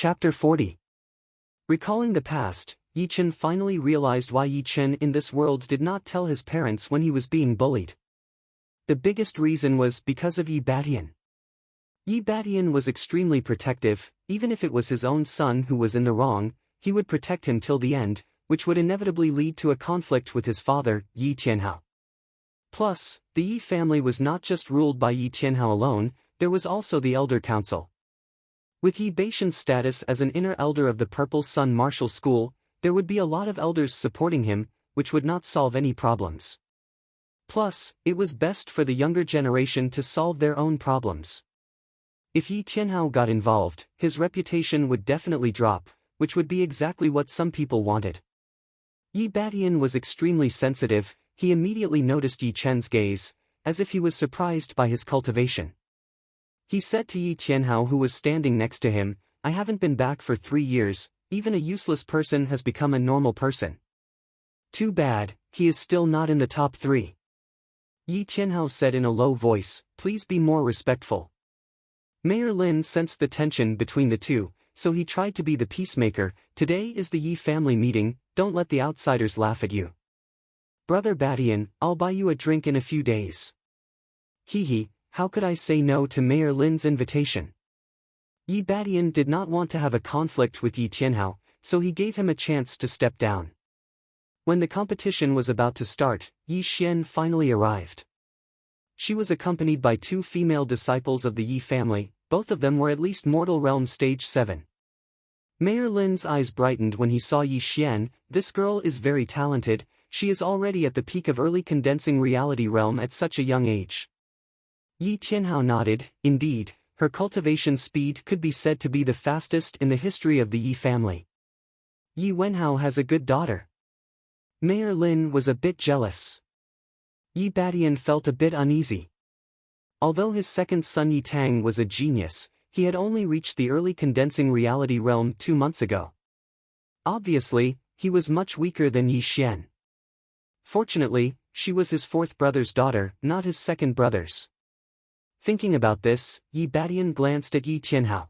Chapter 40. Recalling the past, Yi Chen finally realized why Yi Chen in this world did not tell his parents when he was being bullied. The biggest reason was because of Yi Badian. Yi Badian was extremely protective. Even if it was his own son who was in the wrong, he would protect him till the end, which would inevitably lead to a conflict with his father, Yi Qianhao. Plus, the Yi family was not just ruled by Yi Qianhao alone, there was also the Elder Council. With Yi Baishan's status as an inner elder of the Purple Sun Martial School, there would be a lot of elders supporting him, which would not solve any problems. Plus, it was best for the younger generation to solve their own problems. If Yi Qianhao got involved, his reputation would definitely drop, which would be exactly what some people wanted. Yi Badian was extremely sensitive. He immediately noticed Yi Chen's gaze, as if he was surprised by his cultivation. He said to Yi Qianhao, who was standing next to him, "I haven't been back for 3 years, even a useless person has become a normal person. Too bad, he is still not in the top 3. Yi Qianhao said in a low voice, "Please be more respectful." Mayor Lin sensed the tension between the two, so he tried to be the peacemaker. "Today is the Yi family meeting, don't let the outsiders laugh at you. Brother Badian, I'll buy you a drink in a few days." Hee, how could I say no to Mayor Lin's invitation? Yi Badian did not want to have a conflict with Yi Qianhao, so he gave him a chance to step down. When the competition was about to start, Yi Xian finally arrived. She was accompanied by 2 female disciples of the Yi family, both of them were at least Mortal Realm Stage 7. Mayor Lin's eyes brightened when he saw Yi Xian. This girl is very talented, she is already at the peak of early condensing reality realm at such a young age. Yi Qianhao nodded. Indeed, her cultivation speed could be said to be the fastest in the history of the Yi family. Yi Wenhao has a good daughter. Mayor Lin was a bit jealous. Yi Badian felt a bit uneasy. Although his second son Yi Tang was a genius, he had only reached the early condensing reality realm 2 months ago. Obviously, he was much weaker than Yi Xian. Fortunately, she was his 4th brother's daughter, not his 2nd brother's. Thinking about this, Yi Badian glanced at Yi Qianhao.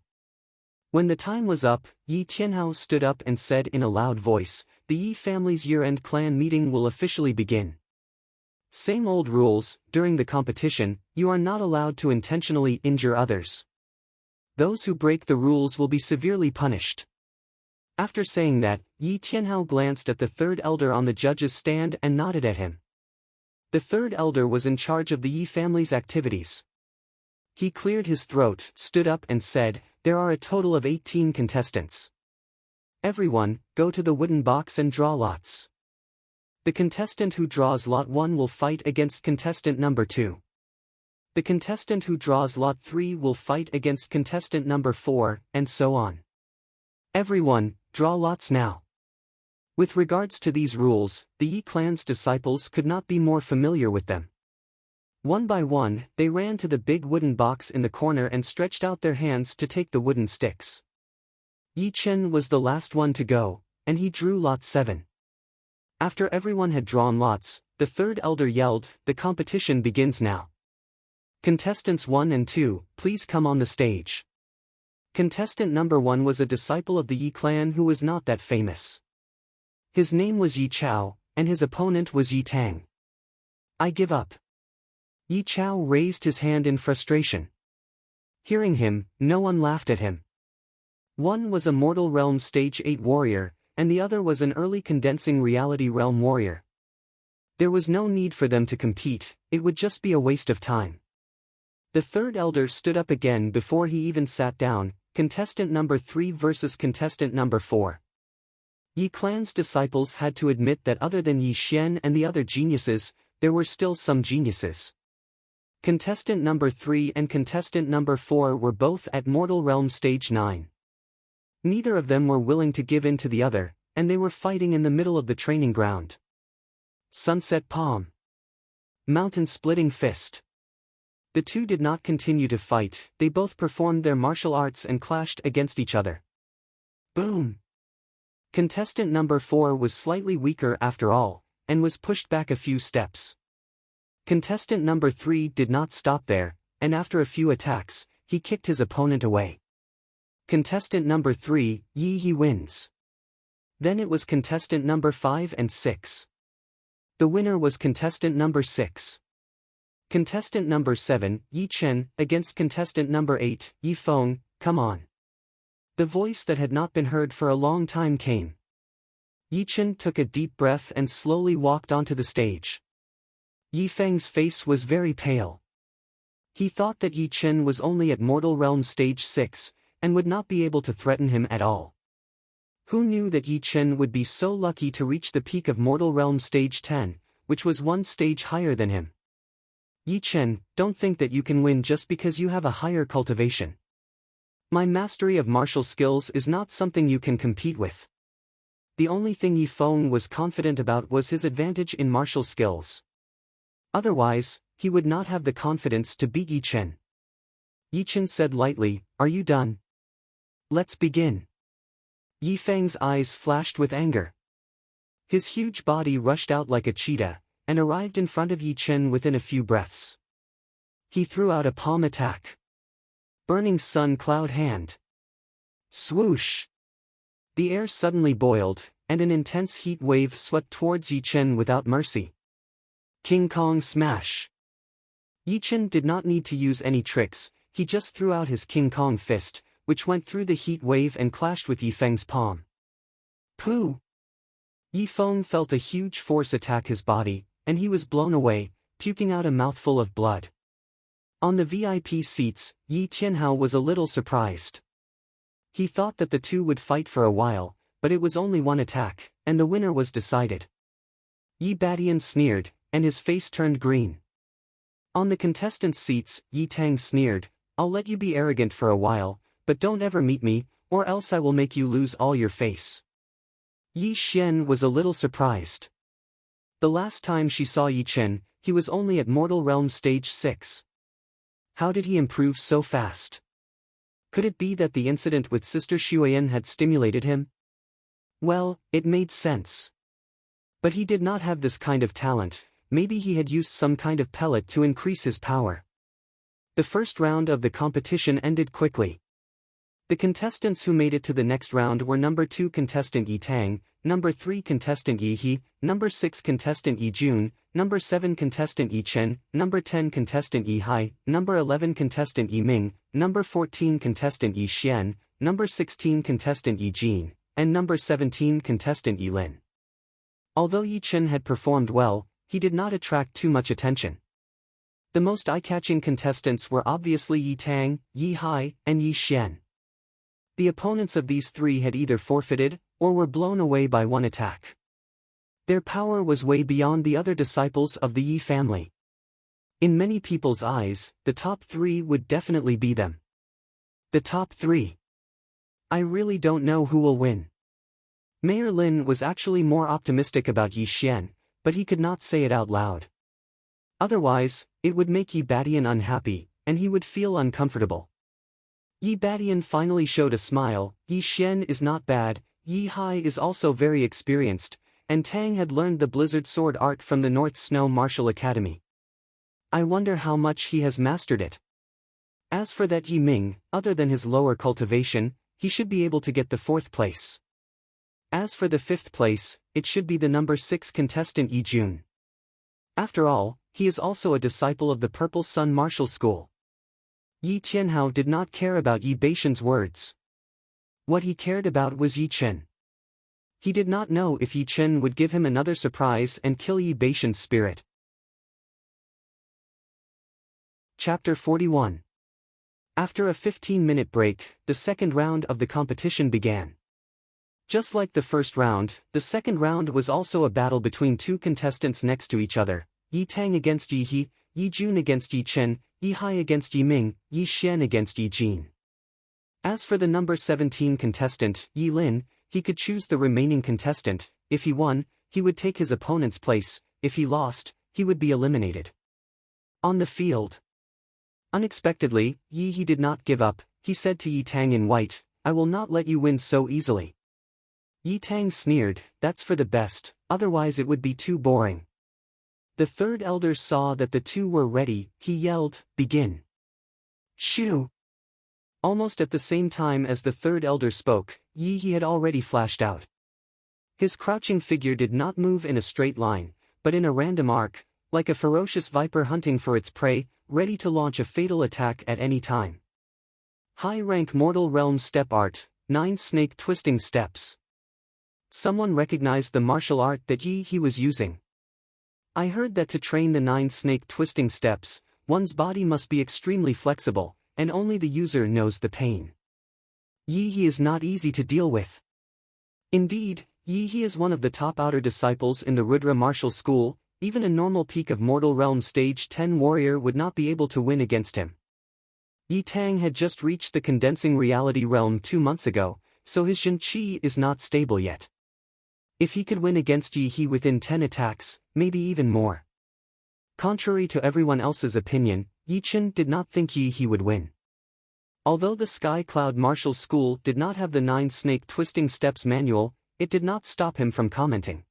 When the time was up, Yi Qianhao stood up and said in a loud voice, "The Yi family's year-end clan meeting will officially begin. Same old rules, during the competition, you are not allowed to intentionally injure others. Those who break the rules will be severely punished." After saying that, Yi Qianhao glanced at the 3rd elder on the judge's stand and nodded at him. The 3rd elder was in charge of the Yi family's activities. He cleared his throat, stood up and said, "There are a total of 18 contestants. Everyone, go to the wooden box and draw lots. The contestant who draws lot 1 will fight against contestant number 2. The contestant who draws lot 3 will fight against contestant number 4, and so on. Everyone, draw lots now." With regards to these rules, the Yi clan's disciples could not be more familiar with them. One by one, they ran to the big wooden box in the corner and stretched out their hands to take the wooden sticks. Yi Chen was the last one to go, and he drew lot 7. After everyone had drawn lots, the 3rd elder yelled, "The competition begins now. Contestants 1 and 2, please come on the stage." Contestant number 1 was a disciple of the Yi clan who was not that famous. His name was Yi Chao, and his opponent was Yi Tang. "I give up." Yi Chao raised his hand in frustration. Hearing him, no one laughed at him. One was a Mortal Realm Stage 8 warrior, and the other was an early condensing reality realm warrior. There was no need for them to compete, it would just be a waste of time. The 3rd elder stood up again before he even sat down. Contestant number 3 versus contestant number 4. Yi clan's disciples had to admit that other than Yi Xian and the other geniuses, there were still some geniuses. Contestant number 3 and contestant number 4 were both at Mortal Realm Stage 9. Neither of them were willing to give in to the other, and they were fighting in the middle of the training ground. Sunset Palm. Mountain-splitting fist. The two did not continue to fight, they both performed their martial arts and clashed against each other. Boom! Contestant number 4 was slightly weaker after all, and was pushed back a few steps. Contestant number 3 did not stop there, and after a few attacks, he kicked his opponent away. Contestant number 3, Yi He wins. Then it was contestant number 5 and 6. The winner was contestant number 6. Contestant number 7, Yi Chen, against contestant number 8, Yi Feng. Come on. The voice that had not been heard for a long time came. Yi Chen took a deep breath and slowly walked onto the stage. Yi Feng's face was very pale. He thought that Yi Chen was only at Mortal Realm Stage 6, and would not be able to threaten him at all. Who knew that Yi Chen would be so lucky to reach the peak of Mortal Realm Stage 10, which was one stage higher than him? Yi Chen, don't think that you can win just because you have a higher cultivation. My mastery of martial skills is not something you can compete with. The only thing Yi Feng was confident about was his advantage in martial skills. Otherwise, he would not have the confidence to beat Yi Chen. Yi Chen said lightly, "Are you done? Let's begin." Yi Feng's eyes flashed with anger. His huge body rushed out like a cheetah, and arrived in front of Yi Chen within a few breaths. He threw out a palm attack. Burning Sun Cloud Hand. Swoosh! The air suddenly boiled, and an intense heat wave swept towards Yi Chen without mercy. King Kong Smash! Yi Chen did not need to use any tricks, he just threw out his King Kong fist, which went through the heat wave and clashed with Yi Feng's palm. Pooh! Yi Feng felt a huge force attack his body, and he was blown away, puking out a mouthful of blood. On the VIP seats, Yi Tianhao was a little surprised. He thought that the two would fight for a while, but it was only one attack, and the winner was decided. Yi Badian sneered, and his face turned green. On the contestants' seats, Yi Tang sneered, "I'll let you be arrogant for a while, but don't ever meet me, or else I will make you lose all your face." Yi Xian was a little surprised. The last time she saw Yi Chen, he was only at Mortal Realm Stage 6. How did he improve so fast? Could it be that the incident with Sister Xueyan had stimulated him? Well, it made sense. But he did not have this kind of talent, maybe he had used some kind of pellet to increase his power. The first round of the competition ended quickly. The contestants who made it to the next round were number 2 contestant Yi Tang, number 3 contestant Yi He, number 6 contestant Yi Jun, number 7 contestant Yi Chen, number 10 contestant Yi Hai, number 11 contestant Yi Ming, number 14 contestant Yi Xian, number 16 contestant Yi Jin, and number 17 contestant Yi Lin. Although Yi Chen had performed well, he did not attract too much attention. The most eye-catching contestants were obviously Yi Tang, Yi Hai, and Yi Xian. The opponents of these three had either forfeited, or were blown away by one attack. Their power was way beyond the other disciples of the Yi family. In many people's eyes, the top 3 would definitely be them. The top 3. I really don't know who will win. Mayor Lin was actually more optimistic about Yi Xian, but he could not say it out loud. Otherwise, it would make Yi Badian unhappy, and he would feel uncomfortable. Yi Badian finally showed a smile. Yi Xian is not bad, Yi Hai is also very experienced, and Tang had learned the Blizzard Sword art from the North Snow Martial Academy. I wonder how much he has mastered it. As for that Yi Ming, other than his lower cultivation, he should be able to get the 4th place. As for the 5th place, it should be the number 6 contestant Yi Jun. After all, he is also a disciple of the Purple Sun Martial School. Yi Tianhao did not care about Yi Beixian's words. What he cared about was Yi Chen. He did not know if Yi Chen would give him another surprise and kill Yi Beixian's spirit. Chapter 41. After a 15-minute break, the second round of the competition began. Just like the first round, the second round was also a battle between 2 contestants next to each other, Yi Tang against Yi He, Yi Jun against Yi Chen, Yi Hai against Yi Ming, Yi Xian against Yi Jin. As for the number 17 contestant, Yi Lin, he could choose the remaining contestant. If he won, he would take his opponent's place; if he lost, he would be eliminated. On the field. Unexpectedly, Yi He did not give up. He said to Yi Tang in white, "I will not let you win so easily." Yi Tang sneered, "That's for the best, otherwise it would be too boring." The third elder saw that the two were ready. He yelled, "Begin!" Shoo! Almost at the same time as the third elder spoke, Yi had already flashed out. His crouching figure did not move in a straight line, but in a random arc, like a ferocious viper hunting for its prey, ready to launch a fatal attack at any time. High-rank Mortal Realm Step Art, 9 Snake Twisting Steps. Someone recognized the martial art that Yi was using. I heard that to train the 9 Snake Twisting Steps, one's body must be extremely flexible, and only the user knows the pain. Yi is not easy to deal with. Indeed, Yi is one of the top outer disciples in the Rudra martial school. Even a normal peak of Mortal Realm Stage 10 warrior would not be able to win against him. Yi Tang had just reached the condensing reality realm 2 months ago, so his Jin Qi is not stable yet. If he could win against Yi within 10 attacks, maybe even more. Contrary to everyone else's opinion, Yi Chen did not think Yi would win. Although the Sky Cloud Martial School did not have the 9 Snake Twisting Steps manual, it did not stop him from commenting.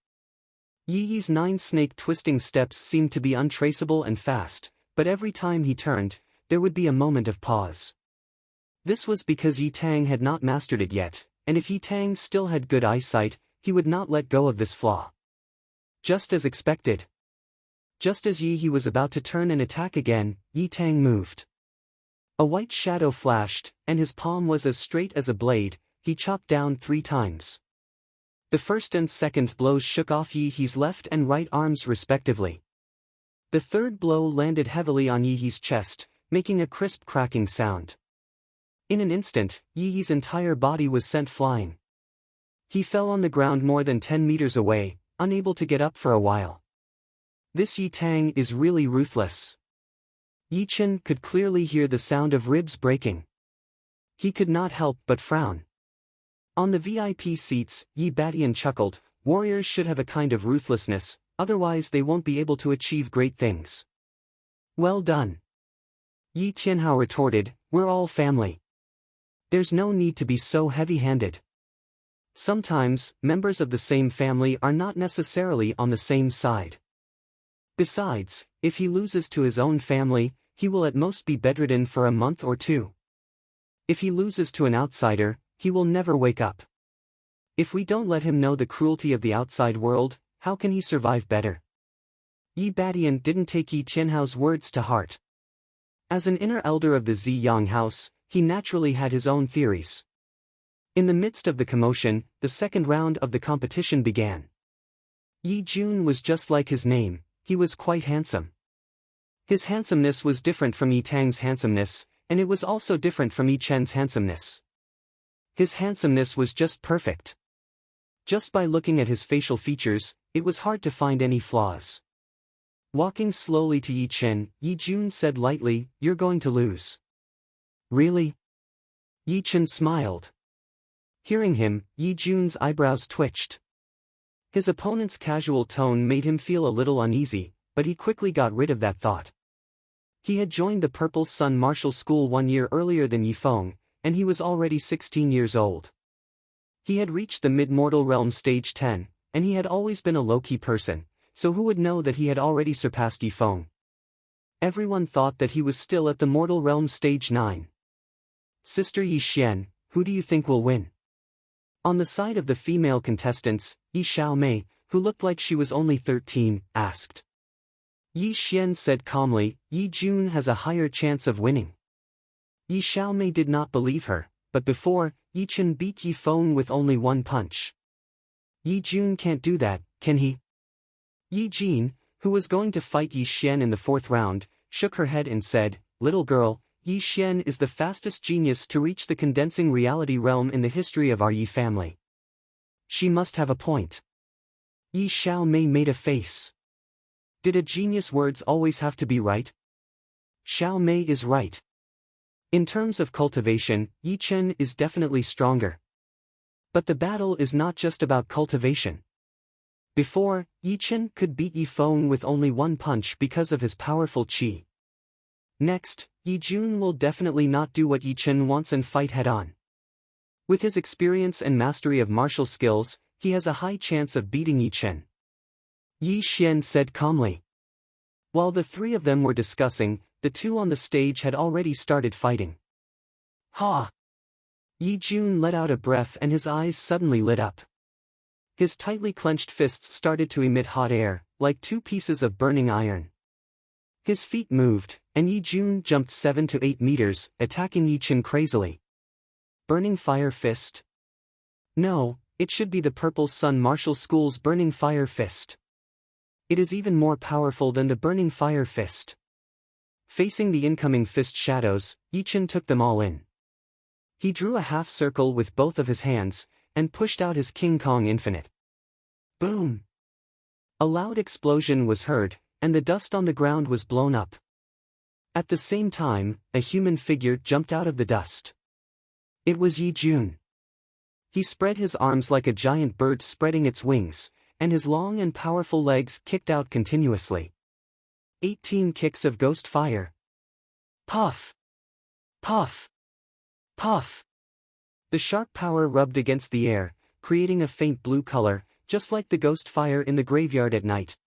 Yi's 9 snake twisting steps seemed to be untraceable and fast, but every time he turned, there would be a moment of pause. This was because Yi Tang had not mastered it yet, and if Yi Tang still had good eyesight, he would not let go of this flaw. Just as expected. Just as Yi was about to turn and attack again, Yi Tang moved. A white shadow flashed, and his palm was as straight as a blade. He chopped down 3 times. The first and second blows shook off Yi's left and right arms respectively. The third blow landed heavily on Yi's chest, making a crisp cracking sound. In an instant, Yi's entire body was sent flying. He fell on the ground more than 10 meters away, unable to get up for a while. This Yi Tang is really ruthless. Yi Chen could clearly hear the sound of ribs breaking. He could not help but frown. On the VIP seats, Yi Badian chuckled, warriors should have a kind of ruthlessness, otherwise they won't be able to achieve great things. Well done. Yi Tianhao retorted, we're all family. There's no need to be so heavy-handed. Sometimes, members of the same family are not necessarily on the same side. Besides, if he loses to his own family, he will at most be bedridden for a month or 2. If he loses to an outsider, he will never wake up. If we don't let him know the cruelty of the outside world, how can he survive better? Yi Badian didn't take Yi Tianhao's words to heart. As an inner elder of the Ziyang house, he naturally had his own theories. In the midst of the commotion, the second round of the competition began. Yi Jun was just like his name, he was quite handsome. His handsomeness was different from Yi Tang's handsomeness, and it was also different from Yi Chen's handsomeness. His handsomeness was just perfect. Just by looking at his facial features, it was hard to find any flaws. Walking slowly to Yi Chen, Yi Jun said lightly, you're going to lose. Really? Yi Chen smiled. Hearing him, Yi Jun's eyebrows twitched. His opponent's casual tone made him feel a little uneasy, but he quickly got rid of that thought. He had joined the Purple Sun Martial School 1 year earlier than Yi Feng, and he was already 16 years old. He had reached the mid-mortal realm stage 10, and he had always been a low-key person, so who would know that he had already surpassed Yi Feng? Everyone thought that he was still at the mortal realm stage 9. Sister Yi Xian, who do you think will win? On the side of the female contestants, Yi Xiaomei, who looked like she was only 13, asked. Yi Xian said calmly, Yi Jun has a higher chance of winning. Yi Xiaomei did not believe her, but before, Yi Chen beat Yi Feng with only 1 punch. Yi Jun can't do that, can he? Yi Jin, who was going to fight Yi Xian in the 4th round, shook her head and said, little girl, Yi Xian is the fastest genius to reach the condensing reality realm in the history of our Yi family. She must have a point. Yi Xiaomei made a face. Did a genius words always have to be right? Xiaomei is right. In terms of cultivation, Yi Chen is definitely stronger. But the battle is not just about cultivation. Before, Yi Chen could beat Yi Feng with only 1 punch because of his powerful qi. Next, Yi Jun will definitely not do what Yi Chen wants and fight head-on. With his experience and mastery of martial skills, he has a high chance of beating Yi Chen. Yi Xian said calmly. While the 3 of them were discussing, the 2 on the stage had already started fighting. Ha! Yi Jun let out a breath and his eyes suddenly lit up. His tightly clenched fists started to emit hot air, like two pieces of burning iron. His feet moved, and Yi Jun jumped 7 to 8 meters, attacking Yi Chen crazily. Burning Fire Fist? No, it should be the Purple Sun Martial School's Burning Fire Fist. It is even more powerful than the Burning Fire Fist. Facing the incoming fist shadows, Yi Chen took them all in. He drew a half circle with both of his hands, and pushed out his King Kong Infinite. Boom! A loud explosion was heard, and the dust on the ground was blown up. At the same time, a human figure jumped out of the dust. It was Yi Jun. He spread his arms like a giant bird spreading its wings, and his long and powerful legs kicked out continuously. 18 kicks of ghost fire. Puff! Puff! Puff! The sharp power rubbed against the air, creating a faint blue color, just like the ghost fire in the graveyard at night.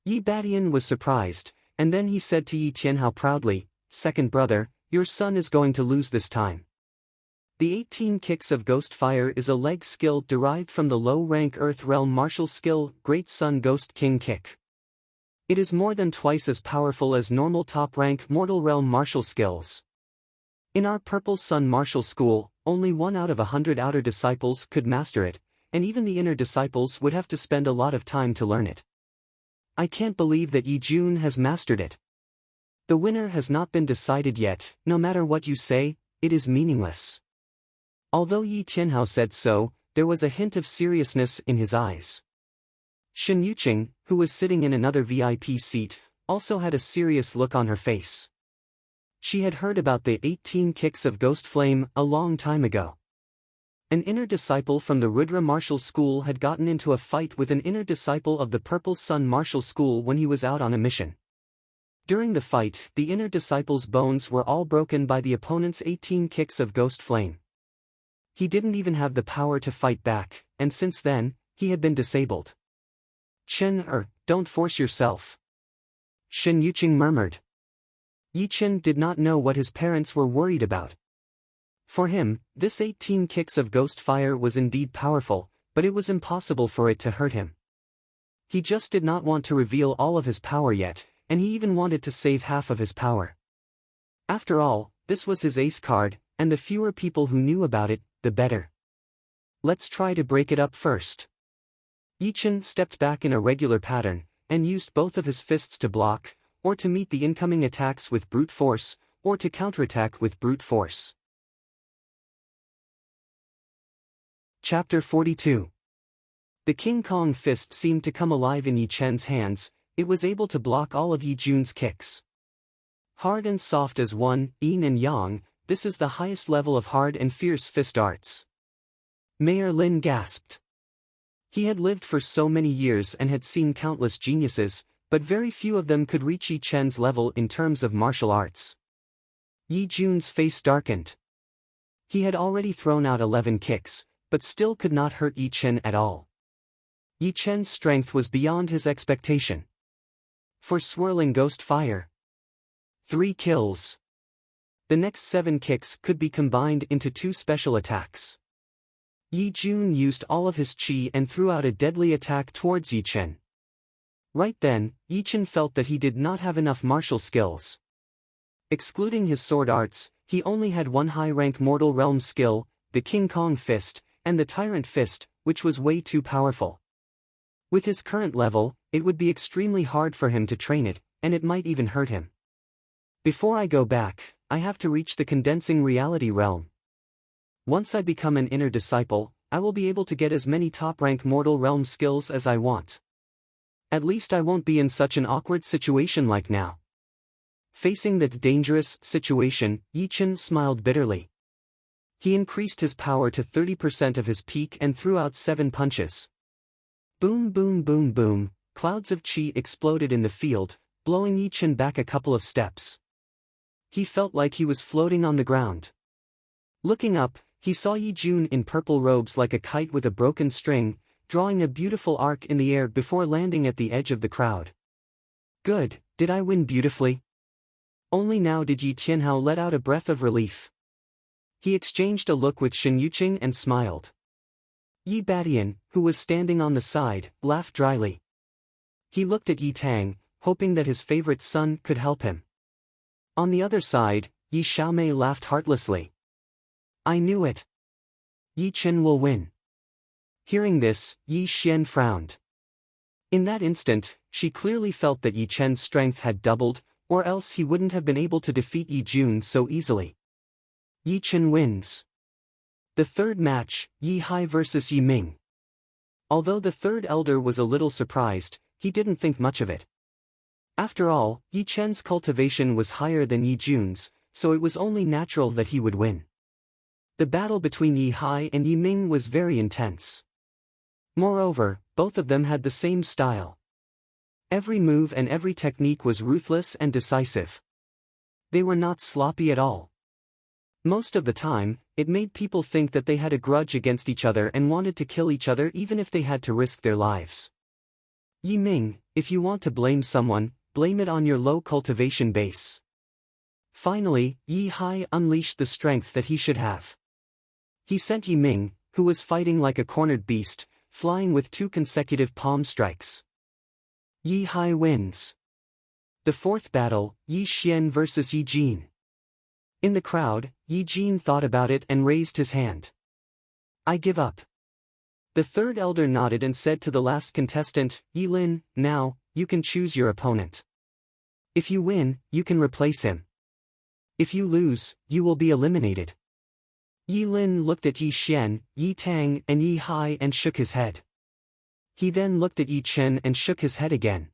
Yi Badian was surprised, and then he said to Yi Tianhao proudly, "Second brother, your son is going to lose this time." The 18 kicks of ghost fire is a leg skill derived from the low-rank Earth Realm martial skill, Great Sun Ghost King Kick. It is more than twice as powerful as normal top-rank Mortal Realm martial skills. In our Purple Sun Martial School, only 1 out of 100 outer disciples could master it, and even the inner disciples would have to spend a lot of time to learn it. I can't believe that Yi Jun has mastered it. The winner has not been decided yet. No matter what you say, it is meaningless. Although Yi Tianhao said so, there was a hint of seriousness in his eyes. Shen Yuqing, who was sitting in another VIP seat, also had a serious look on her face. She had heard about the 18 kicks of Ghost Flame a long time ago. An inner disciple from the Rudra Martial School had gotten into a fight with an inner disciple of the Purple Sun Martial School when he was out on a mission. During the fight, the inner disciple's bones were all broken by the opponent's 18 kicks of Ghost Flame. He didn't even have the power to fight back, and since then, he had been disabled. Don't force yourself. Shen Yuqing murmured. Yi Chen did not know what his parents were worried about. For him, this 18 kicks of ghost fire was indeed powerful, but it was impossible for it to hurt him. He just did not want to reveal all of his power yet, and he even wanted to save half of his power. After all, this was his ace card, and the fewer people who knew about it, the better. Let's try to break it up first. Yi Chen stepped back in a regular pattern, and used both of his fists to block, or to meet the incoming attacks with brute force, or to counterattack with brute force. Chapter 42. The King Kong fist seemed to come alive in Yi Chen's hands. It was able to block all of Yi Jun's kicks. Hard and soft as one, yin and yang, this is the highest level of hard and fierce fist arts. Mayor Lin gasped. He had lived for so many years and had seen countless geniuses, but very few of them could reach Yi Chen's level in terms of martial arts. Yi Jun's face darkened. He had already thrown out 11 kicks, but still could not hurt Yi Chen at all. Yi Chen's strength was beyond his expectation. For swirling ghost fire. 3 kills. The next 7 kicks could be combined into 2 special attacks. Yi Jun used all of his chi and threw out a deadly attack towards Yi Chen. Right then, Yi Chen felt that he did not have enough martial skills. Excluding his sword arts, he only had one high-rank mortal realm skill, the King Kong Fist, and the Tyrant Fist, which was way too powerful. With his current level, it would be extremely hard for him to train it, and it might even hurt him. Before I go back, I have to reach the condensing reality realm. Once I become an inner disciple, I will be able to get as many top-rank mortal realm skills as I want. At least I won't be in such an awkward situation like now. Facing that dangerous situation, Yi Chen smiled bitterly. He increased his power to 30% of his peak and threw out 7 punches. Boom boom boom boom, clouds of chi exploded in the field, blowing Yi Chen back a couple of steps. He felt like he was floating on the ground. Looking up, he saw Yi Jun in purple robes like a kite with a broken string, drawing a beautiful arc in the air before landing at the edge of the crowd. Good, did I win beautifully? Only now did Yi Tianhao let out a breath of relief. He exchanged a look with Shen Yuqing and smiled. Yi Badian, who was standing on the side, laughed dryly. He looked at Yi Tang, hoping that his favorite son could help him. On the other side, Yi Xiaomei laughed heartlessly. I knew it. Yi Chen will win. Hearing this, Yi Xian frowned. In that instant, she clearly felt that Yi Chen's strength had doubled, or else he wouldn't have been able to defeat Yi Jun so easily. Yi Chen wins. The third match, Yi Hai versus Yi Ming. Although the third elder was a little surprised, he didn't think much of it. After all, Yi Chen's cultivation was higher than Yi Jun's, so it was only natural that he would win. The battle between Yi Hai and Yi Ming was very intense. Moreover, both of them had the same style. Every move and every technique was ruthless and decisive. They were not sloppy at all. Most of the time, it made people think that they had a grudge against each other and wanted to kill each other even if they had to risk their lives. Yi Ming, if you want to blame someone, blame it on your low cultivation base. Finally, Yi Hai unleashed the strength that he should have. He sent Yi Ming, who was fighting like a cornered beast, flying with 2 consecutive palm strikes. Yi Hai wins. The fourth battle, Yi Xian versus Yi Jin. In the crowd, Yi Jin thought about it and raised his hand. I give up. The third elder nodded and said to the last contestant, Yi Lin, now, you can choose your opponent. If you win, you can replace him. If you lose, you will be eliminated. Yi Lin looked at Yi Xian, Yi Tang and Yi Hai and shook his head. He then looked at Yi Chen and shook his head again.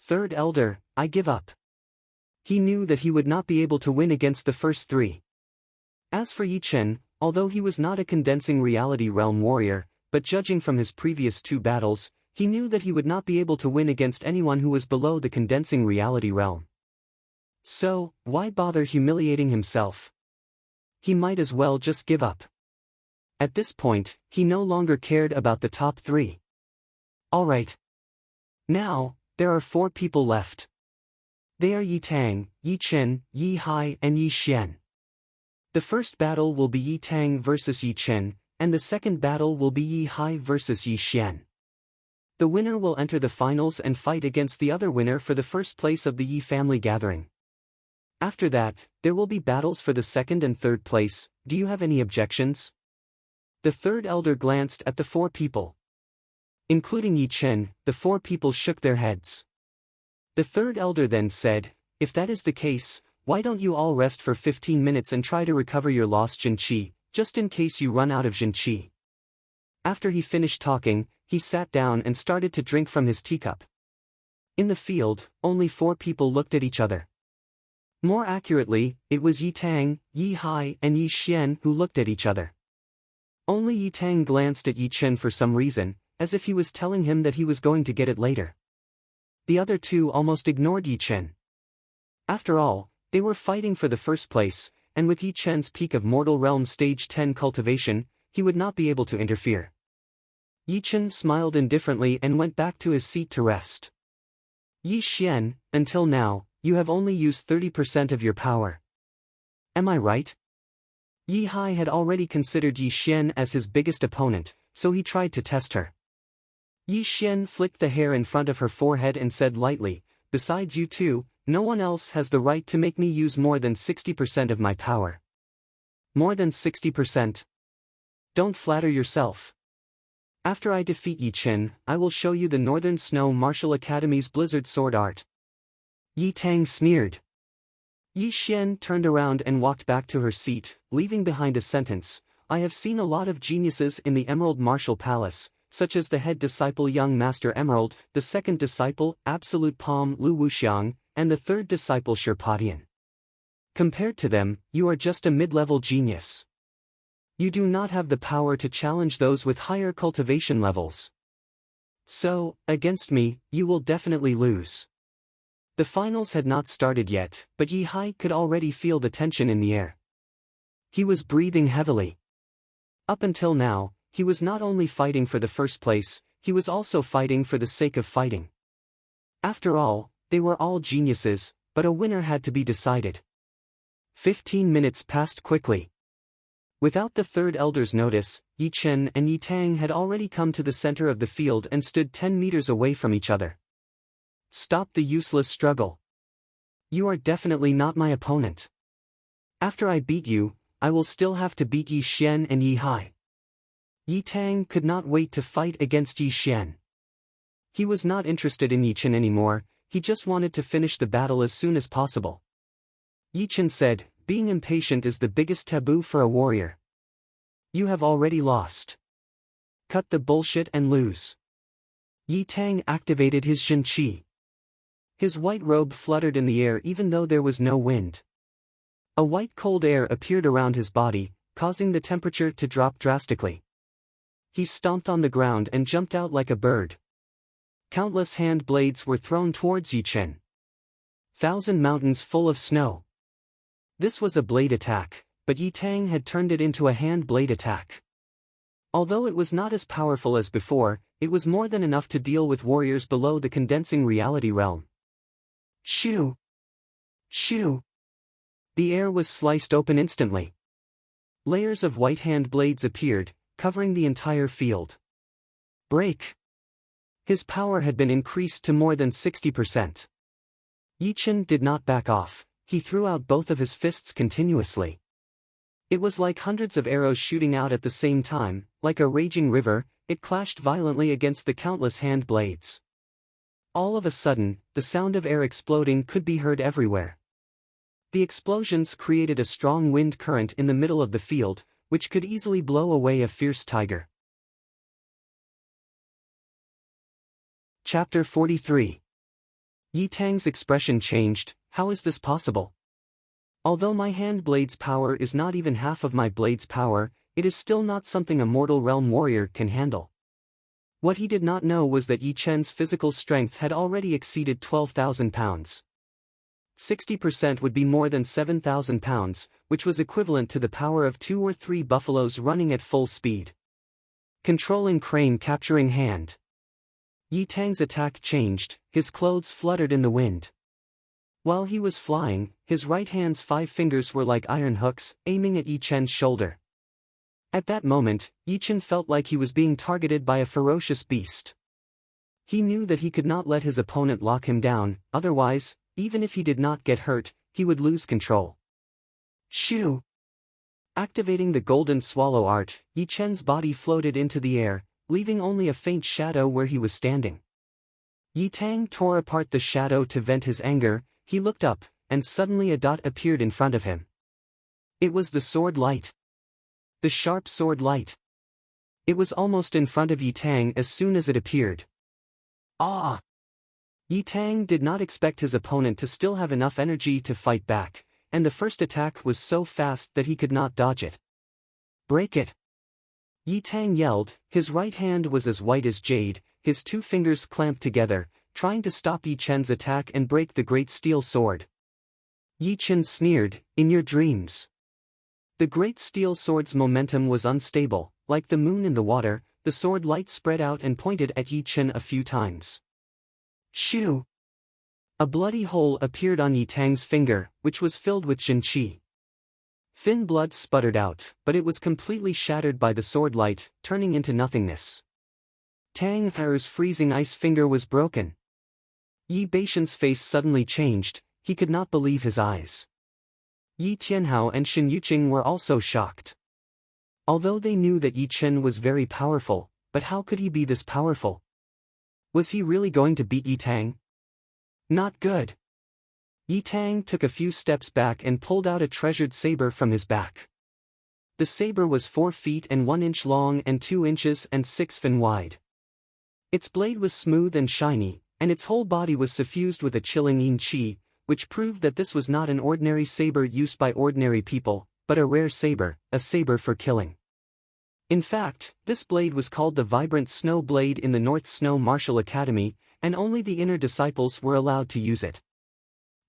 Third elder, I give up. He knew that he would not be able to win against the first 3. As for Yi Chen, although he was not a condensing reality realm warrior, but judging from his previous 2 battles, he knew that he would not be able to win against anyone who was below the condensing reality realm. So, why bother humiliating himself? He might as well just give up. At this point, he no longer cared about the top 3. Alright. Now, there are 4 people left. They are Yi Tang, Yi Chen, Yi Hai and Yi Xian. The first battle will be Yi Tang versus Yi Chen, and the second battle will be Yi Hai versus Yi Xian. The winner will enter the finals and fight against the other winner for the first place of the Yi family gathering. After that, there will be battles for the second and third place. Do you have any objections? The third elder glanced at the 4 people. Including Yi Chen, the 4 people shook their heads. The third elder then said, if that is the case, why don't you all rest for 15 minutes and try to recover your lost Jin Qi, just in case you run out of Jin Qi. After he finished talking, he sat down and started to drink from his teacup. In the field, only 4 people looked at each other. More accurately, it was Yi Tang, Yi Hai and Yi Xian who looked at each other. Only Yi Tang glanced at Yi Chen for some reason, as if he was telling him that he was going to get it later. The other 2 almost ignored Yi Chen. After all, they were fighting for the first place, and with Yi Chen's peak of Mortal Realm Stage 10 cultivation, he would not be able to interfere. Yi Chen smiled indifferently and went back to his seat to rest. Yi Xian, until now, you have only used 30% of your power. Am I right? Yi Hai had already considered Yi Xian as his biggest opponent, so he tried to test her. Yi Xian flicked the hair in front of her forehead and said lightly, besides you 2, no one else has the right to make me use more than 60% of my power. More than 60%? Don't flatter yourself. After I defeat Yi Chen, I will show you the Northern Snow Martial Academy's Blizzard Sword Art. Yi Tang sneered. Yi Xian turned around and walked back to her seat, leaving behind a sentence, I have seen a lot of geniuses in the Emerald Martial Palace, such as the head disciple Young Master Emerald, the second disciple, Absolute Palm Lu Wuxiang, and the third disciple Sherpatian. Compared to them, you are just a mid-level genius. You do not have the power to challenge those with higher cultivation levels. So, against me, you will definitely lose. The finals had not started yet, but Yi Hai could already feel the tension in the air. He was breathing heavily. Up until now, he was not only fighting for the first place, he was also fighting for the sake of fighting. After all, they were all geniuses, but a winner had to be decided. 15 minutes passed quickly. Without the third elder's notice, Yi Chen and Yi Tang had already come to the center of the field and stood 10 meters away from each other. Stop the useless struggle. You are definitely not my opponent. After I beat you, I will still have to beat Yi Xian and Yi Hai. Yi Tang could not wait to fight against Yi Xian. He was not interested in Yi Chen anymore, he just wanted to finish the battle as soon as possible. Yi Chen said, being impatient is the biggest taboo for a warrior. You have already lost. Cut the bullshit and lose. Yi Tang activated his Jin Qi. His white robe fluttered in the air even though there was no wind. A white cold air appeared around his body, causing the temperature to drop drastically. He stomped on the ground and jumped out like a bird. Countless hand blades were thrown towards Yi Chen. 1,000 mountains full of snow. This was a blade attack, but Yi Tang had turned it into a hand blade attack. Although it was not as powerful as before, it was more than enough to deal with warriors below the condensing reality realm. Shoo! Shoo! The air was sliced open instantly. Layers of white hand blades appeared, covering the entire field. Break! His power had been increased to more than 60%. Yi Chen did not back off, he threw out both of his fists continuously. It was like hundreds of arrows shooting out at the same time, like a raging river, it clashed violently against the countless hand blades. All of a sudden, the sound of air exploding could be heard everywhere. The explosions created a strong wind current in the middle of the field, which could easily blow away a fierce tiger. Chapter 43. Yi Tang's expression changed. How is this possible? Although my hand blade's power is not even half of my blade's power, it is still not something a mortal realm warrior can handle. What he did not know was that Yi Chen's physical strength had already exceeded 12,000 pounds. 60% would be more than 7,000 pounds, which was equivalent to the power of 2 or 3 buffaloes running at full speed. Controlling crane capturing hand. Yi Tang's attack changed, his clothes fluttered in the wind. While he was flying, his right hand's 5 fingers were like iron hooks, aiming at Yi Chen's shoulder. At that moment, Yi Chen felt like he was being targeted by a ferocious beast. He knew that he could not let his opponent lock him down, otherwise, even if he did not get hurt, he would lose control. Shoo! Activating the golden swallow art, Yi Chen's body floated into the air, leaving only a faint shadow where he was standing. Yi Tang tore apart the shadow to vent his anger, he looked up, and suddenly a dot appeared in front of him. It was the sword light. The sharp sword light. It was almost in front of Yi Tang as soon as it appeared. Ah! Yi Tang did not expect his opponent to still have enough energy to fight back, and the first attack was so fast that he could not dodge it. Break it! Yi Tang yelled, his right hand was as white as jade, his 2 fingers clamped together, trying to stop Yi Chen's attack and break the great steel sword. Yi Chen sneered, in your dreams. The great steel sword's momentum was unstable, like the moon in the water, the sword light spread out and pointed at Yi Chen a few times. Shoo! A bloody hole appeared on Yi Tang's finger, which was filled with Jin Qi. Thin blood sputtered out, but it was completely shattered by the sword light, turning into nothingness. Tang Er's freezing ice finger was broken. Yi Beishan's face suddenly changed, he could not believe his eyes. Yi Tianhao and Shen Yuqing were also shocked. Although they knew that Yi Chen was very powerful, but how could he be this powerful? Was he really going to beat Yi Tang? Not good. Yi Tang took a few steps back and pulled out a treasured saber from his back. The saber was 4 feet and 1 inch long and 2 inches and 6 fin wide. Its blade was smooth and shiny, and its whole body was suffused with a chilling yin qi, which proved that this was not an ordinary saber used by ordinary people, but a rare saber, a saber for killing. In fact, this blade was called the Vibrant Snow Blade in the North Snow Martial Academy, and only the inner disciples were allowed to use it.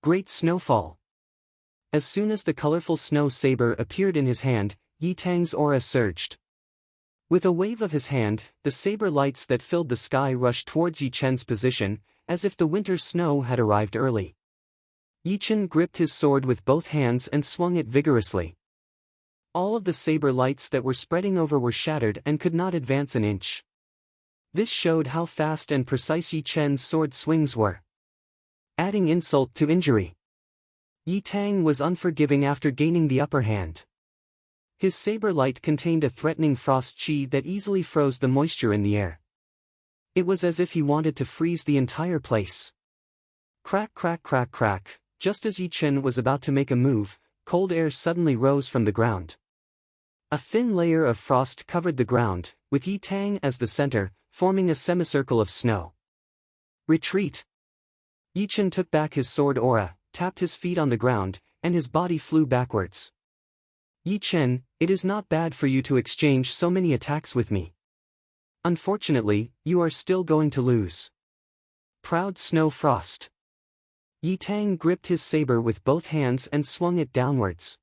Great Snowfall. As soon as the colorful snow saber appeared in his hand, Yi Tang's aura surged. With a wave of his hand, the saber lights that filled the sky rushed towards Yi Chen's position, as if the winter snow had arrived early. Yi Chen gripped his sword with both hands and swung it vigorously. All of the saber lights that were spreading over were shattered and could not advance an inch. This showed how fast and precise Yi Chen's sword swings were. Adding insult to injury, Yi Tang was unforgiving after gaining the upper hand. His saber light contained a threatening frost chi that easily froze the moisture in the air. It was as if he wanted to freeze the entire place. Crack crack crack crack, just as Yi Chen was about to make a move, cold air suddenly rose from the ground. A thin layer of frost covered the ground, with Yi Tang as the center, forming a semicircle of snow. Retreat! Yi Chen took back his sword aura, tapped his feet on the ground, and his body flew backwards. Yi Chen, it is not bad for you to exchange so many attacks with me. Unfortunately, you are still going to lose. Proud Snow Frost. Yi Tang gripped his saber with both hands and swung it downwards.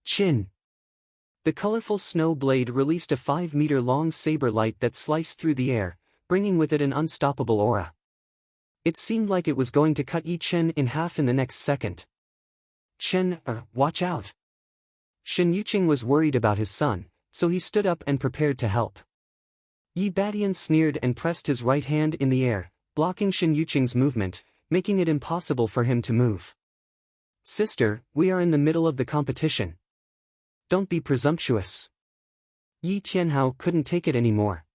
Chin. The colorful snow blade released a 5-meter-long saber light that sliced through the air, bringing with it an unstoppable aura. It seemed like it was going to cut Yi Chen in half in the next second. Chen, watch out. Shen Yuqing was worried about his son, so he stood up and prepared to help. Yi Badian sneered and pressed his right hand in the air, blocking Shen Yuqing's movement, making it impossible for him to move. Sister, we are in the middle of the competition. Don't be presumptuous. Yi Tianhao couldn't take it anymore.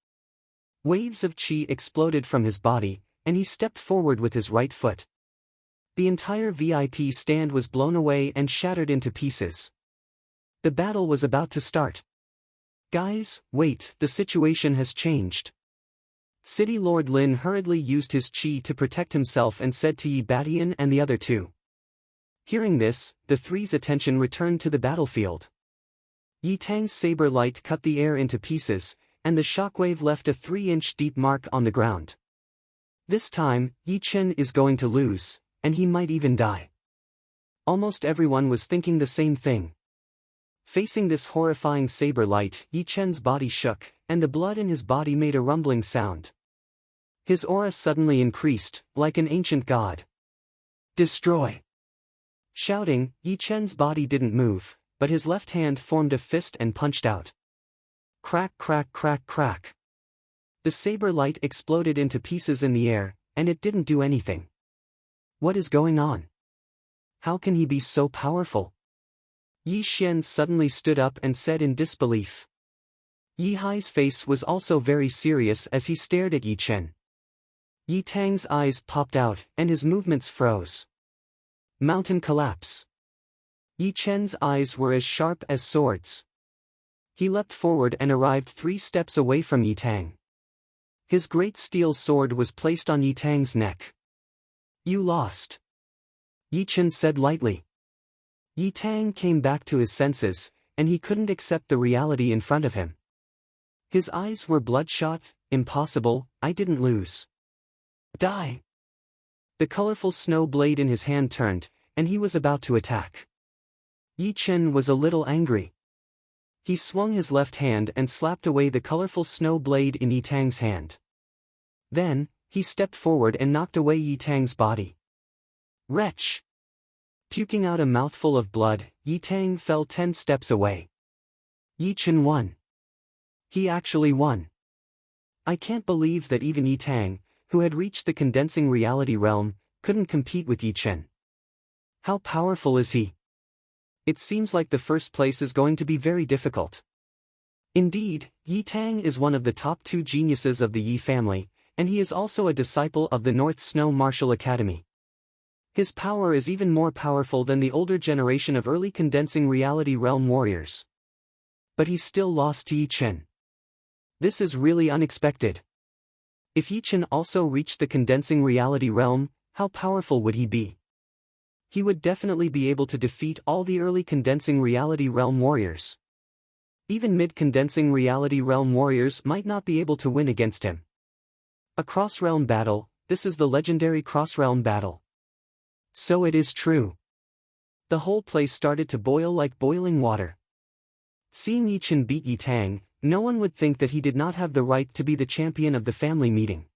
Waves of qi exploded from his body, and he stepped forward with his right foot. The entire VIP stand was blown away and shattered into pieces. The battle was about to start. Guys, wait, the situation has changed. City Lord Lin hurriedly used his qi to protect himself and said to Yi Badian and the other two. Hearing this, the three's attention returned to the battlefield. Yi Tang's saber light cut the air into pieces, and the shockwave left a 3-inch deep mark on the ground. This time, Yi Chen is going to lose, and he might even die. Almost everyone was thinking the same thing. Facing this horrifying saber light, Yi Chen's body shook, and the blood in his body made a rumbling sound. His aura suddenly increased, like an ancient god. Destroy! Shouting, Yi Chen's body didn't move, but his left hand formed a fist and punched out. Crack crack crack crack. The saber light exploded into pieces in the air, and it didn't do anything. What is going on? How can he be so powerful? Yi Xian suddenly stood up and said in disbelief. Yi Hai's face was also very serious as he stared at Yi Chen. Yi Tang's eyes popped out, and his movements froze. Mountain collapse. Yi Chen's eyes were as sharp as swords. He leapt forward and arrived 3 steps away from Yi Tang. His great steel sword was placed on Yi Tang's neck. You lost. Yi Chen said lightly. Yi Tang came back to his senses, and he couldn't accept the reality in front of him. His eyes were bloodshot. Impossible, I didn't lose. Die! The colorful snow blade in his hand turned, and he was about to attack. Yi Chen was a little angry. He swung his left hand and slapped away the colorful snow blade in Yi Tang's hand. Then, he stepped forward and knocked away Yi Tang's body. Wretch! Puking out a mouthful of blood, Yi Tang fell 10 steps away. Yi Chen won. He actually won. I can't believe that even Yi Tang, who had reached the condensing reality realm, couldn't compete with Yi Chen. How powerful is he? It seems like the first place is going to be very difficult. Indeed, Yi Tang is one of the top 2 geniuses of the Yi family, and he is also a disciple of the North Snow Martial Academy. His power is even more powerful than the older generation of early condensing reality realm warriors. But he still lost to Yi Chen. This is really unexpected. If Yi Chen also reached the condensing reality realm, how powerful would he be? He would definitely be able to defeat all the early condensing reality realm warriors. Even mid-condensing reality realm warriors might not be able to win against him. A cross-realm battle, this is the legendary cross-realm battle. So it is true. The whole place started to boil like boiling water. Seeing Yi Chen beat Yi Tang, no one would think that he did not have the right to be the champion of the family meeting.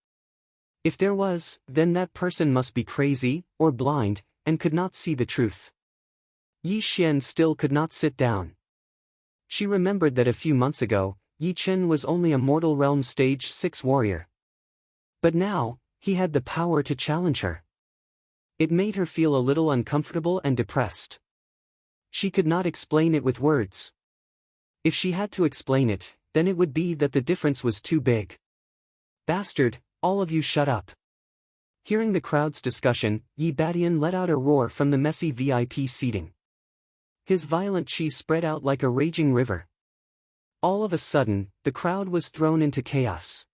If there was, then that person must be crazy, or blind, and could not see the truth. Yi Xian still could not sit down. She remembered that a few months ago, Yi Chen was only a mortal realm stage 6 warrior. But now, he had the power to challenge her. It made her feel a little uncomfortable and depressed. She could not explain it with words. If she had to explain it, then it would be that the difference was too big. Bastard, all of you shut up. Hearing the crowd's discussion, Yi Badian let out a roar from the messy VIP seating. His violent chi spread out like a raging river. All of a sudden, the crowd was thrown into chaos.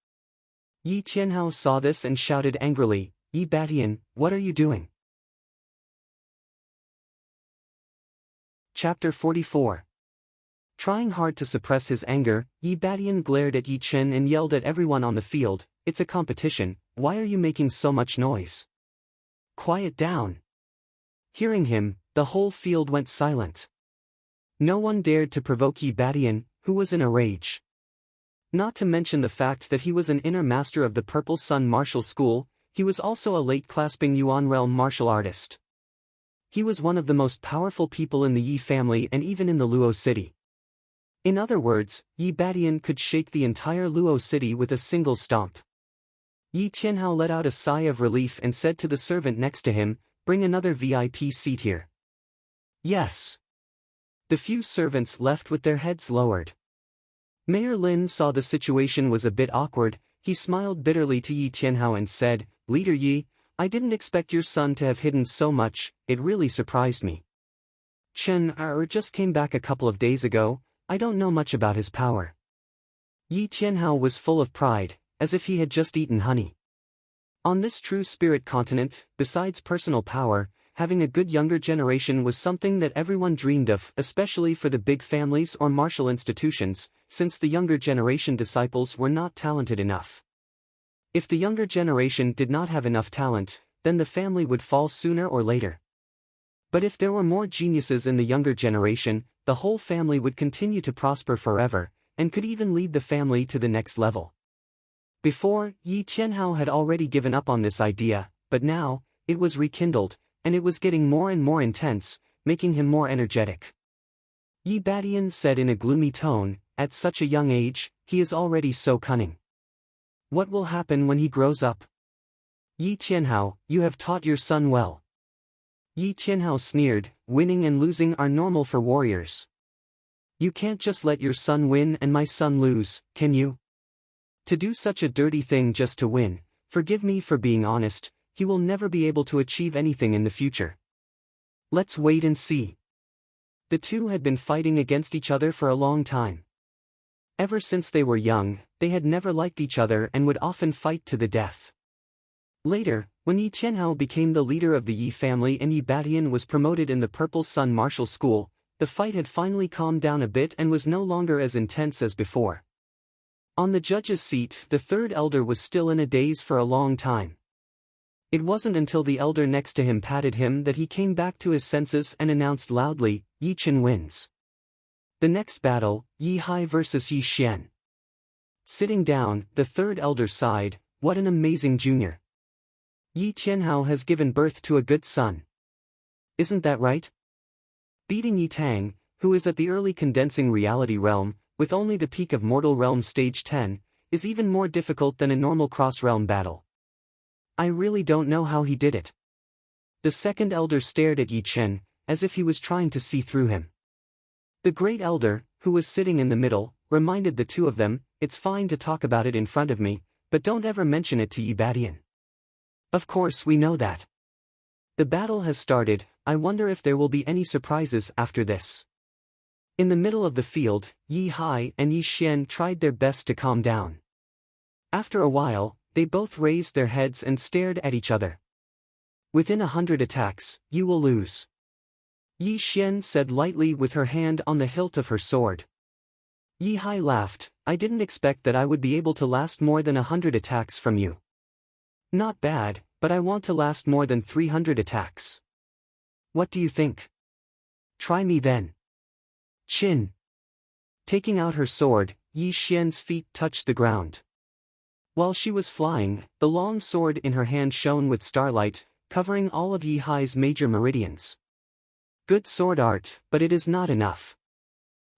Yi Tianhao saw this and shouted angrily, "Yi Badian, what are you doing?" Chapter 44. Trying hard to suppress his anger, Yi Badian glared at Yi Chen and yelled at everyone on the field, "It's a competition, why are you making so much noise? Quiet down." Hearing him, the whole field went silent. No one dared to provoke Yi Badian, who was in a rage. Not to mention the fact that he was an inner master of the Purple Sun Martial School, he was also a late-clasping Yuan realm martial artist. He was one of the most powerful people in the Yi family and even in the Luo city. In other words, Yi Badian could shake the entire Luo city with a single stomp. Yi Tianhao let out a sigh of relief and said to the servant next to him, "Bring another VIP seat here." Yes. The few servants left with their heads lowered. Mayor Lin saw the situation was a bit awkward. He smiled bitterly to Yi Tianhao and said, "Leader Yi, I didn't expect your son to have hidden so much, it really surprised me. Chen just came back a couple of days ago, I don't know much about his power." Yi Tianhao was full of pride, as if he had just eaten honey. On this true spirit continent, besides personal power, having a good younger generation was something that everyone dreamed of, especially for the big families or martial institutions, since the younger generation disciples were not talented enough. If the younger generation did not have enough talent, then the family would fall sooner or later. But if there were more geniuses in the younger generation, the whole family would continue to prosper forever, and could even lead the family to the next level. Before, Yi Tianhao had already given up on this idea, but now, it was rekindled, and it was getting more and more intense, making him more energetic. Yi Badian said in a gloomy tone, "At such a young age, he is already so cunning. What will happen when he grows up?" "Yi Tianhao, you have taught your son well." Yi Tianhao sneered, "Winning and losing are normal for warriors. You can't just let your son win and my son lose, can you? To do such a dirty thing just to win, forgive me for being honest, he will never be able to achieve anything in the future. Let's wait and see." The two had been fighting against each other for a long time. Ever since they were young, they had never liked each other and would often fight to the death. Later, when Yi Tianhao became the leader of the Yi family and Yi Badian was promoted in the Purple Sun Martial School, the fight had finally calmed down a bit and was no longer as intense as before. On the judge's seat, the third elder was still in a daze for a long time. It wasn't until the elder next to him patted him that he came back to his senses and announced loudly, "Yi Chen wins." The next battle, Yi Hai versus Yi Xian. Sitting down, the third elder sighed, "What an amazing junior. Yi Tianhao has given birth to a good son. Isn't that right?" Beating Yi Tang, who is at the early condensing reality realm, with only the peak of mortal realm stage 10, is even more difficult than a normal cross-realm battle. "I really don't know how he did it." The second elder stared at Yi Chen, as if he was trying to see through him. The great elder, who was sitting in the middle, reminded the two of them, "It's fine to talk about it in front of me, but don't ever mention it to Yi Badian." "Of course we know that. The battle has started, I wonder if there will be any surprises after this." In the middle of the field, Yi Hai and Yi Xian tried their best to calm down. After a while, they both raised their heads and stared at each other. "Within 100 attacks, you will lose," Yi Xian said lightly with her hand on the hilt of her sword. Yi Hai laughed, "I didn't expect that I would be able to last more than 100 attacks from you. Not bad, but I want to last more than 300 attacks. What do you think? Try me then." Chin. Taking out her sword, Yi Xian's feet touched the ground. While she was flying, the long sword in her hand shone with starlight, covering all of Yi Hai's major meridians. Good sword art, but it is not enough.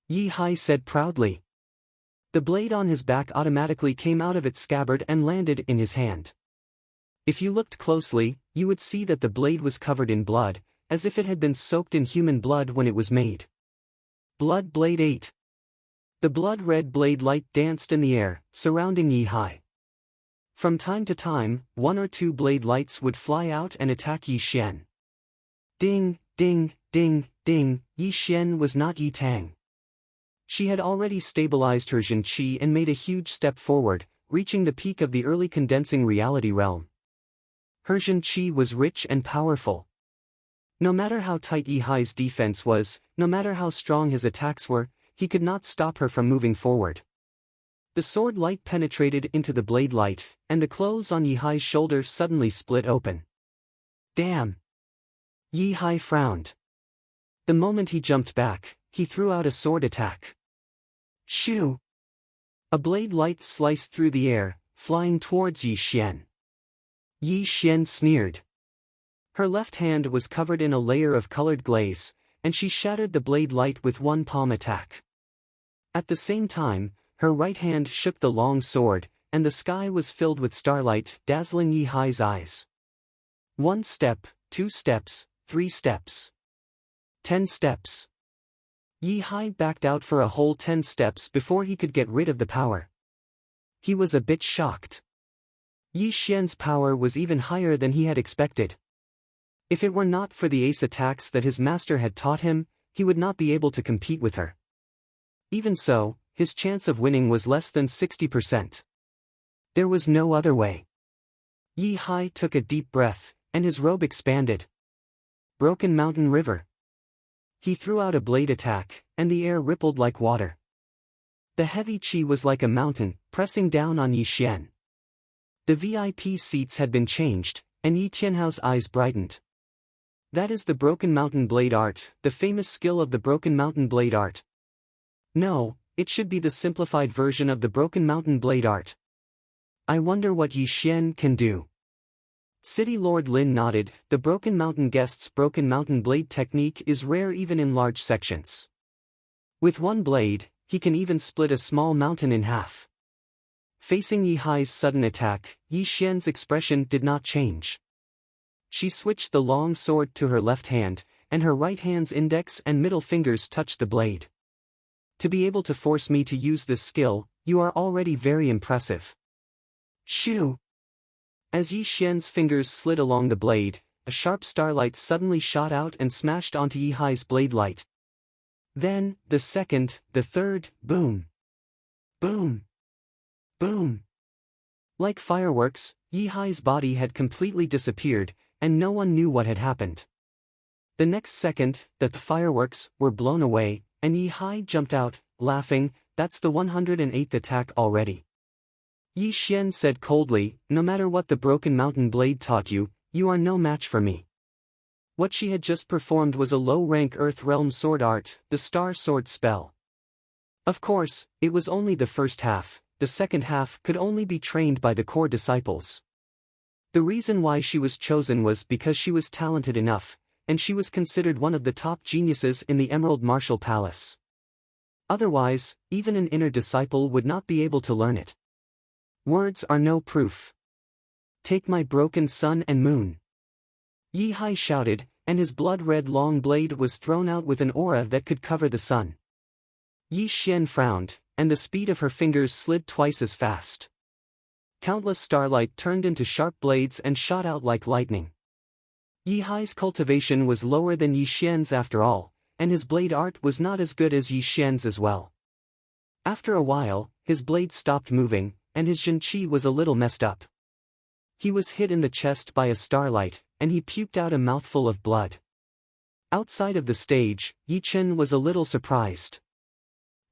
Yi Hai said proudly. The blade on his back automatically came out of its scabbard and landed in his hand. If you looked closely, you would see that the blade was covered in blood, as if it had been soaked in human blood when it was made. Blood Blade 8. The blood-red blade light danced in the air, surrounding Yi Hai. From time to time, one or two blade lights would fly out and attack Yi Xian. Ding, ding, ding, ding, Yi Xian was not Yi Tang. She had already stabilized her Zhen Qi and made a huge step forward, reaching the peak of the early condensing reality realm. Her Zhen Qi was rich and powerful. No matter how tight Yi Hai's defense was, no matter how strong his attacks were, he could not stop her from moving forward. The sword light penetrated into the blade light, and the clothes on Yi Hai's shoulder suddenly split open. Damn! Yi Hai frowned. The moment he jumped back, he threw out a sword attack. Shoo! A blade light sliced through the air, flying towards Yi Xian. Yi Xian sneered. Her left hand was covered in a layer of colored glaze, and she shattered the blade light with one palm attack. At the same time, her right hand shook the long sword, and the sky was filled with starlight, dazzling Yi Hai's eyes. 1 step, 2 steps, 3 steps. 10 steps. Yi Hai backed out for a whole 10 steps before he could get rid of the power. He was a bit shocked. Yi Xian's power was even higher than he had expected. If it were not for the ace attacks that his master had taught him, he would not be able to compete with her. Even so, his chance of winning was less than 60%. There was no other way. Yi Hai took a deep breath, and his robe expanded. Broken Mountain River. He threw out a blade attack, and the air rippled like water. The heavy qi was like a mountain, pressing down on Yi Xian. The VIP seats had been changed, and Yi Tianhao's eyes brightened. That is the Broken Mountain Blade Art, the famous skill of the Broken Mountain Blade Art. No, it should be the simplified version of the Broken Mountain Blade Art. I wonder what Yi Xian can do. City Lord Lin nodded. The Broken Mountain Guest's Broken Mountain Blade technique is rare even in large sections. With one blade, he can even split a small mountain in half. Facing Yi Hai's sudden attack, Yi Xian's expression did not change. She switched the long sword to her left hand, and her right hand's index and middle fingers touched the blade. To be able to force me to use this skill, you are already very impressive. Shoo! As Yi Xian's fingers slid along the blade, a sharp starlight suddenly shot out and smashed onto Yi Hai's blade light. Then, the second, the third, boom! Boom! Boom! Like fireworks, Yi Hai's body had completely disappeared, and no one knew what had happened. The next second, the fireworks were blown away, and Yi Hai jumped out, laughing. That's the 108th attack already. Yi Xian said coldly, no matter what the Broken Mountain Blade taught you, you are no match for me. What she had just performed was a low-rank Earth Realm sword art, the Star Sword spell. Of course, it was only the first half. The second half could only be trained by the core disciples. The reason why she was chosen was because she was talented enough, and she was considered one of the top geniuses in the Emerald Martial Palace. Otherwise, even an inner disciple would not be able to learn it. Words are no proof. Take my broken sun and moon. Yi Hai shouted, and his blood-red long blade was thrown out with an aura that could cover the sun. Yi Xian frowned, and the speed of her fingers slid twice as fast. Countless starlight turned into sharp blades and shot out like lightning. Yi Hai's cultivation was lower than Yi Xian's after all, and his blade art was not as good as Yi Xian's as well. After a while, his blade stopped moving, and his Zhen Qi was a little messed up. He was hit in the chest by a starlight, and he puked out a mouthful of blood. Outside of the stage, Yi Chen was a little surprised.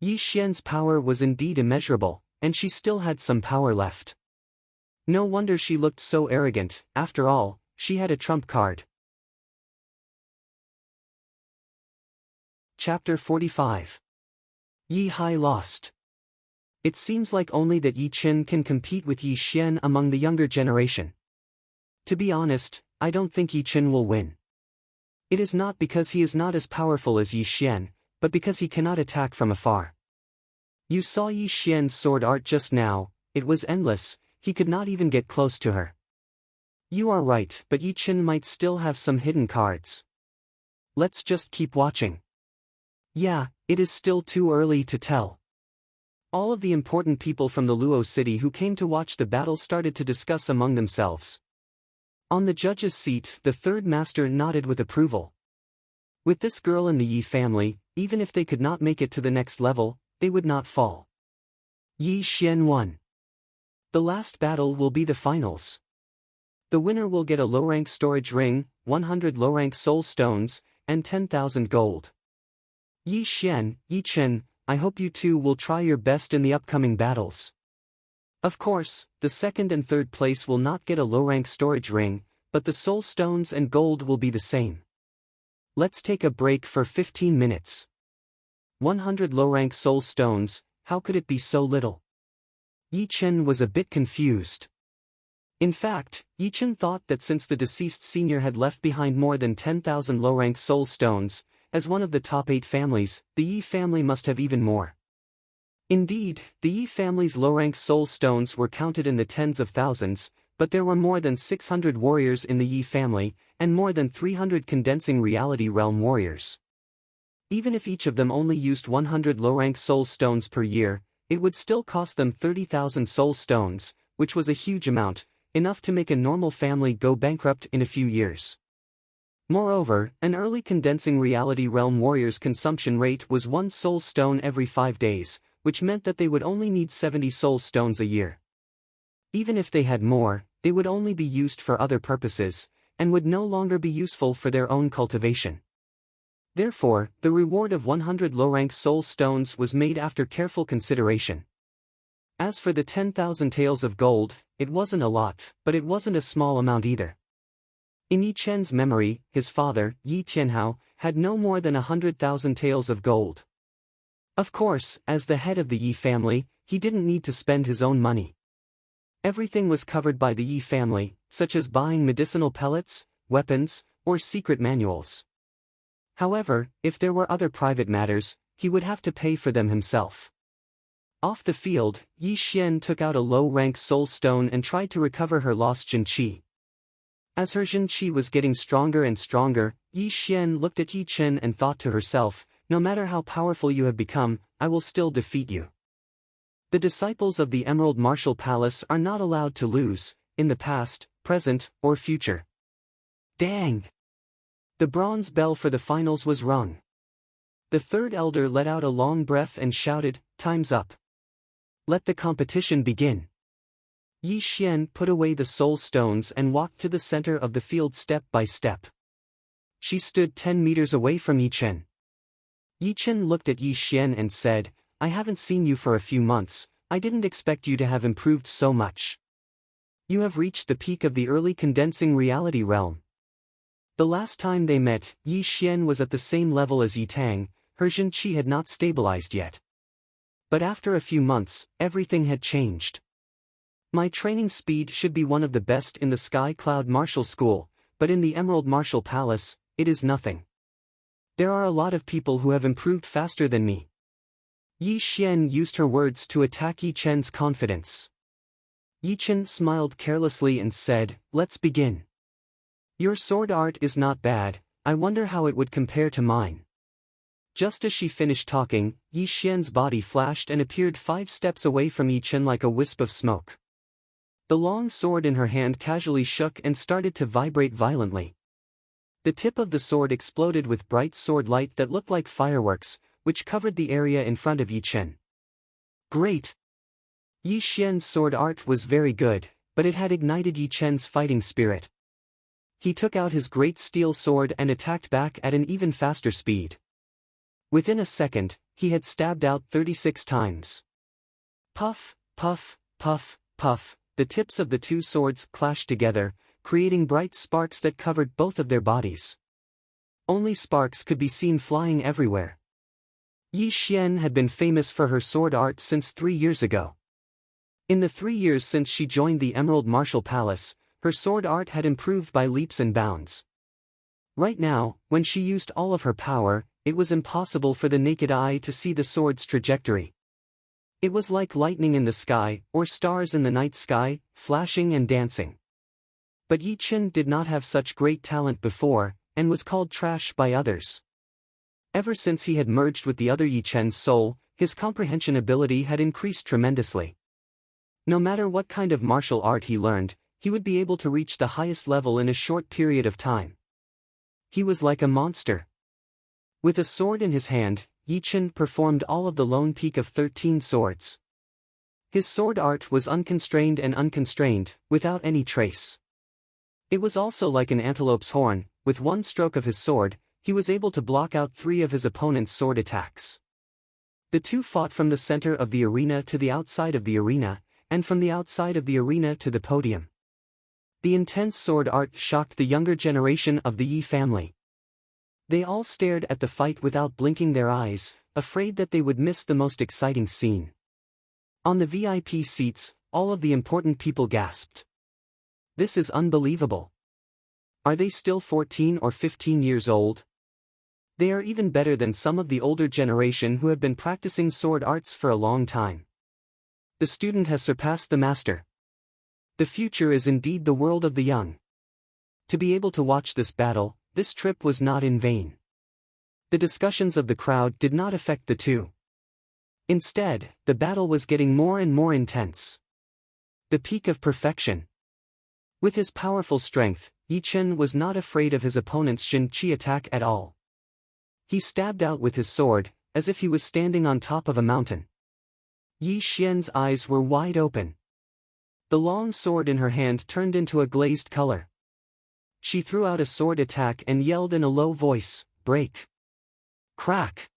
Yi Xian's power was indeed immeasurable, and she still had some power left. No wonder she looked so arrogant. After all, she had a trump card. Chapter 45. Yi Hai lost. It seems like only that Yi Chen can compete with Yi Xian among the younger generation. To be honest, I don't think Yi Chen will win. It is not because he is not as powerful as Yi Xian, but because he cannot attack from afar. You saw Yi Xian's sword art just now, it was endless, he could not even get close to her. You are right, but Yi Chen might still have some hidden cards. Let's just keep watching. Yeah, it is still too early to tell. All of the important people from the Luo city who came to watch the battle started to discuss among themselves. On the judge's seat, the third master nodded with approval. With this girl in the Yi family, even if they could not make it to the next level, they would not fall. Yi Xian won. The last battle will be the finals. The winner will get a low-rank storage ring, 100 low-rank soul stones, and 10,000 gold. Yi Xian, Yi Chen, I hope you two will try your best in the upcoming battles. Of course, the second and third place will not get a low-rank storage ring, but the soul stones and gold will be the same. Let's take a break for 15 minutes. 100 low-rank soul stones, how could it be so little? Yi Chen was a bit confused. In fact, Yi Chen thought that since the deceased senior had left behind more than 10,000 low-rank soul stones, as one of the top 8 families, the Yi family must have even more. Indeed, the Yi family's low-rank soul stones were counted in the tens of thousands, but there were more than 600 warriors in the Yi family, and more than 300 condensing reality realm warriors. Even if each of them only used 100 low-rank soul stones per year, it would still cost them 30,000 soul stones, which was a huge amount, enough to make a normal family go bankrupt in a few years. Moreover, an early condensing reality realm warrior's consumption rate was 1 soul stone every 5 days, which meant that they would only need 70 soul stones a year. Even if they had more, they would only be used for other purposes, and would no longer be useful for their own cultivation. Therefore, the reward of 100 low-rank soul stones was made after careful consideration. As for the 10,000 taels of gold, it wasn't a lot, but it wasn't a small amount either. In Yi Chen's memory, his father, Yi Tianhao, had no more than 100,000 taels of gold. Of course, as the head of the Yi family, he didn't need to spend his own money. Everything was covered by the Yi family, such as buying medicinal pellets, weapons, or secret manuals. However, if there were other private matters, he would have to pay for them himself. Off the field, Yi Xian took out a low-rank soul stone and tried to recover her lost Jin Qi. As her Jin Qi was getting stronger and stronger, Yi Xian looked at Yi Chen and thought to herself, no matter how powerful you have become, I will still defeat you. The disciples of the Emerald Martial Palace are not allowed to lose, in the past, present, or future. Dang! The bronze bell for the finals was rung. The third elder let out a long breath and shouted, "Time's up. Let the competition begin." Yi Xian put away the soul stones and walked to the center of the field step by step. She stood 10 meters away from Yi Chen. Yi Chen looked at Yi Xian and said, "I haven't seen you for a few months, I didn't expect you to have improved so much. You have reached the peak of the early condensing reality realm." The last time they met, Yi Xian was at the same level as Yi Tang, her Jin Qi had not stabilized yet. But after a few months, everything had changed. My training speed should be one of the best in the Sky Cloud Martial School, but in the Emerald Martial Palace, it is nothing. There are a lot of people who have improved faster than me. Yi Xian used her words to attack Yi Chen's confidence. Yi Chen smiled carelessly and said, "Let's begin. Your sword art is not bad, I wonder how it would compare to mine." Just as she finished talking, Yi Xian's body flashed and appeared 5 steps away from Yi Chen like a wisp of smoke. The long sword in her hand casually shook and started to vibrate violently. The tip of the sword exploded with bright sword light that looked like fireworks, which covered the area in front of Yi Chen. Great! Yi Xian's sword art was very good, but it had ignited Yi Chen's fighting spirit. He took out his great steel sword and attacked back at an even faster speed. Within a second, he had stabbed out 36 times. Puff, puff, puff, puff, the tips of the two swords clashed together, creating bright sparks that covered both of their bodies. Only sparks could be seen flying everywhere. Yi Xian had been famous for her sword art since 3 years ago. In the 3 years since she joined the Emerald Martial Palace, her sword art had improved by leaps and bounds. Right now, when she used all of her power, it was impossible for the naked eye to see the sword's trajectory. It was like lightning in the sky, or stars in the night sky, flashing and dancing. But Yi Chen did not have such great talent before, and was called trash by others. Ever since he had merged with the other Yi Chen's soul, his comprehension ability had increased tremendously. No matter what kind of martial art he learned, he would be able to reach the highest level in a short period of time. He was like a monster. With a sword in his hand, Yi Chen performed all of the lone peak of 13 swords. His sword art was unconstrained and unconstrained, without any trace. It was also like an antelope's horn. With one stroke of his sword, he was able to block out 3 of his opponent's sword attacks. The two fought from the center of the arena to the outside of the arena, and from the outside of the arena to the podium. The intense sword art shocked the younger generation of the Yi family. They all stared at the fight without blinking their eyes, afraid that they would miss the most exciting scene. On the VIP seats, all of the important people gasped. This is unbelievable. Are they still 14 or 15 years old? They are even better than some of the older generation who have been practicing sword arts for a long time. The student has surpassed the master. The future is indeed the world of the young. To be able to watch this battle, this trip was not in vain. The discussions of the crowd did not affect the two. Instead, the battle was getting more and more intense. The peak of perfection. With his powerful strength, Yi Chen was not afraid of his opponent's Shin Qi attack at all. He stabbed out with his sword, as if he was standing on top of a mountain. Yi Xian's eyes were wide open. The long sword in her hand turned into a glazed color. She threw out a sword attack and yelled in a low voice, "Break!" Crack!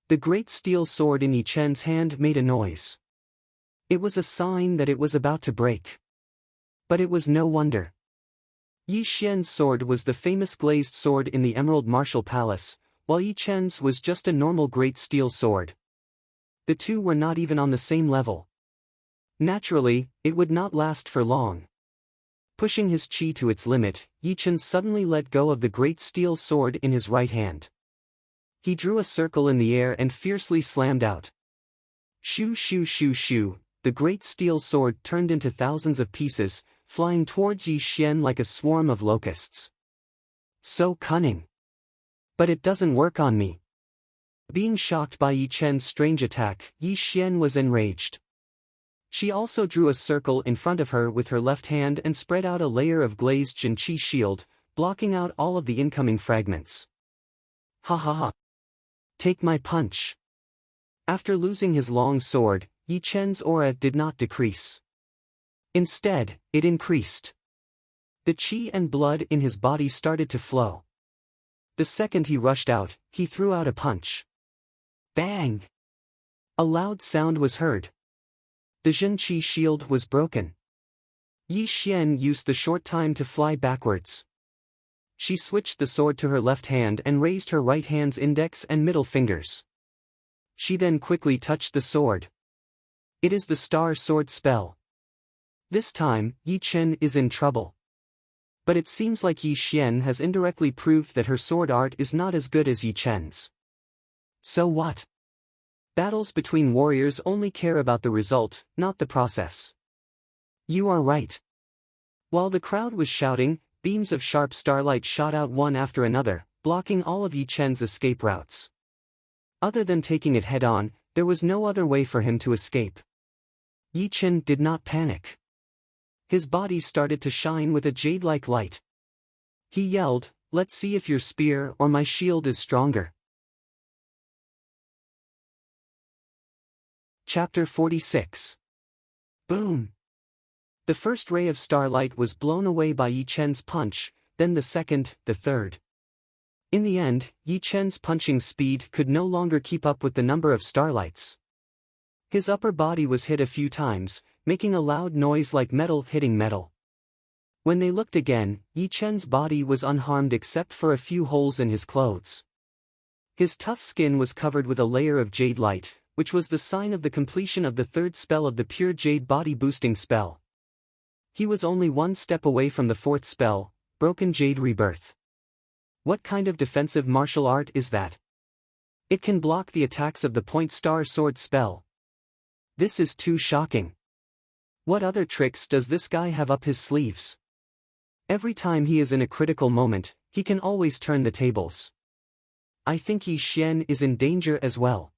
The great steel sword in Yi Chen's hand made a noise. It was a sign that it was about to break. But it was no wonder. Yi Xian's sword was the famous glazed sword in the Emerald Martial Palace, while Yi Chen's was just a normal great steel sword. The two were not even on the same level. Naturally, it would not last for long. Pushing his qi to its limit, Yi Chen suddenly let go of the great steel sword in his right hand. He drew a circle in the air and fiercely slammed out. Shoo shoo shoo shoo, the great steel sword turned into thousands of pieces, flying towards Yi Xian like a swarm of locusts. So cunning. But it doesn't work on me. Being shocked by Yi Chen's strange attack, Yi Xian was enraged. She also drew a circle in front of her with her left hand and spread out a layer of glazed Jin Qi shield, blocking out all of the incoming fragments. Ha ha ha. Take my punch. After losing his long sword, Yi Chen's aura did not decrease. Instead, it increased. The qi and blood in his body started to flow. The second he rushed out, he threw out a punch. Bang! A loud sound was heard. The Jin Qi shield was broken. Yi Xian used the short time to fly backwards. She switched the sword to her left hand and raised her right hand's index and middle fingers. She then quickly touched the sword. It is the Star Sword spell. This time, Yi Chen is in trouble. But it seems like Yi Xian has indirectly proved that her sword art is not as good as Yi Chen's. So what? Battles between warriors only care about the result, not the process. You are right. While the crowd was shouting, beams of sharp starlight shot out one after another, blocking all of Yi Chen's escape routes. Other than taking it head-on, there was no other way for him to escape. Yi Chen did not panic. His body started to shine with a jade-like light. He yelled, "Let's see if your spear or my shield is stronger." Chapter 46. Boom! The first ray of starlight was blown away by Yi Chen's punch, then the second, the third. In the end, Yi Chen's punching speed could no longer keep up with the number of starlights. His upper body was hit a few times, making a loud noise like metal hitting metal. When they looked again, Yi Chen's body was unharmed except for a few holes in his clothes. His tough skin was covered with a layer of jade light, which was the sign of the completion of the third spell of the pure jade body boosting spell. He was only one step away from the fourth spell, Broken Jade Rebirth. What kind of defensive martial art is that? It can block the attacks of the point star sword spell. This is too shocking. What other tricks does this guy have up his sleeves? Every time he is in a critical moment, he can always turn the tables. I think Yi Xian is in danger as well.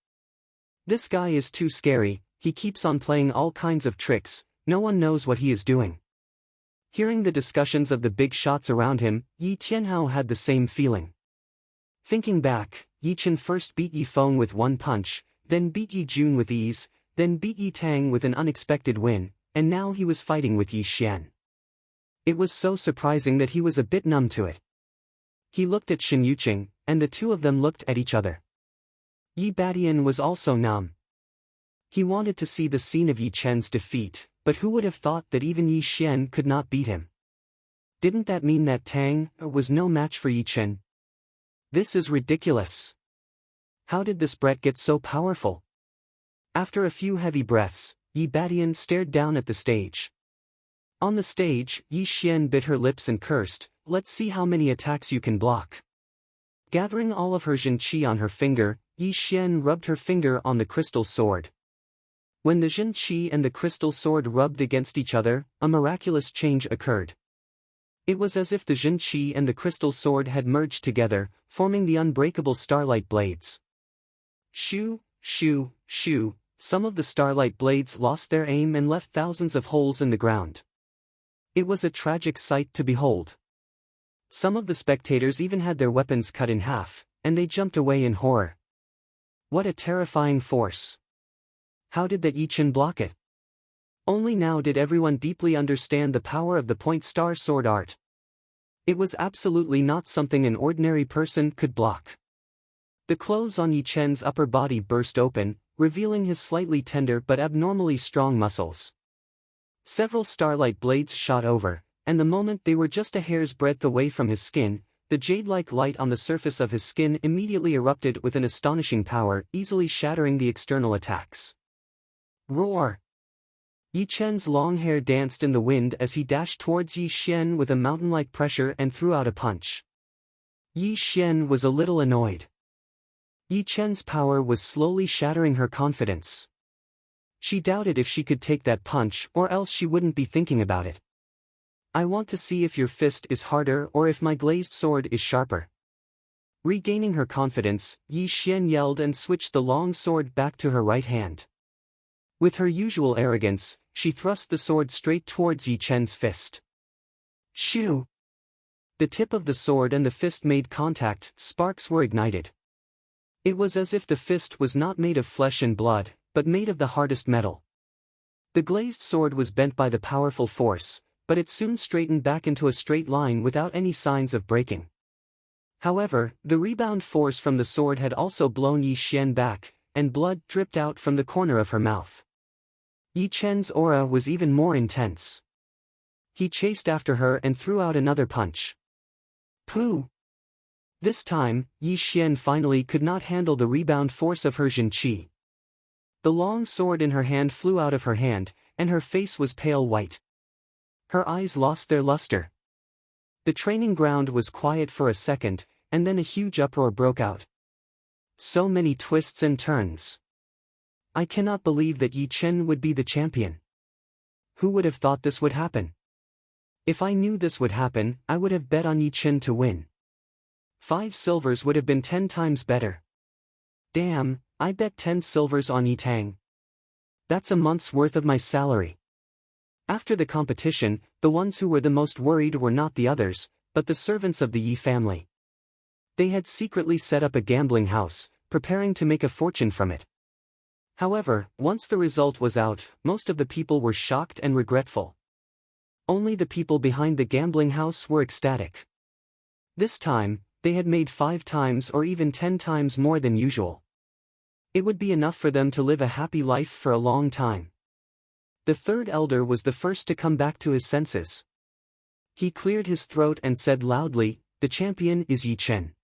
This guy is too scary, he keeps on playing all kinds of tricks, no one knows what he is doing. Hearing the discussions of the big shots around him, Yi Tianhao had the same feeling. Thinking back, Yi Chen first beat Yi Feng with one punch, then beat Yi Jun with ease, then beat Yi Tang with an unexpected win, and now he was fighting with Yi Xian. It was so surprising that he was a bit numb to it. He looked at Shen Yuqing, and the two of them looked at each other. Yi Badian was also numb. He wanted to see the scene of Yi Chen's defeat, but who would have thought that even Yi Xian could not beat him? Didn't that mean that Tang was no match for Yi Chen? This is ridiculous. How did this Brett get so powerful? After a few heavy breaths, Yi Badian stared down at the stage. On the stage, Yi Xian bit her lips and cursed, "Let's see how many attacks you can block." Gathering all of her Jin Qi on her finger, Yi Xian rubbed her finger on the crystal sword. When the Jin Qi and the crystal sword rubbed against each other, a miraculous change occurred. It was as if the Jin Qi and the crystal sword had merged together, forming the unbreakable starlight blades. Shoo, shoo, shoo, some of the starlight blades lost their aim and left thousands of holes in the ground. It was a tragic sight to behold. Some of the spectators even had their weapons cut in half, and they jumped away in horror. What a terrifying force! How did that Yi Chen block it? Only now did everyone deeply understand the power of the point star sword art. It was absolutely not something an ordinary person could block. The clothes on Yi Chen's upper body burst open, revealing his slightly tender but abnormally strong muscles. Several starlight blades shot over, and the moment they were just a hair's breadth away from his skin, the jade-like light on the surface of his skin immediately erupted with an astonishing power, easily shattering the external attacks. Roar! Yi Chen's long hair danced in the wind as he dashed towards Yi Xian with a mountain-like pressure and threw out a punch. Yi Xian was a little annoyed. Yi Chen's power was slowly shattering her confidence. She doubted if she could take that punch, or else she wouldn't be thinking about it. I want to see if your fist is harder or if my glazed sword is sharper. Regaining her confidence, Yi Xian yelled and switched the long sword back to her right hand. With her usual arrogance, she thrust the sword straight towards Yi Chen's fist. Shoo! The tip of the sword and the fist made contact, sparks were ignited. It was as if the fist was not made of flesh and blood, but made of the hardest metal. The glazed sword was bent by the powerful force, but it soon straightened back into a straight line without any signs of breaking. However, the rebound force from the sword had also blown Yi Xian back, and blood dripped out from the corner of her mouth. Yi Chen's aura was even more intense. He chased after her and threw out another punch. Pooh! This time, Yi Xian finally could not handle the rebound force of her Jin Qi. The long sword in her hand flew out of her hand, and her face was pale white. Her eyes lost their luster. The training ground was quiet for a second, and then a huge uproar broke out. So many twists and turns. I cannot believe that Yi Chen would be the champion. Who would have thought this would happen? If I knew this would happen, I would have bet on Yi Chen to win. 5 silvers would have been 10 times better. Damn, I bet 10 silvers on Yi Tang. That's a month's worth of my salary. After the competition, the ones who were the most worried were not the others, but the servants of the Yi family. They had secretly set up a gambling house, preparing to make a fortune from it. However, once the result was out, most of the people were shocked and regretful. Only the people behind the gambling house were ecstatic. This time, they had made 5 times or even 10 times more than usual. It would be enough for them to live a happy life for a long time. The third elder was the first to come back to his senses. He cleared his throat and said loudly, "The champion is Yi Chen.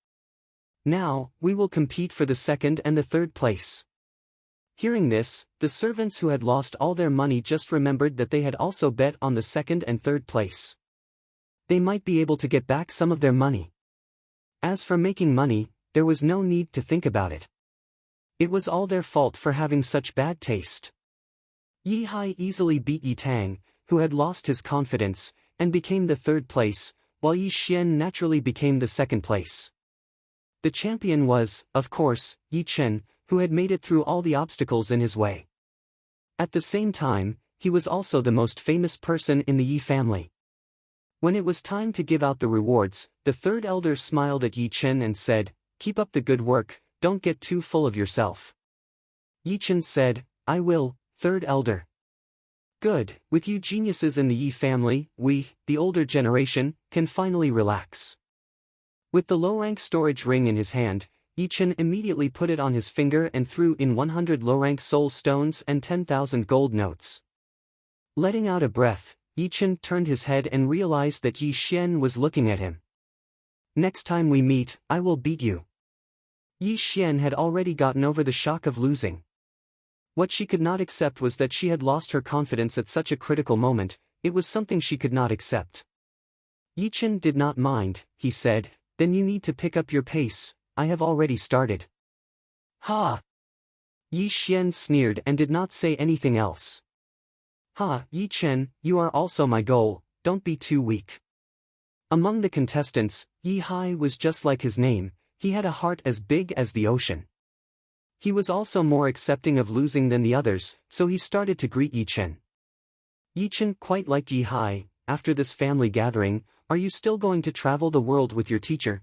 Now, we will compete for the second and the third place." Hearing this, the servants who had lost all their money just remembered that they had also bet on the second and third place. They might be able to get back some of their money. As for making money, there was no need to think about it. It was all their fault for having such bad taste. Yi Hai easily beat Yi Tang, who had lost his confidence, and became the third place, while Yi Xian naturally became the second place. The champion was, of course, Yi Chen, who had made it through all the obstacles in his way. At the same time, he was also the most famous person in the Yi family. When it was time to give out the rewards, the third elder smiled at Yi Chen and said, "Keep up the good work, don't get too full of yourself." Yi Chen said, "I will, third elder." Good, with you geniuses in the Yi family, we, the older generation, can finally relax. With the low-rank storage ring in his hand, Yi Chen immediately put it on his finger and threw in 100 low-rank soul stones and 10,000 gold notes. Letting out a breath, Yi Chen turned his head and realized that Yi Xian was looking at him. "Next time we meet, I will beat you." Yi Xian had already gotten over the shock of losing. What she could not accept was that she had lost her confidence at such a critical moment. It was something she could not accept. Yi Chen did not mind, he said, "Then you need to pick up your pace, I have already started." "Ha!" Yi Xian sneered and did not say anything else. "Ha, Yi Chen, you are also my goal, don't be too weak." Among the contestants, Yi Hai was just like his name, he had a heart as big as the ocean. He was also more accepting of losing than the others, so he started to greet Yi Chen. Yi Chen quite liked Yi Hai. "After this family gathering, are you still going to travel the world with your teacher?"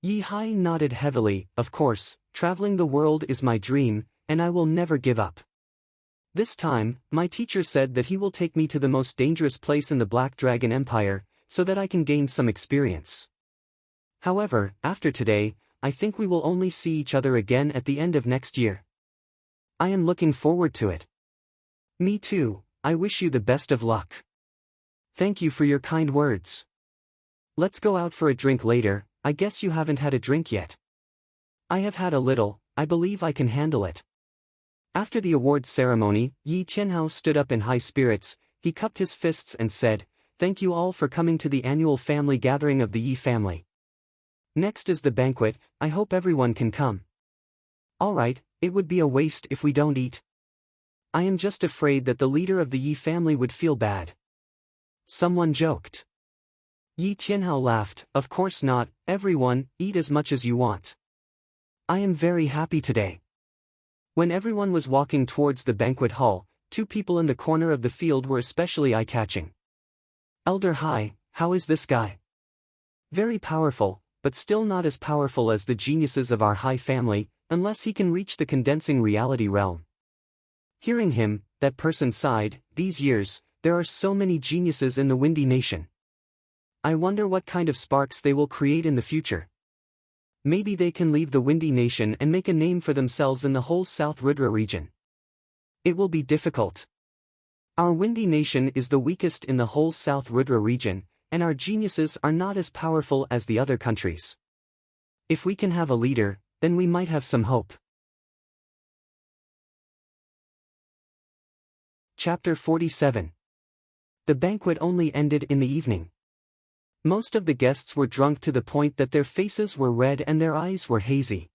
Yi Hai nodded heavily. "Of course, traveling the world is my dream, and I will never give up. This time, my teacher said that he will take me to the most dangerous place in the Black Dragon Empire, so that I can gain some experience. However, after today, I think we will only see each other again at the end of next year. I am looking forward to it." "Me too, I wish you the best of luck." "Thank you for your kind words. Let's go out for a drink later, I guess you haven't had a drink yet." "I have had a little, I believe I can handle it." After the awards ceremony, Yi Tianhao stood up in high spirits, he cupped his fists and said, "Thank you all for coming to the annual family gathering of the Yi family. Next is the banquet, I hope everyone can come." "Alright, it would be a waste if we don't eat. I am just afraid that the leader of the Yi family would feel bad." Someone joked. Yi Tianhao laughed, "Of course not, everyone, eat as much as you want. I am very happy today." When everyone was walking towards the banquet hall, two people in the corner of the field were especially eye-catching. "Elder Hai, how is this guy?" "Very powerful, but still not as powerful as the geniuses of our Hai family, unless he can reach the condensing reality realm." Hearing him, that person sighed, "These years, there are so many geniuses in the Windy Nation. I wonder what kind of sparks they will create in the future. Maybe they can leave the Windy Nation and make a name for themselves in the whole South Rudra region. It will be difficult. Our Windy Nation is the weakest in the whole South Rudra region, and our geniuses are not as powerful as the other countries. If we can have a leader, then we might have some hope." Chapter 47. The banquet only ended in the evening. Most of the guests were drunk to the point that their faces were red and their eyes were hazy.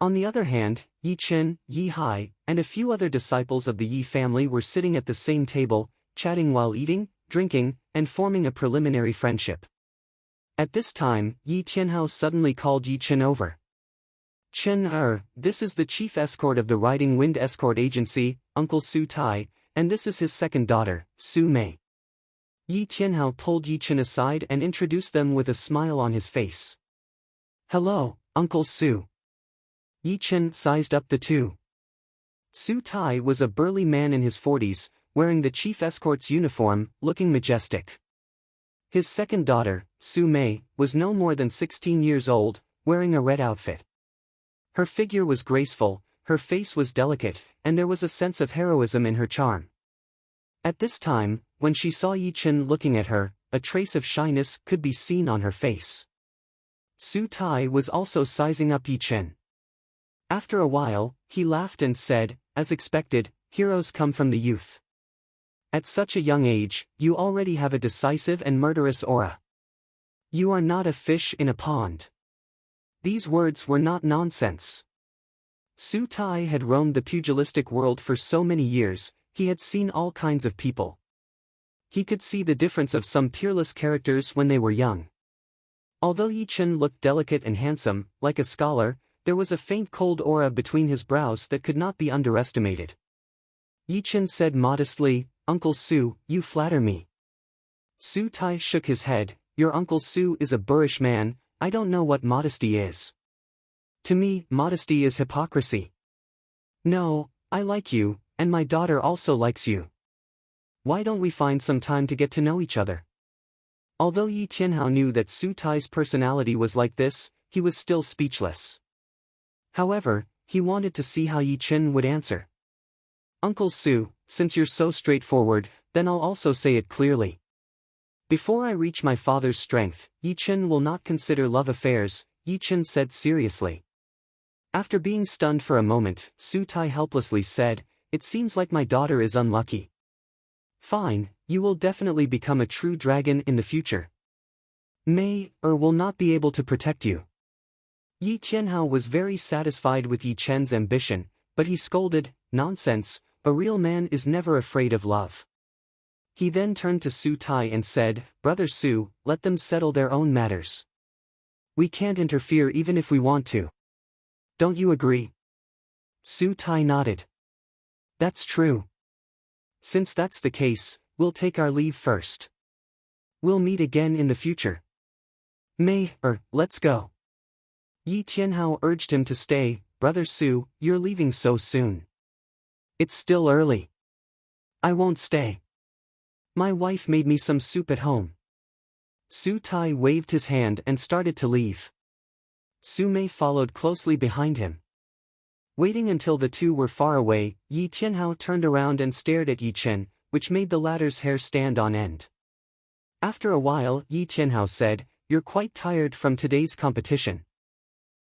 On the other hand, Yi Chen, Yi Hai, and a few other disciples of the Yi family were sitting at the same table, chatting while eating, drinking, and forming a preliminary friendship. At this time, Yi Tianhao suddenly called Yi Chen over. "Chen, this is the chief escort of the Riding Wind Escort Agency, Uncle Su Tai, and this is his second daughter, Su Mei." Yi Tianhao pulled Yi Chen aside and introduced them with a smile on his face. "Hello, Uncle Su." Yi Chen sized up the two. Su Tai was a burly man in his 40s, wearing the chief escort's uniform, looking majestic. His second daughter, Su Mei, was no more than 16 years old, wearing a red outfit. Her figure was graceful, her face was delicate, and there was a sense of heroism in her charm. At this time, when she saw Yi Chen looking at her, a trace of shyness could be seen on her face. Su Tai was also sizing up Yi Chen. After a while, he laughed and said, "As expected, heroes come from the youth. At such a young age, you already have a decisive and murderous aura. You are not a fish in a pond." These words were not nonsense. Su Tai had roamed the pugilistic world for so many years, he had seen all kinds of people. He could see the difference of some peerless characters when they were young. Although Yi Chen looked delicate and handsome, like a scholar, there was a faint cold aura between his brows that could not be underestimated. Yi Chen said modestly, "Uncle Su, you flatter me." Su Tai shook his head, "Your Uncle Su is a boorish man, I don't know what modesty is. To me, modesty is hypocrisy. No, I like you, and my daughter also likes you. Why don't we find some time to get to know each other?" Although Yi Tianhao knew that Su Tai's personality was like this, he was still speechless. However, he wanted to see how Yi Chen would answer. "Uncle Su, since you're so straightforward, then I'll also say it clearly. Before I reach my father's strength, Yi Chen will not consider love affairs," Yi Chen said seriously. After being stunned for a moment, Su Tai helplessly said, "It seems like my daughter is unlucky." "Fine, you will definitely become a true dragon in the future. May, will not be able to protect you." Yi Tianhao was very satisfied with Yi Chen's ambition, but he scolded, "Nonsense, a real man is never afraid of love." He then turned to Su Tai and said, "Brother Su, let them settle their own matters. We can't interfere even if we want to. Don't you agree?" Su Tai nodded. "That's true. Since that's the case, we'll take our leave first. We'll meet again in the future. May, let's go." Yi Tianhao urged him to stay. "Brother Su, you're leaving so soon. It's still early. I won't stay. My wife made me some soup at home." Su Tai waved his hand and started to leave. Su Mei followed closely behind him. Waiting until the two were far away, Yi Tianhao turned around and stared at Yi Chen, which made the latter's hair stand on end. After a while, Yi Tianhao said, "You're quite tired from today's competition.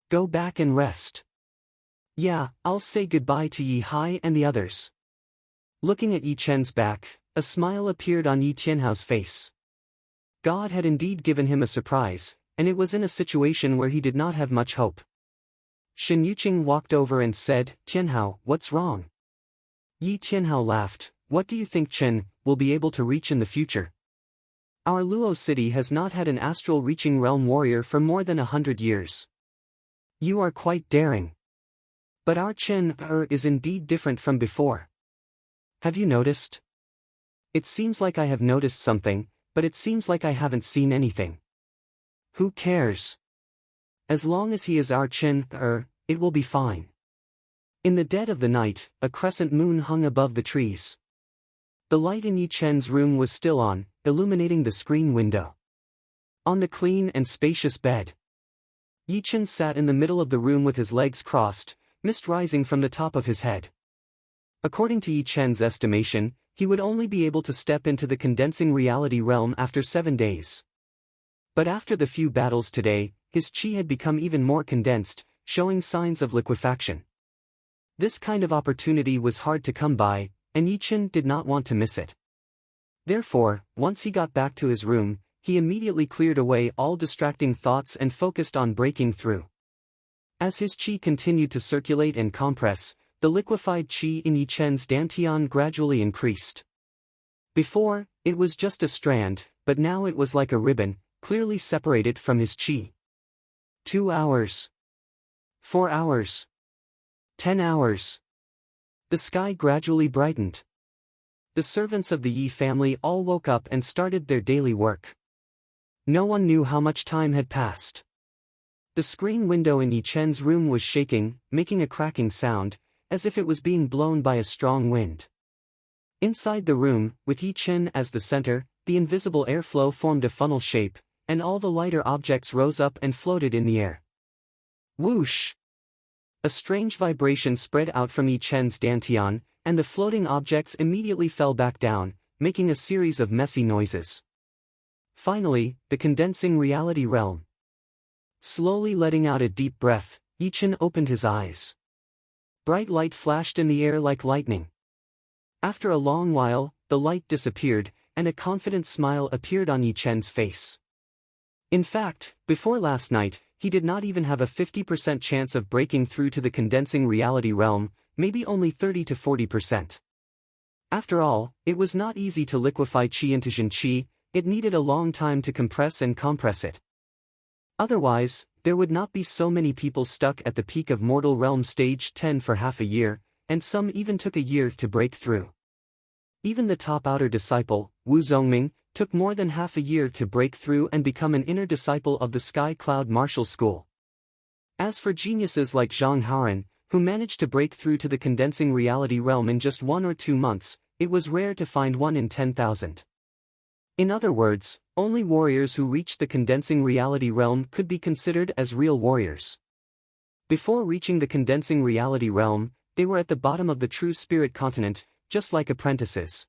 Go back and rest." "Yeah, I'll say goodbye to Yi Hai and the others." Looking at Yi Chen's back, a smile appeared on Yi Tianhao's face. God had indeed given him a surprise, and it was in a situation where he did not have much hope. Shen Yuqing walked over and said, "Tianhao, what's wrong?" Yi Tianhao laughed, "What do you think Chen will be able to reach in the future? Our Luo city has not had an astral reaching realm warrior for more than 100 years. You are quite daring. But our Chen is indeed different from before. Have you noticed? It seems like I have noticed something, but it seems like I haven't seen anything. Who cares? As long as he is our Chen, it will be fine." In the dead of the night, a crescent moon hung above the trees. The light in Yi Chen's room was still on, illuminating the screen window. On the clean and spacious bed, Yi Chen sat in the middle of the room with his legs crossed, mist rising from the top of his head. According to Yi Chen's estimation, he would only be able to step into the condensing reality realm after 7 days. But after the few battles today, his qi had become even more condensed, showing signs of liquefaction. This kind of opportunity was hard to come by, and Yi Chen did not want to miss it. Therefore, once he got back to his room, he immediately cleared away all distracting thoughts and focused on breaking through. As his qi continued to circulate and compress, the liquefied qi in Yi Chen's dantian gradually increased. Before, it was just a strand, but now it was like a ribbon, clearly separated from his qi. 2 hours. 4 hours. 10 hours. The sky gradually brightened. The servants of the Yi family all woke up and started their daily work. No one knew how much time had passed. The screen window in Yi Chen's room was shaking, making a cracking sound, as if it was being blown by a strong wind. Inside the room, with Yi Chen as the center, the invisible airflow formed a funnel shape, and all the lighter objects rose up and floated in the air. Whoosh! A strange vibration spread out from Yi Chen's dantian, and the floating objects immediately fell back down, making a series of messy noises. Finally, the condensing reality realm. Slowly letting out a deep breath, Yi Chen opened his eyes. Bright light flashed in the air like lightning. After a long while, the light disappeared, and a confident smile appeared on Yi Chen's face. In fact, before last night, he did not even have a 50% chance of breaking through to the condensing reality realm, maybe only 30 to 40%. After all, it was not easy to liquefy qi into Jin qi, it needed a long time to compress and compress it. Otherwise, there would not be so many people stuck at the peak of mortal realm stage 10 for half a year, and some even took a year to break through. Even the top outer disciple, Wu Zongming, took more than half a year to break through and become an inner disciple of the Sky Cloud Martial School. As for geniuses like Zhang Haoran, who managed to break through to the condensing reality realm in just 1 or 2 months, it was rare to find one in 10,000. In other words, only warriors who reached the condensing reality realm could be considered as real warriors. Before reaching the condensing reality realm, they were at the bottom of the true spirit continent, just like apprentices.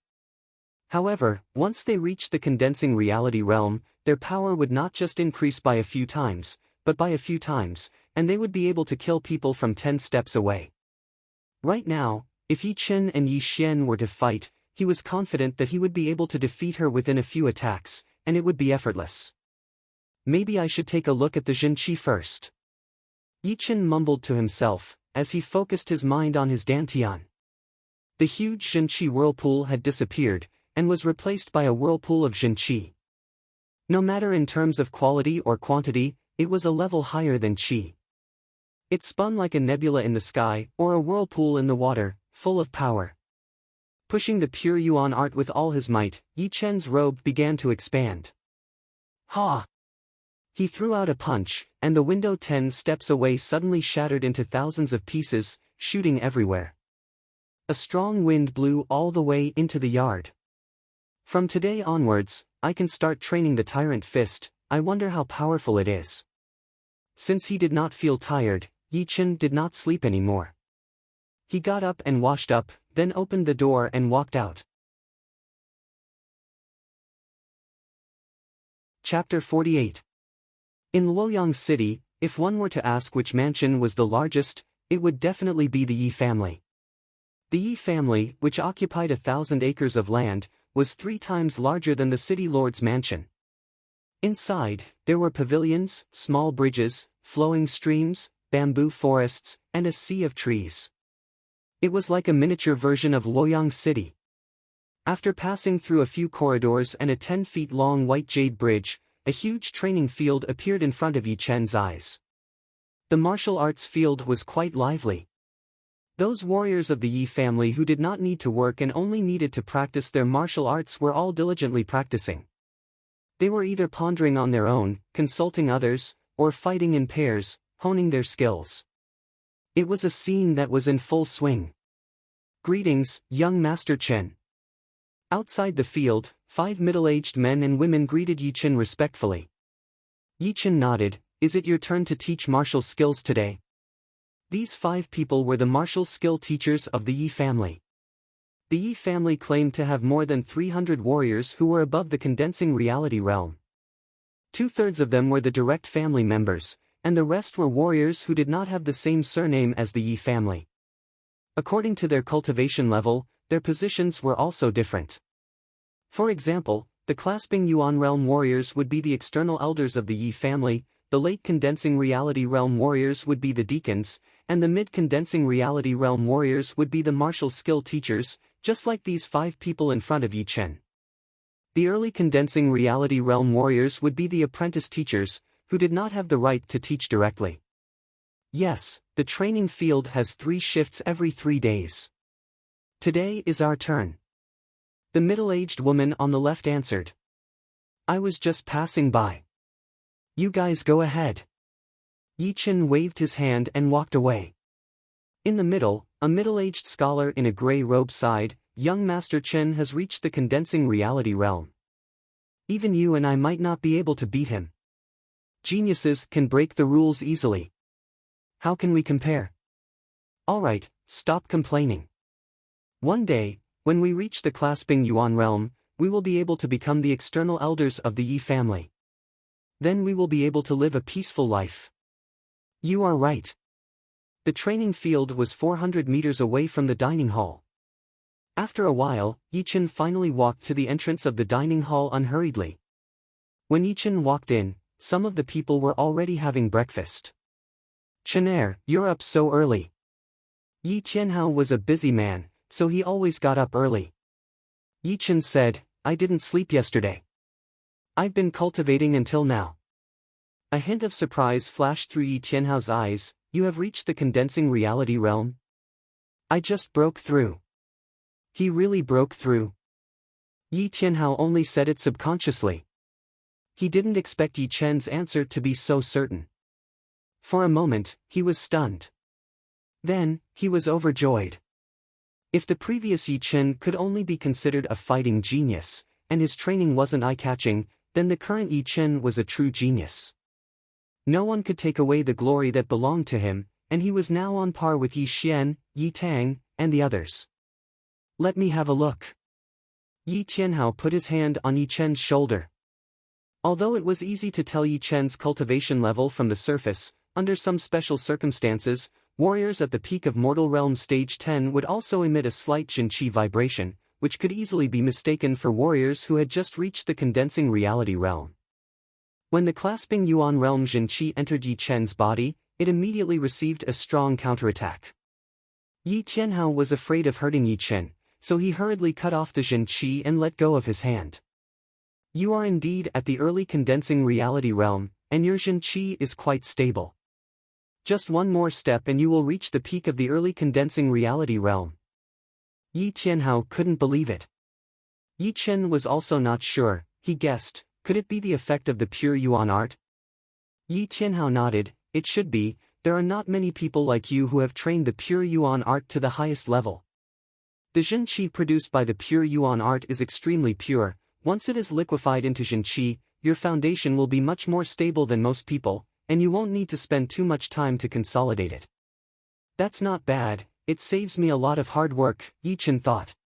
However, once they reached the condensing reality realm, their power would not just increase by a few times, but by a few times, and they would be able to kill people from 10 steps away. Right now, if Yi Chen and Yi Xian were to fight, he was confident that he would be able to defeat her within a few attacks, and it would be effortless. Maybe I should take a look at the Jin Qi first. Yi Chen mumbled to himself, as he focused his mind on his dantian. The huge Jin Qi whirlpool had disappeared, and was replaced by a whirlpool of Jin Qi. No matter in terms of quality or quantity, it was a level higher than Qi. It spun like a nebula in the sky, or a whirlpool in the water, full of power. Pushing the pure Yuan art with all his might, Yi Chen's robe began to expand. Ha! He threw out a punch, and the window 10 steps away suddenly shattered into thousands of pieces, shooting everywhere. A strong wind blew all the way into the yard. From today onwards, I can start training the Tyrant Fist. I wonder how powerful it is. Since he did not feel tired, Yi Chen did not sleep anymore. He got up and washed up, then opened the door and walked out. Chapter 48. In Luoyang City, if one were to ask which mansion was the largest, it would definitely be the Yi family. The Yi family, which occupied 1,000 acres of land, was 3 times larger than the city lord's mansion. Inside, there were pavilions, small bridges, flowing streams, bamboo forests, and a sea of trees. It was like a miniature version of Luoyang City. After passing through a few corridors and a 10-feet-long white jade bridge, a huge training field appeared in front of Yi Chen's eyes. The martial arts field was quite lively. Those warriors of the Yi family who did not need to work and only needed to practice their martial arts were all diligently practicing. They were either pondering on their own, consulting others, or fighting in pairs, honing their skills. It was a scene that was in full swing. Greetings, young Master Chen. Outside the field, 5 middle-aged men and women greeted Yi Chen respectfully. Yi Chen nodded. Is it your turn to teach martial skills today? These 5 people were the martial skill teachers of the Yi family. The Yi family claimed to have more than 300 warriors who were above the condensing reality realm. 2/3 of them were the direct family members, and the rest were warriors who did not have the same surname as the Yi family. According to their cultivation level, their positions were also different. For example, the clasping Yuan realm warriors would be the external elders of the Yi family, the late condensing reality realm warriors would be the deacons, and the mid-condensing reality realm warriors would be the martial skill teachers, just like these 5 people in front of Yi Chen. The early condensing reality realm warriors would be the apprentice teachers, who did not have the right to teach directly. Yes, the training field has 3 shifts every 3 days. Today is our turn. The middle-aged woman on the left answered. I was just passing by. You guys go ahead. Yi Chen waved his hand and walked away. In the middle, a middle-aged scholar in a gray robe sighed, young Master Chen has reached the condensing reality realm. Even you and I might not be able to beat him. Geniuses can break the rules easily. How can we compare? Alright, stop complaining. One day, when we reach the clasping Yuan realm, we will be able to become the external elders of the Yi family. Then we will be able to live a peaceful life. You are right. The training field was 400 meters away from the dining hall. After a while, Yi Chen finally walked to the entrance of the dining hall unhurriedly. When Yi Chen walked in, some of the people were already having breakfast. "Chenair, you're up so early." Yi Tianhao was a busy man, so he always got up early. Yi Chen said, "I didn't sleep yesterday. I've been cultivating until now." A hint of surprise flashed through Yi Tianhao's eyes. "You have reached the condensing reality realm?" "I just broke through." He really broke through. Yi Tianhao only said it subconsciously. He didn't expect Yi Chen's answer to be so certain. For a moment, he was stunned. Then, he was overjoyed. If the previous Yi Chen could only be considered a fighting genius, and his training wasn't eye-catching, then the current Yi Chen was a true genius. No one could take away the glory that belonged to him, and he was now on par with Yi Xian, Yi Tang, and the others. "Let me have a look." Yi Tianhao put his hand on Yi Chen's shoulder. Although it was easy to tell Yi Chen's cultivation level from the surface, under some special circumstances, warriors at the peak of Mortal Realm Stage 10 would also emit a slight Jinqi vibration, which could easily be mistaken for warriors who had just reached the condensing reality realm. When the clasping Yuan realm Jinqi entered Yi Chen's body, it immediately received a strong counterattack. Yi Tianhao was afraid of hurting Yi Chen, so he hurriedly cut off the Jinqi and let go of his hand. "You are indeed at the early condensing reality realm, and your Jinqi is quite stable. Just one more step and you will reach the peak of the early condensing reality realm." Yi Tianhao couldn't believe it. Yi Chen was also not sure. He guessed, could it be the effect of the pure Yuan art? Yi Tianhao nodded, "It should be. There are not many people like you who have trained the pure Yuan art to the highest level. The Jinqi produced by the pure Yuan art is extremely pure. Once it is liquefied into Jinqi, your foundation will be much more stable than most people, and you won't need to spend too much time to consolidate it." "That's not bad, it saves me a lot of hard work," Yi Chen thought.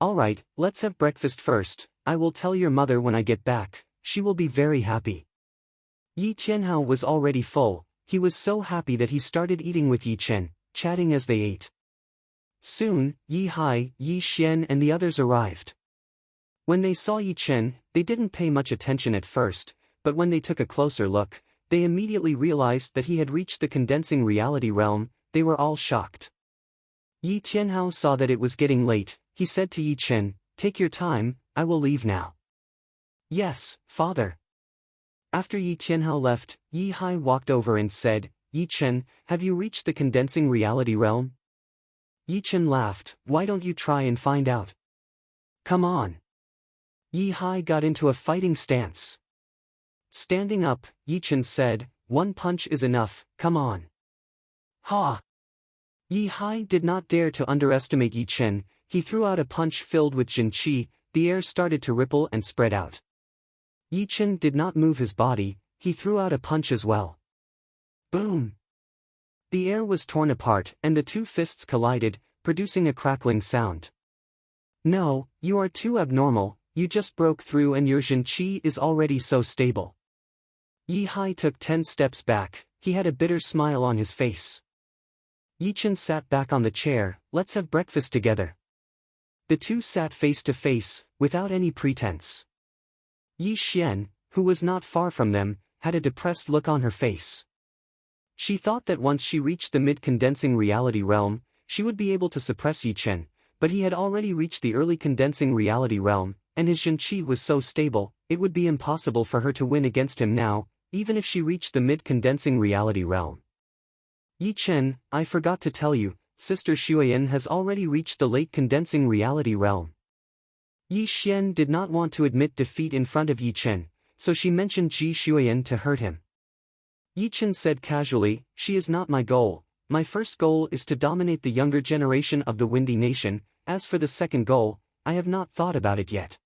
"Alright, let's have breakfast first. I will tell your mother when I get back, she will be very happy." Yi Tianhao was already full. He was so happy that he started eating with Yi Chen, chatting as they ate. Soon, Yi Hai, Yi Xian and the others arrived. When they saw Yi Chen, they didn't pay much attention at first, but when they took a closer look, they immediately realized that he had reached the condensing reality realm. They were all shocked. Yi Tianhao saw that it was getting late. He said to Yi Chen, "Take your time, I will leave now." "Yes, father." After Yi Tianhao left, Yi Hai walked over and said, "Yi Chen, have you reached the condensing reality realm?" Yi Chen laughed, "Why don't you try and find out?" "Come on." Yi Hai got into a fighting stance. Standing up, Yi Chen said, "One punch is enough, come on." "Ha!" Yi Hai did not dare to underestimate Yi Chen. He threw out a punch filled with Jinqi. The air started to ripple and spread out. Yi Chen did not move his body. He threw out a punch as well. Boom! The air was torn apart and the two fists collided, producing a crackling sound. "No, you are too abnormal. You just broke through and your Jinqi is already so stable." Yi Hai took 10 steps back. He had a bitter smile on his face. Yi Chen sat back on the chair. "Let's have breakfast together." The two sat face to face, without any pretense. Yi Xian, who was not far from them, had a depressed look on her face. She thought that once she reached the mid-condensing reality realm, she would be able to suppress Yi Chen, but he had already reached the early condensing reality realm, and his Jinqi was so stable, it would be impossible for her to win against him now, even if she reached the mid-condensing reality realm. "Yi Chen, I forgot to tell you, Sister Xueyan has already reached the late condensing reality realm." Yi Xian did not want to admit defeat in front of Yi Chen, so she mentioned Ji Xueyan to hurt him. Yi Chen said casually, "She is not my goal. My first goal is to dominate the younger generation of the Windy Nation. As for the second goal, I have not thought about it yet."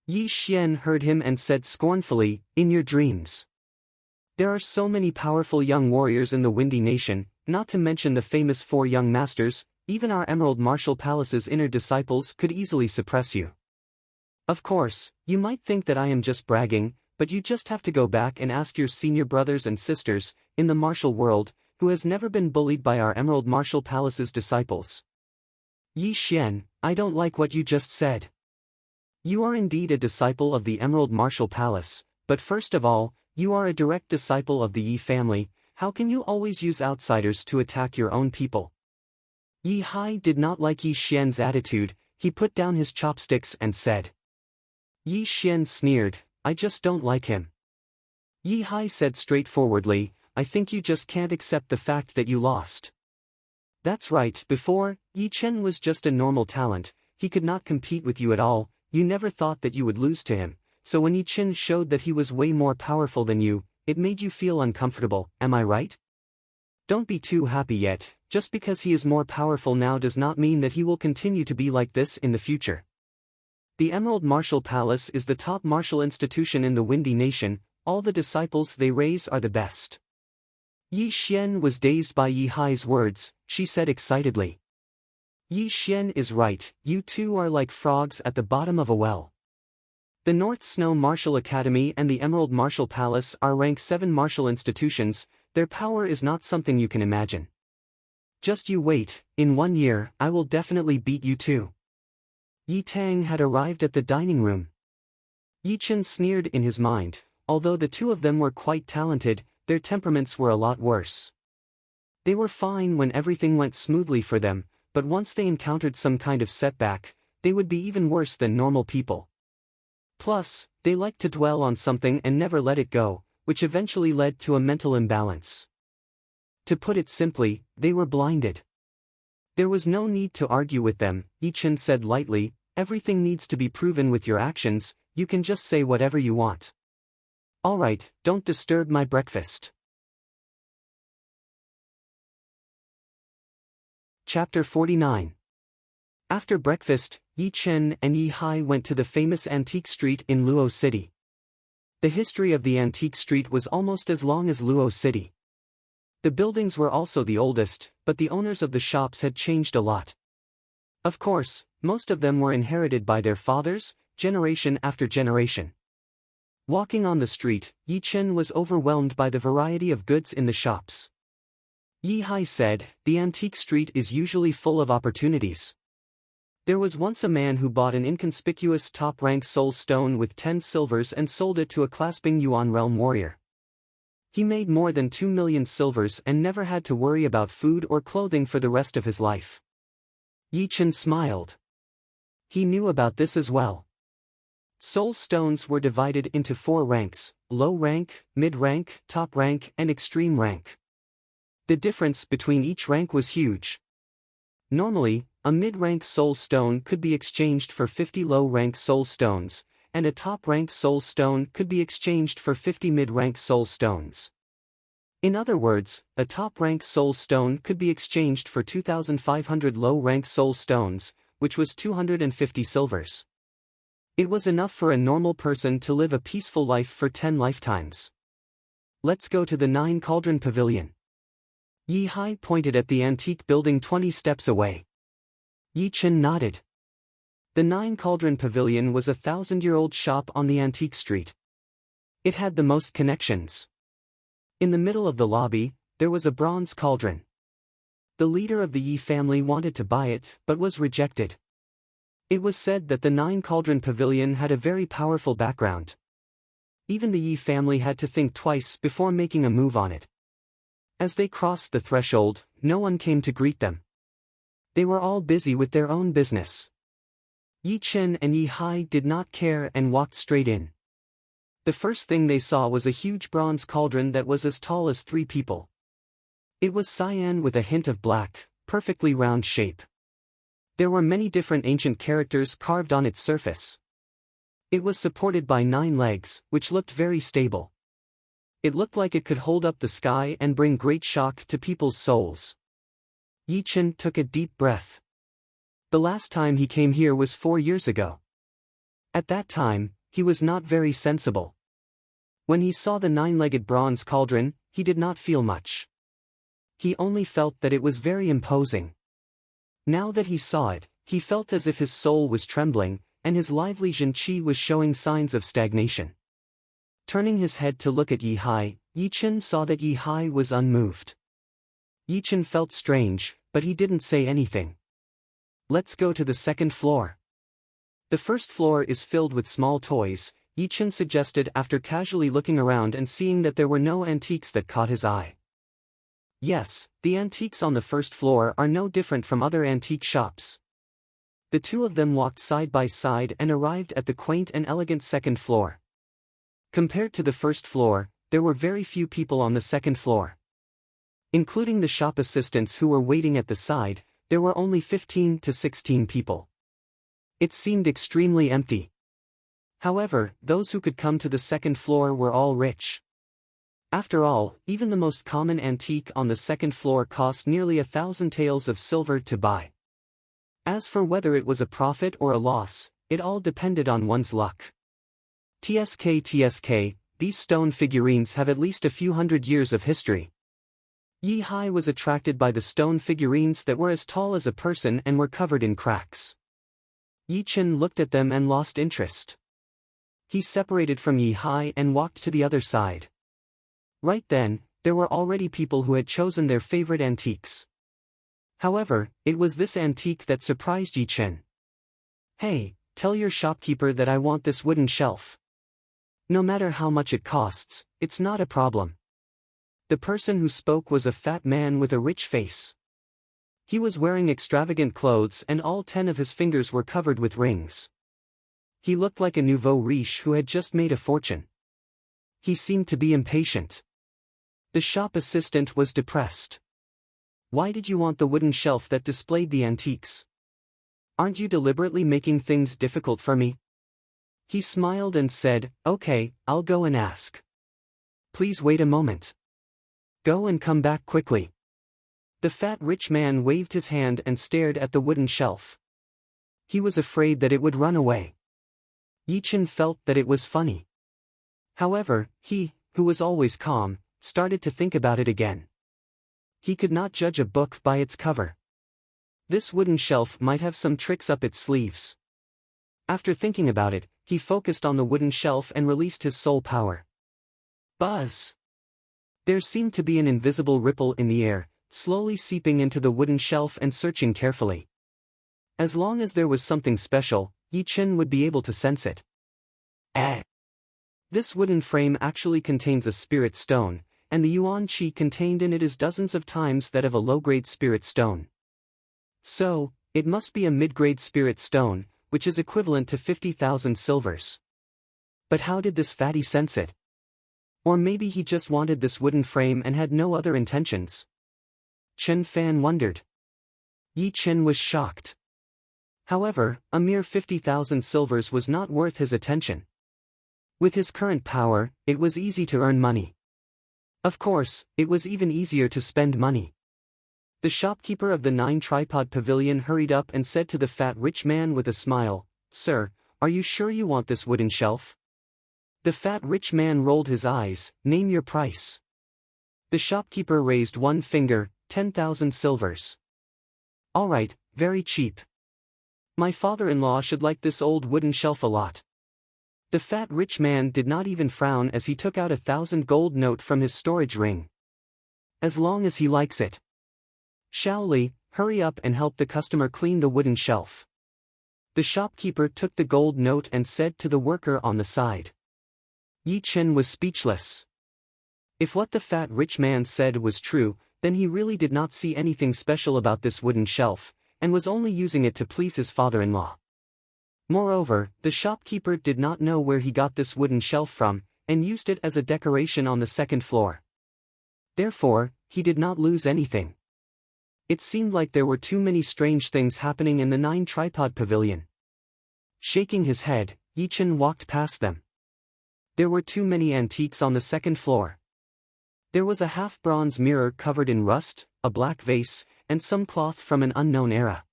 Yi Xian heard him and said scornfully, "In your dreams. There are so many powerful young warriors in the Windy Nation, not to mention the famous 4 young masters. Even our Emerald Martial Palace's inner disciples could easily suppress you. Of course, you might think that I am just bragging, but you just have to go back and ask your senior brothers and sisters, in the martial world, who has never been bullied by our Emerald Martial Palace's disciples." "Yi Xian, I don't like what you just said. You are indeed a disciple of the Emerald Martial Palace, but first of all, You are a direct disciple of the Yi family, how can you always use outsiders to attack your own people? Yi Hai did not like Yi Xian's attitude, he put down his chopsticks and said. Yi Xian sneered, I just don't like him. Yi Hai said straightforwardly, I think you just can't accept the fact that you lost. That's right, before, Yi Chen was just a normal talent, he could not compete with you at all, you never thought that you would lose to him, so when Yi Chen showed that he was way more powerful than you, it made you feel uncomfortable, am I right? Don't be too happy yet, just because he is more powerful now does not mean that he will continue to be like this in the future. The Emerald Martial Palace is the top martial institution in the Windy Nation, all the disciples they raise are the best. Yi Xian was dazed by Yi Hai's words, she said excitedly. Yi Xian is right, you two are like frogs at the bottom of a well. The North Snow Martial Academy and the Emerald Martial Palace are rank 7 martial institutions, their power is not something you can imagine. Just you wait, in 1 year, I will definitely beat you too. Yi Tang had arrived at the dining room. Yi Chen sneered in his mind, although the two of them were quite talented, their temperaments were a lot worse. They were fine when everything went smoothly for them, but once they encountered some kind of setback, they would be even worse than normal people. Plus, they liked to dwell on something and never let it go, which eventually led to a mental imbalance. To put it simply, they were blinded. There was no need to argue with them, Yi Chen said lightly, everything needs to be proven with your actions, you can just say whatever you want. Alright, don't disturb my breakfast. Chapter 49. After breakfast, Yi Chen and Yi Hai went to the famous antique street in Luo City. The history of the antique street was almost as long as Luo City. The buildings were also the oldest, but the owners of the shops had changed a lot. Of course, most of them were inherited by their fathers, generation after generation. Walking on the street, Yi Chen was overwhelmed by the variety of goods in the shops. Yi Hai said, the antique street is usually full of opportunities. There was once a man who bought an inconspicuous top-rank soul stone with 10 silvers and sold it to a clasping Yuan realm warrior. He made more than 2 million silvers and never had to worry about food or clothing for the rest of his life. Yi Chen smiled. He knew about this as well. Soul stones were divided into 4 ranks, low rank, mid rank, top rank, and extreme rank. The difference between each rank was huge. Normally, a mid-rank soul stone could be exchanged for 50 low-rank soul stones, and a top-rank soul stone could be exchanged for 50 mid-rank soul stones. In other words, a top-rank soul stone could be exchanged for 2,500 low-rank soul stones, which was 250 silvers. It was enough for a normal person to live a peaceful life for 10 lifetimes. Let's go to the 9 Cauldron Pavilion. Yi Hai pointed at the antique building 20 steps away. Yi Chen nodded. The 9 Cauldron Pavilion was a 1,000-year-old shop on the antique street. It had the most connections. In the middle of the lobby, there was a bronze cauldron. The leader of the Yi family wanted to buy it, but was rejected. It was said that the 9 Cauldron Pavilion had a very powerful background. Even the Yi family had to think twice before making a move on it. As they crossed the threshold, no one came to greet them. They were all busy with their own business. Yi Chen and Yi Hai did not care and walked straight in. The first thing they saw was a huge bronze cauldron that was as tall as 3 people. It was cyan with a hint of black, perfectly round shape. There were many different ancient characters carved on its surface. It was supported by 9 legs, which looked very stable. It looked like it could hold up the sky and bring great shock to people's souls. Yi Chen took a deep breath. The last time he came here was 4 years ago. At that time, he was not very sensible. When he saw the 9-legged bronze cauldron, he did not feel much. He only felt that it was very imposing. Now that he saw it, he felt as if his soul was trembling, and his lively Zhen-Qi was showing signs of stagnation. Turning his head to look at Yi Hai, Yi Chen saw that Yi Hai was unmoved. Yi Chen felt strange, but he didn't say anything. Let's go to the second floor. The first floor is filled with small toys. Yi-Chen suggested after casually looking around and seeing that there were no antiques that caught his eye. Yes, the antiques on the first floor are no different from other antique shops. The two of them walked side by side and arrived at the quaint and elegant second floor. Compared to the first floor, there were very few people on the second floor. Including the shop assistants who were waiting at the side, there were only 15 to 16 people. It seemed extremely empty. However, those who could come to the second floor were all rich. After all, even the most common antique on the second floor cost nearly 1,000 taels of silver to buy. As for whether it was a profit or a loss, it all depended on one's luck. TSK, these stone figurines have at least a few hundred years of history. Yi Hai was attracted by the stone figurines that were as tall as a person and were covered in cracks. Yi-Chen looked at them and lost interest. He separated from Yi Hai and walked to the other side. Right then, there were already people who had chosen their favorite antiques. However, it was this antique that surprised Yi-Chen. "Hey, tell your shopkeeper that I want this wooden shelf. No matter how much it costs, it's not a problem." The person who spoke was a fat man with a rich face. He was wearing extravagant clothes and all 10 of his fingers were covered with rings. He looked like a nouveau riche who had just made a fortune. He seemed to be impatient. The shop assistant was depressed. "Why did you want the wooden shelf that displayed the antiques? Aren't you deliberately making things difficult for me?" He smiled and said, "Okay, I'll go and ask. Please wait a moment. Go and come back quickly." The fat rich man waved his hand and stared at the wooden shelf. He was afraid that it would run away. Yi-Chen felt that it was funny. However, he, who was always calm, started to think about it again. He could not judge a book by its cover. This wooden shelf might have some tricks up its sleeves. After thinking about it, he focused on the wooden shelf and released his soul power. Buzz! There seemed to be an invisible ripple in the air, slowly seeping into the wooden shelf and searching carefully. As long as there was something special, Yi-Chen would be able to sense it. This wooden frame actually contains a spirit stone, and the yuan qi contained in it is dozens of times that of a low-grade spirit stone. So, it must be a mid-grade spirit stone, which is equivalent to 50,000 silvers. But how did this fatty sense it? Or maybe he just wanted this wooden frame and had no other intentions. Chen Fan wondered. Yi-Chen was shocked. However, a mere 50,000 silvers was not worth his attention. With his current power, it was easy to earn money. Of course, it was even easier to spend money. The shopkeeper of the 9-tripod pavilion hurried up and said to the fat rich man with a smile, "Sir, are you sure you want this wooden shelf?" The fat rich man rolled his eyes. "Name your price." The shopkeeper raised one finger, 10,000 silvers. "All right, very cheap. My father-in-law should like this old wooden shelf a lot." The fat rich man did not even frown as he took out 1,000 gold note from his storage ring. "As long as he likes it. Shaoli, hurry up and help the customer clean the wooden shelf." The shopkeeper took the gold note and said to the worker on the side. Yi-Chen was speechless. If what the fat rich man said was true, then he really did not see anything special about this wooden shelf, and was only using it to please his father-in-law. Moreover, the shopkeeper did not know where he got this wooden shelf from, and used it as a decoration on the second floor. Therefore, he did not lose anything. It seemed like there were too many strange things happening in the 9-tripod pavilion. Shaking his head, Yi-Chen walked past them. There were too many antiques on the second floor. There was a half-bronze mirror covered in rust, a black vase, and some cloth from an unknown era.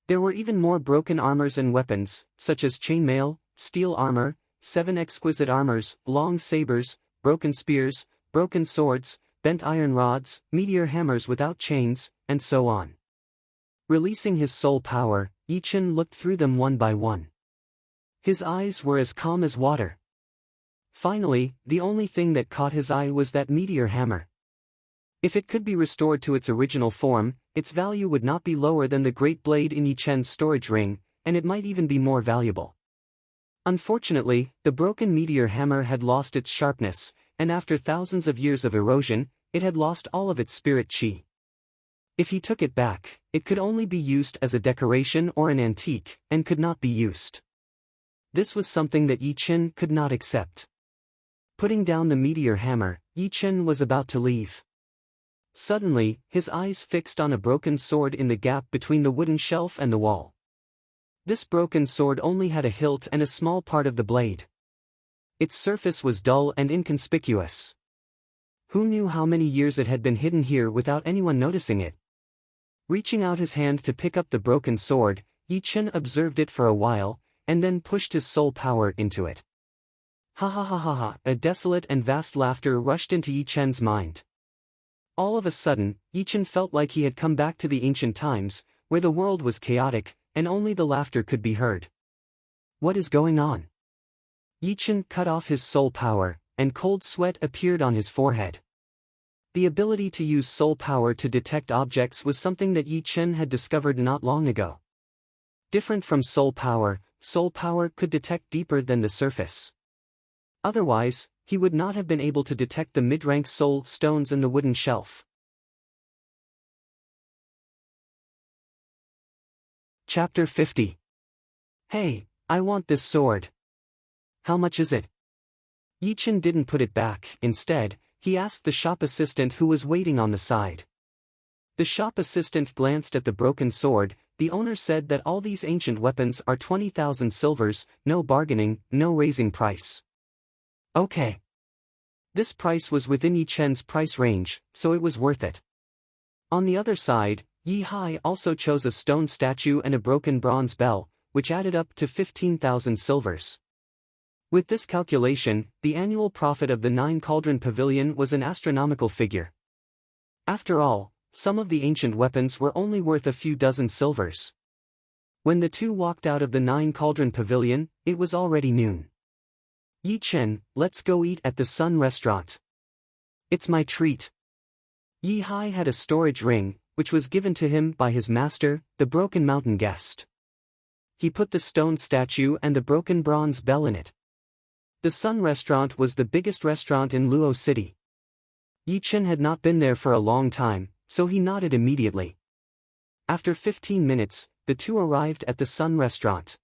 There were even more broken armors and weapons, such as chainmail, steel armor, 7 exquisite armors, long sabers, broken spears, broken swords, bent iron rods, meteor hammers without chains, and so on. Releasing his soul power, Yi-Chen looked through them one by one. His eyes were as calm as water. Finally, the only thing that caught his eye was that meteor hammer. If it could be restored to its original form, its value would not be lower than the great blade in Yi-Chen's storage ring, and it might even be more valuable. Unfortunately, the broken meteor hammer had lost its sharpness, and after thousands of years of erosion, it had lost all of its spirit chi. If he took it back, it could only be used as a decoration or an antique, and could not be used. This was something that Yi Chen could not accept. Putting down the meteor hammer, Yi Chen was about to leave. Suddenly, his eyes fixed on a broken sword in the gap between the wooden shelf and the wall. This broken sword only had a hilt and a small part of the blade. Its surface was dull and inconspicuous. Who knew how many years it had been hidden here without anyone noticing it? Reaching out his hand to pick up the broken sword, Yi Chen observed it for a while, and then pushed his soul power into it. Ha ha ha ha ha! A desolate and vast laughter rushed into Yi Chen's mind. All of a sudden, Yi Chen felt like he had come back to the ancient times, where the world was chaotic, and only the laughter could be heard. What is going on? Yi Chen cut off his soul power, and cold sweat appeared on his forehead. The ability to use soul power to detect objects was something that Yi Chen had discovered not long ago. Different from soul power could detect deeper than the surface. Otherwise, he would not have been able to detect the mid-rank soul stones in the wooden shelf. Chapter 50. Hey, I want this sword. How much is it? Yi Chen didn't put it back. Instead, he asked the shop assistant who was waiting on the side. The shop assistant glanced at the broken sword. The owner said that all these ancient weapons are 20,000 silvers, no bargaining, no raising price. Okay. This price was within Yi Chen's price range, so it was worth it. On the other side, Yi Hai also chose a stone statue and a broken bronze bell, which added up to 15,000 silvers. With this calculation, the annual profit of the 9 Cauldron Pavilion was an astronomical figure. After all, some of the ancient weapons were only worth a few dozen silvers. When the two walked out of the 9 Cauldron Pavilion, it was already noon. Yi Chen, let's go eat at the Sun Restaurant. It's my treat. Yi Hai had a storage ring, which was given to him by his master, the Broken Mountain Guest. He put the stone statue and the broken bronze bell in it. The Sun Restaurant was the biggest restaurant in Luo City. Yi Chen had not been there for a long time, so he nodded immediately. After 15 minutes, the two arrived at the Sun Restaurant.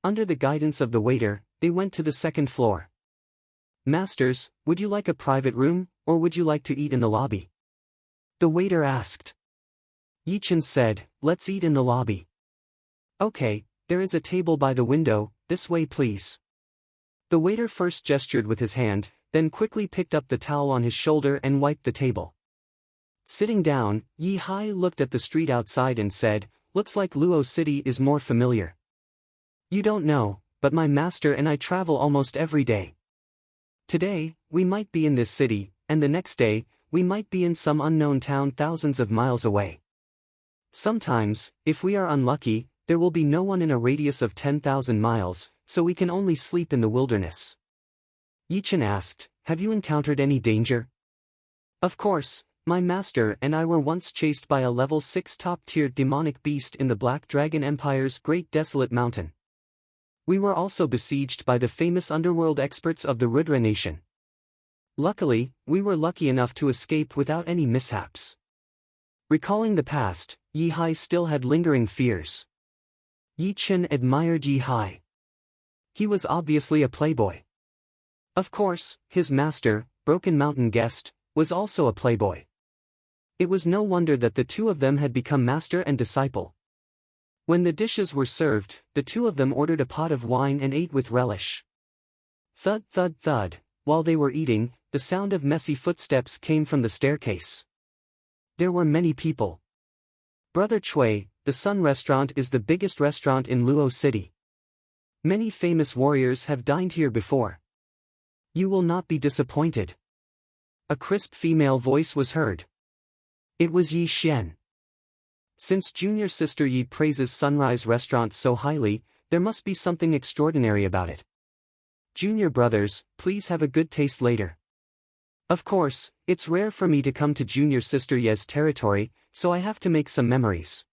Under the guidance of the waiter, they went to the second floor. Masters, would you like a private room, or would you like to eat in the lobby? The waiter asked. Yi Chen said, let's eat in the lobby. Okay, there is a table by the window, this way please. The waiter first gestured with his hand, then quickly picked up the towel on his shoulder and wiped the table. Sitting down, Yi Hai looked at the street outside and said, looks like Luo City is more familiar. You don't know, but my master and I travel almost every day. Today, we might be in this city, and the next day, we might be in some unknown town thousands of miles away. Sometimes, if we are unlucky, there will be no one in a radius of 10,000 miles, so we can only sleep in the wilderness. Yi Chen asked, have you encountered any danger? Of course, my master and I were once chased by a level 6 top-tier demonic beast in the Black Dragon Empire's Great Desolate Mountain. We were also besieged by the famous underworld experts of the Rudra Nation. Luckily, we were lucky enough to escape without any mishaps. Recalling the past, Yi Hai still had lingering fears. Yi Chen admired Yi Hai. He was obviously a playboy. Of course, his master, Broken Mountain Guest, was also a playboy. It was no wonder that the two of them had become master and disciple. When the dishes were served, the two of them ordered a pot of wine and ate with relish. Thud thud thud, while they were eating, the sound of messy footsteps came from the staircase. There were many people. Brother Chui, the Sun Restaurant is the biggest restaurant in Luo City. Many famous warriors have dined here before. You will not be disappointed. A crisp female voice was heard. It was Yi Xian. Since junior sister Yi praises Sunrise Restaurant so highly, there must be something extraordinary about it. Junior brothers, please have a good taste later. Of course, it's rare for me to come to junior sister Ye's territory, so I have to make some memories.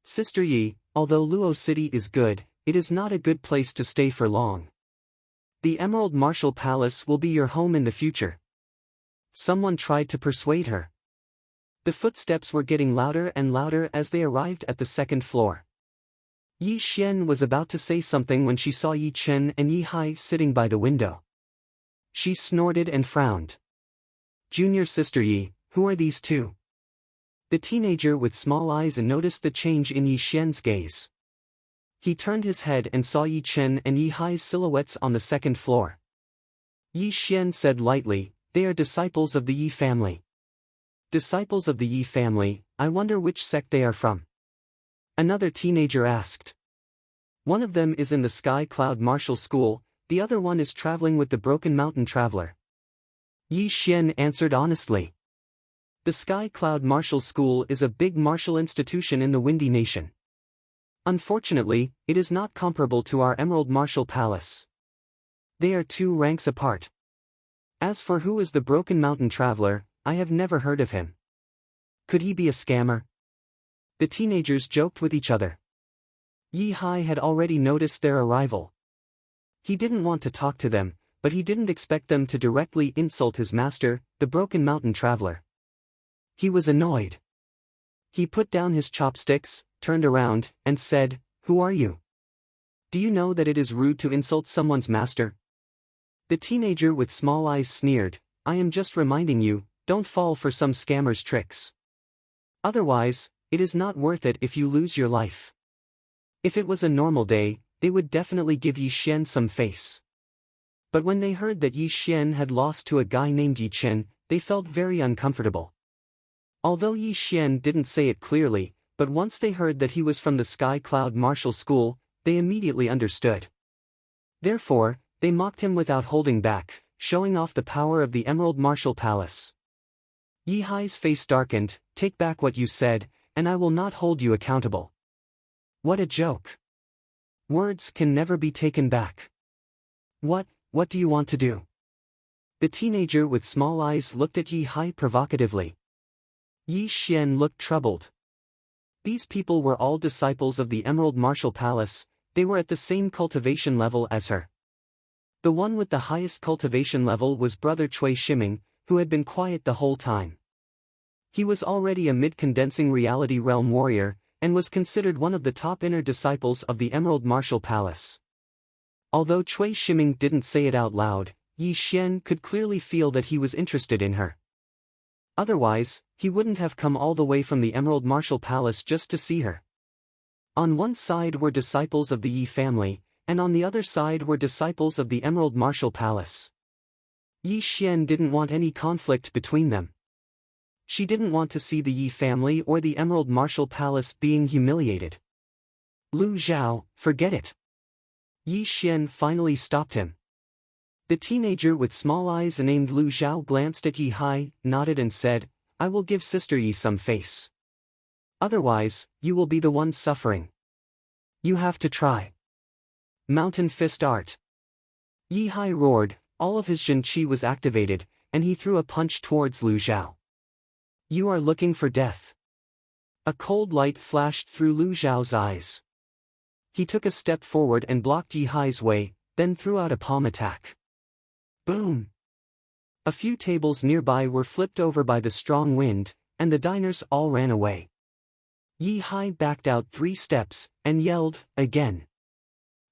Sister Yi, although Luo City is good, it is not a good place to stay for long. The Emerald Martial Palace will be your home in the future. Someone tried to persuade her. The footsteps were getting louder and louder as they arrived at the second floor. Yi Xian was about to say something when she saw Yi Chen and Yi Hai sitting by the window. She snorted and frowned. Junior sister Yi, who are these two? The teenager with small eyes noticed the change in Yi Xian's gaze. He turned his head and saw Yi Chen and Yi Hai's silhouettes on the second floor. Yi Xian said lightly, "They are disciples of the Yi family." Disciples of the Yi family, I wonder which sect they are from. Another teenager asked. One of them is in the Sky Cloud Martial School, the other one is traveling with the Broken Mountain Traveler. Yi Xian answered honestly. The Sky Cloud Martial School is a big martial institution in the Windy Nation. Unfortunately, it is not comparable to our Emerald Martial Palace. They are 2 ranks apart. As for who is the Broken Mountain Traveler, I have never heard of him. Could he be a scammer? The teenagers joked with each other. Yi Hai had already noticed their arrival. He didn't want to talk to them, but he didn't expect them to directly insult his master, the Broken Mountain Traveler. He was annoyed. He put down his chopsticks, turned around, and said, "Who are you? Do you know that it is rude to insult someone's master?" The teenager with small eyes sneered, "I am just reminding you, don't fall for some scammer's tricks. Otherwise, it is not worth it if you lose your life." If it was a normal day, they would definitely give Yi Xian some face. But when they heard that Yi Xian had lost to a guy named Yi Chen, they felt very uncomfortable. Although Yi Xian didn't say it clearly, but once they heard that he was from the Sky Cloud Martial School, they immediately understood. Therefore, they mocked him without holding back, showing off the power of the Emerald Martial Palace. Yi Hai's face darkened, "Take back what you said, and I will not hold you accountable." What a joke. Words can never be taken back. What do you want to do? The teenager with small eyes looked at Yi Hai provocatively. Yi Xian looked troubled. These people were all disciples of the Emerald Martial Palace, they were at the same cultivation level as her. The one with the highest cultivation level was Brother Cui Shiming, who had been quiet the whole time. He was already a mid-condensing reality realm warrior, and was considered one of the top inner disciples of the Emerald Martial Palace. Although Cui Shiming didn't say it out loud, Yi Xian could clearly feel that he was interested in her. Otherwise, he wouldn't have come all the way from the Emerald Martial Palace just to see her. On one side were disciples of the Yi family, and on the other side were disciples of the Emerald Martial Palace. Yi Xian didn't want any conflict between them. She didn't want to see the Yi family or the Emerald Martial Palace being humiliated. "Lu Zhao, forget it." Yi Xian finally stopped him. The teenager with small eyes named Lu Zhao glanced at Yi Hai, nodded and said, "I will give Sister Yi some face. Otherwise, you will be the one suffering. You have to try." Mountain Fist Art. Yi Hai roared, all of his Jin Qi was activated, and he threw a punch towards Lu Zhao. "You are looking for death." A cold light flashed through Lu Zhao's eyes. He took a step forward and blocked Yi Hai's way, then threw out a palm attack. Boom! A few tables nearby were flipped over by the strong wind, and the diners all ran away. Yi Hai backed out 3 steps, and yelled, "Again!"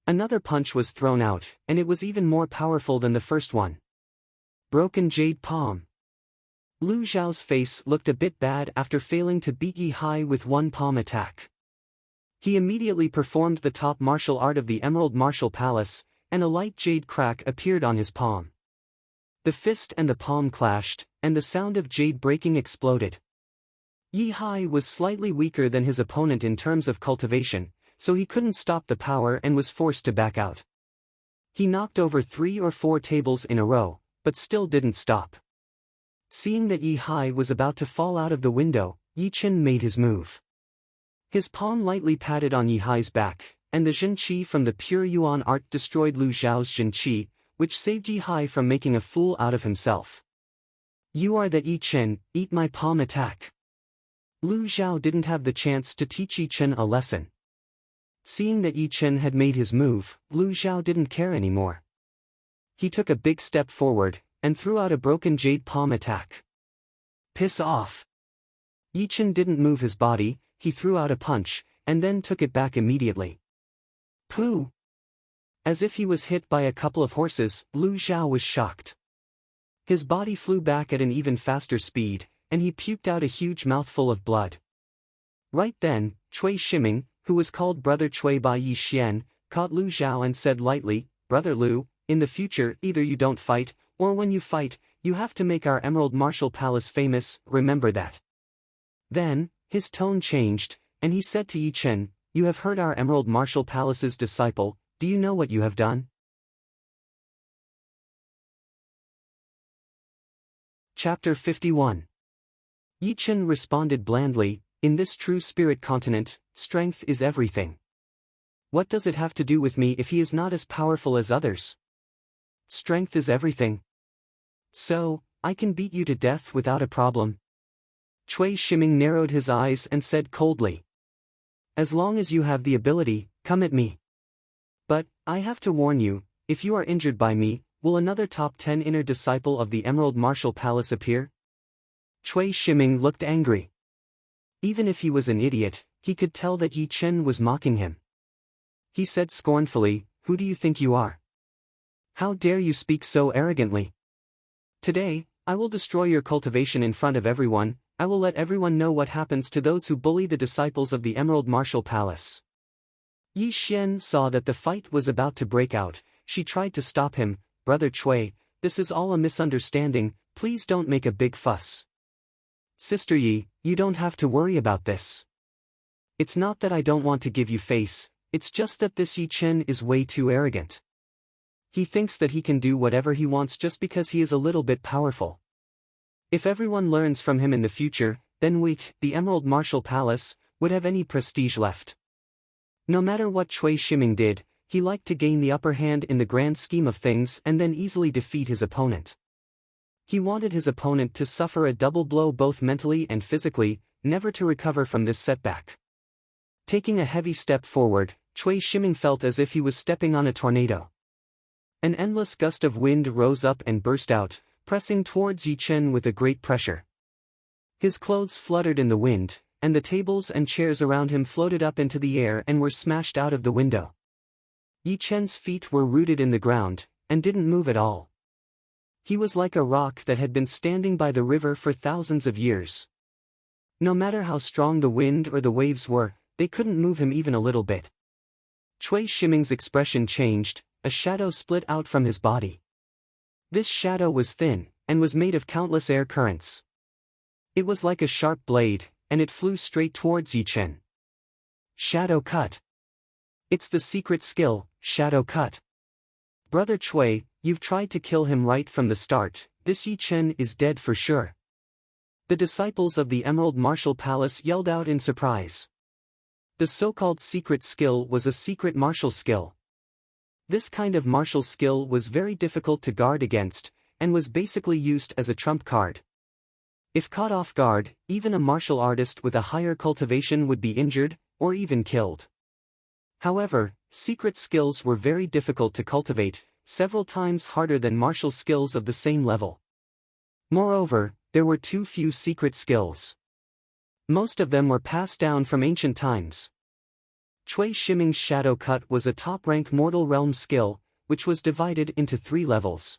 Another punch was thrown out, and it was even more powerful than the first one. Broken Jade Palm. Lu Zhao's face looked a bit bad after failing to beat Yi Hai with 1 palm attack. He immediately performed the top martial art of the Emerald Martial Palace, and a light jade crack appeared on his palm. The fist and the palm clashed, and the sound of jade breaking exploded. Yi Hai was slightly weaker than his opponent in terms of cultivation, so he couldn't stop the power and was forced to back out. He knocked over 3 or 4 tables in a row, but still didn't stop. Seeing that Yi Hai was about to fall out of the window, Yi Chen made his move. His palm lightly patted on Yi Hai's back, and the Jin Qi from the pure Yuan art destroyed Lu Zhao's Jin Qi, which saved Yi Hai from making a fool out of himself. "You are that Yi Chen, eat my palm attack." Lu Zhao didn't have the chance to teach Yi Chen a lesson. Seeing that Yi Chen had made his move, Lu Xiao didn't care anymore. He took a big step forward, and threw out a broken jade palm attack. Piss off! Yi Chen didn't move his body, he threw out a punch, and then took it back immediately. Pooh! As if he was hit by a couple of horses, Lu Xiao was shocked. His body flew back at an even faster speed, and he puked out a huge mouthful of blood. Right then, Cui Shiming, who was called Brother Cui by Yi Xian, caught Lu Xiao and said lightly, "Brother Lu, in the future either you don't fight, or when you fight, you have to make our Emerald Martial Palace famous, remember that." Then, his tone changed, and he said to Yi Chen, "You have hurt our Emerald Martial Palace's disciple, do you know what you have done?" Chapter 51. Yi Chen responded blandly, "In this true spirit continent, strength is everything. What does it have to do with me if he is not as powerful as others? Strength is everything. So, I can beat you to death without a problem." Cui Shiming narrowed his eyes and said coldly, "As long as you have the ability, come at me. But, I have to warn you, if you are injured by me, will another top 10 inner disciple of the Emerald Martial Palace appear?" Cui Shiming looked angry. Even if he was an idiot, he could tell that Yi Chen was mocking him. He said scornfully, "Who do you think you are? How dare you speak so arrogantly? Today, I will destroy your cultivation in front of everyone. I will let everyone know what happens to those who bully the disciples of the Emerald Martial Palace." Yi Xian saw that the fight was about to break out. She tried to stop him. "Brother Cui, this is all a misunderstanding, please don't make a big fuss. Sister Yi, you don't have to worry about this. It's not that I don't want to give you face, it's just that this Yi Chen is way too arrogant. He thinks that he can do whatever he wants just because he is a little bit powerful. If everyone learns from him in the future, then we, the Emerald Martial Palace, would have any prestige left." No matter what Cui Shiming did, he liked to gain the upper hand in the grand scheme of things and then easily defeat his opponent. He wanted his opponent to suffer a double blow both mentally and physically, never to recover from this setback. Taking a heavy step forward, Cui Shiming felt as if he was stepping on a tornado. An endless gust of wind rose up and burst out, pressing towards Yi Chen with a great pressure. His clothes fluttered in the wind, and the tables and chairs around him floated up into the air and were smashed out of the window. Yi Chen's feet were rooted in the ground, and didn't move at all. He was like a rock that had been standing by the river for thousands of years. No matter how strong the wind or the waves were, they couldn't move him even a little bit. Cui Shiming's expression changed, a shadow split out from his body. This shadow was thin, and was made of countless air currents. It was like a sharp blade, and it flew straight towards Yi Chen. Shadow Cut. It's the secret skill, Shadow Cut. Brother Cui, you've tried to kill him right from the start, this Yi Chen is dead for sure. The disciples of the Emerald Martial Palace yelled out in surprise. The so-called secret skill was a secret martial skill. This kind of martial skill was very difficult to guard against, and was basically used as a trump card. If caught off guard, even a martial artist with a higher cultivation would be injured, or even killed. However, secret skills were very difficult to cultivate, several times harder than martial skills of the same level. Moreover, there were too few secret skills. Most of them were passed down from ancient times. Cui Shiming's Shadow Cut was a top-rank mortal realm skill, which was divided into 3 levels.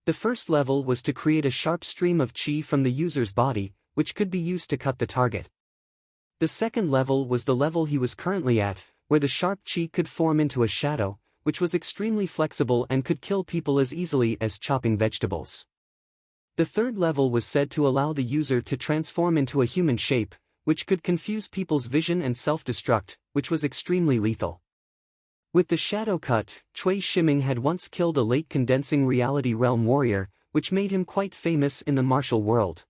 The first level was to create a sharp stream of qi from the user's body, which could be used to cut the target. The second level was the level he was currently at, where the sharp qi could form into a shadow, which was extremely flexible and could kill people as easily as chopping vegetables. The third level was said to allow the user to transform into a human shape, which could confuse people's vision and self-destruct, which was extremely lethal. With the Shadow Cut, Cui Shiming had once killed a late condensing reality realm warrior, which made him quite famous in the martial world.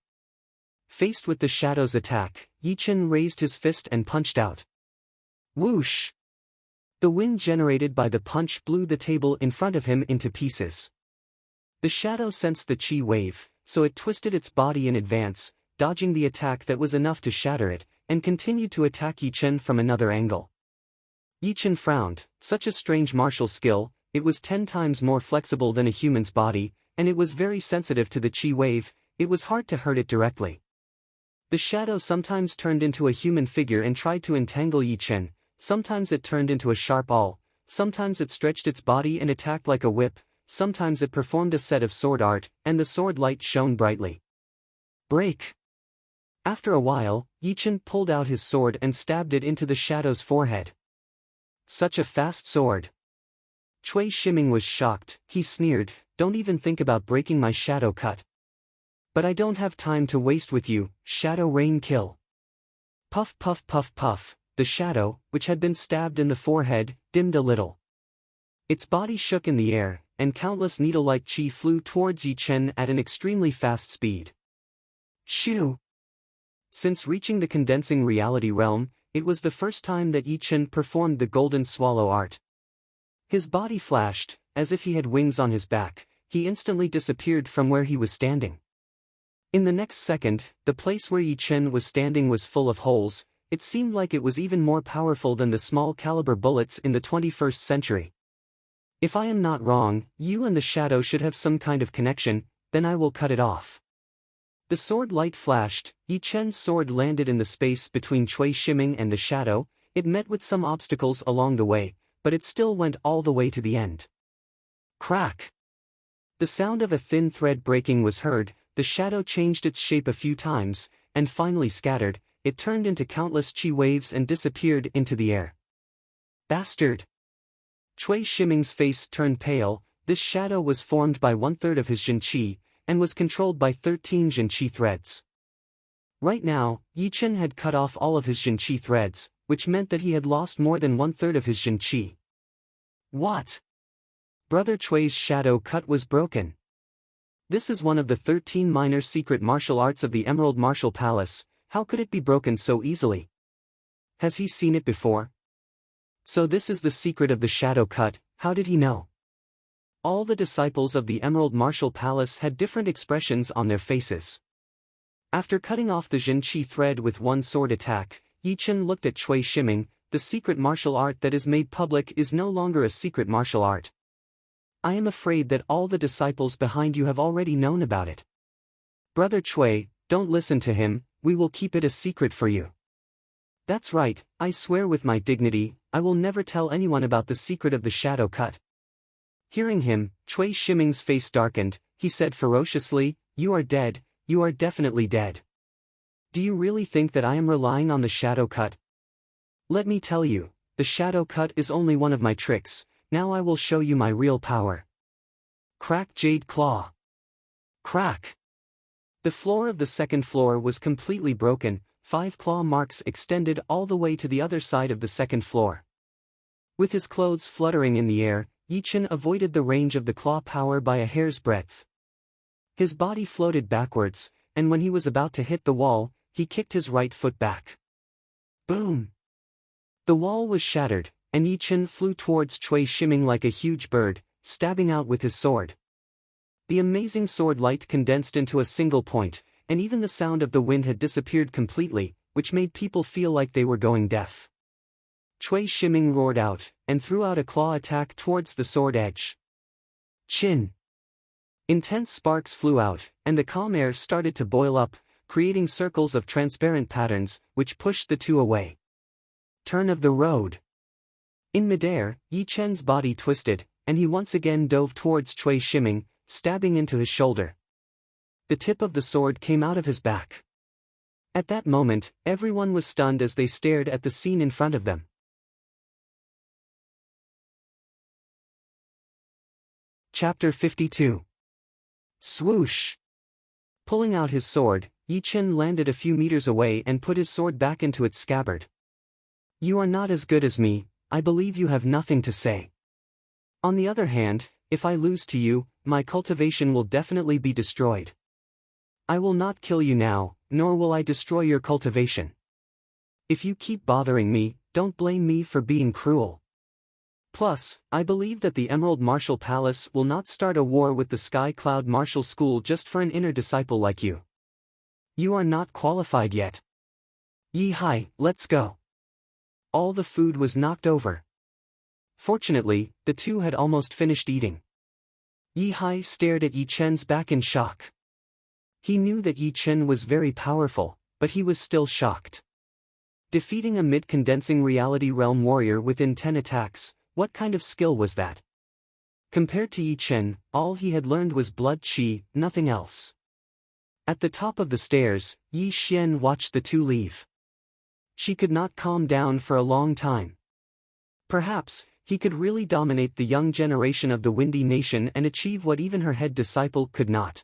Faced with the Shadow's attack, Yi Chen raised his fist and punched out. Whoosh! The wind generated by the punch blew the table in front of him into pieces. The Shadow sensed the qi wave, so it twisted its body in advance, dodging the attack that was enough to shatter it, and continued to attack Yi Chen from another angle. Yi Chen frowned. Such a strange martial skill, it was 10 times more flexible than a human's body, and it was very sensitive to the chi wave. It was hard to hurt it directly. The shadow sometimes turned into a human figure and tried to entangle Yi Chen, sometimes it turned into a sharp awl, sometimes it stretched its body and attacked like a whip, sometimes it performed a set of sword art, and the sword light shone brightly. Break! After a while, Yi Chen pulled out his sword and stabbed it into the shadow's forehead. Such a fast sword! Cui Shiming was shocked. He sneered, "Don't even think about breaking my shadow cut. But I don't have time to waste with you, shadow rain kill." Puff puff puff puff, the shadow, which had been stabbed in the forehead, dimmed a little. Its body shook in the air, and countless needle-like chi flew towards Yi Chen at an extremely fast speed. Shoo! Since reaching the condensing reality realm, it was the first time that Yi Chen performed the golden swallow art. His body flashed, as if he had wings on his back. He instantly disappeared from where he was standing. In the next second, the place where Yi Chen was standing was full of holes. It seemed like it was even more powerful than the small-caliber bullets in the 21st century. If I am not wrong, you and the shadow should have some kind of connection, then I will cut it off. The sword light flashed. Yi Chen's sword landed in the space between Cui Shiming and the shadow. It met with some obstacles along the way, but it still went all the way to the end. Crack! The sound of a thin thread breaking was heard. The shadow changed its shape a few times, and finally scattered. It turned into countless chi waves and disappeared into the air. Bastard! Cui Shiming's face turned pale. This shadow was formed by 1/3 of his Jin Qi, and was controlled by 13 Jin Qi threads. Right now, Yi Chen had cut off all of his Jin Qi threads, which meant that he had lost more than 1/3 of his Jin Qi. What? Brother Cui's shadow cut was broken. This is one of the 13 minor secret martial arts of the Emerald Martial Palace. How could it be broken so easily? Has he seen it before? So this is the secret of the shadow cut. How did he know? All the disciples of the Emerald Martial Palace had different expressions on their faces. After cutting off the Jin Qi thread with one sword attack, Yi Chen looked at Cui Shiming. The secret martial art that is made public is no longer a secret martial art. I am afraid that all the disciples behind you have already known about it. Brother Cui, don't listen to him, we will keep it a secret for you. That's right, I swear with my dignity, I will never tell anyone about the secret of the shadow cut. Hearing him, Cui Shiming's face darkened. He said ferociously, "You are dead, you are definitely dead. Do you really think that I am relying on the shadow cut? Let me tell you, the shadow cut is only one of my tricks. Now I will show you my real power." Crack Jade Claw. Crack. The floor of the second floor was completely broken. 5 claw marks extended all the way to the other side of the second floor. With his clothes fluttering in the air, Yi Chen avoided the range of the claw power by a hair's breadth. His body floated backwards, and when he was about to hit the wall, he kicked his right foot back. Boom! The wall was shattered, and Yi Chen flew towards Cui Shiming like a huge bird, stabbing out with his sword. The amazing sword light condensed into a single point, and even the sound of the wind had disappeared completely, which made people feel like they were going deaf. Cui Shiming roared out, and threw out a claw attack towards the sword edge. Chin! Intense sparks flew out, and the calm air started to boil up, creating circles of transparent patterns, which pushed the two away. Turn of the road. In midair, Yi Chen's body twisted, and he once again dove towards Cui Shiming, stabbing into his shoulder. The tip of the sword came out of his back. At that moment, everyone was stunned as they stared at the scene in front of them. Chapter 52. Swoosh! Pulling out his sword, Yi Chen landed a few meters away and put his sword back into its scabbard. You are not as good as me, I believe you have nothing to say. On the other hand, if I lose to you, my cultivation will definitely be destroyed. I will not kill you now, nor will I destroy your cultivation. If you keep bothering me, don't blame me for being cruel. Plus, I believe that the Emerald Martial Palace will not start a war with the Sky Cloud Martial School just for an inner disciple like you. You are not qualified yet. Yi Hai, let's go. All the food was knocked over. Fortunately, the two had almost finished eating. Yi Hai stared at Yi Chen's back in shock. He knew that Yi Chen was very powerful, but he was still shocked. Defeating a mid-condensing reality realm warrior within 10 attacks, what kind of skill was that? Compared to Yi Chen, all he had learned was blood qi, nothing else. At the top of the stairs, Yi Xian watched the two leave. She could not calm down for a long time. Perhaps, he could really dominate the young generation of the Windy Nation and achieve what even her head disciple could not.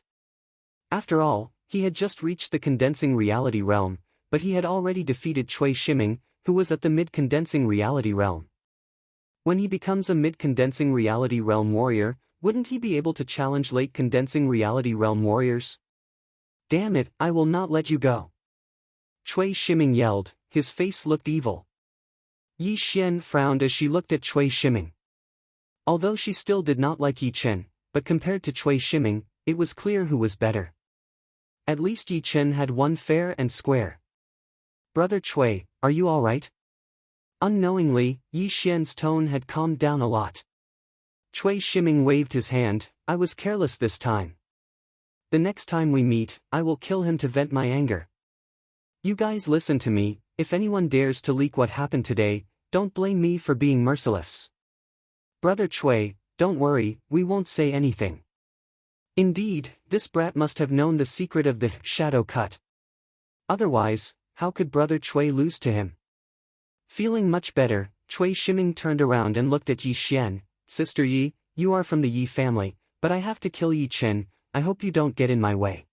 After all, he had just reached the condensing reality realm, but he had already defeated Cui Shiming, who was at the mid-condensing reality realm. When he becomes a mid-condensing reality realm warrior, wouldn't he be able to challenge late-condensing reality realm warriors? Damn it, I will not let you go. Cui Shiming yelled, his face looked evil. Yi Xian frowned as she looked at Cui Shiming. Although she still did not like Yi Chen, but compared to Cui Shiming, it was clear who was better. At least Yi Chen had won fair and square. Brother Cui, are you alright? Unknowingly, Yi Xian's tone had calmed down a lot. Cui Shiming waved his hand, I was careless this time. The next time we meet, I will kill him to vent my anger. You guys listen to me, if anyone dares to leak what happened today, don't blame me for being merciless. Brother Cui, don't worry, we won't say anything. Indeed, this brat must have known the secret of the shadow cut. Otherwise, how could Brother Cui lose to him? Feeling much better, Cui Shiming turned around and looked at Yi Xian. Sister Yi, you are from the Yi family, but I have to kill Yi Chen, I hope you don't get in my way.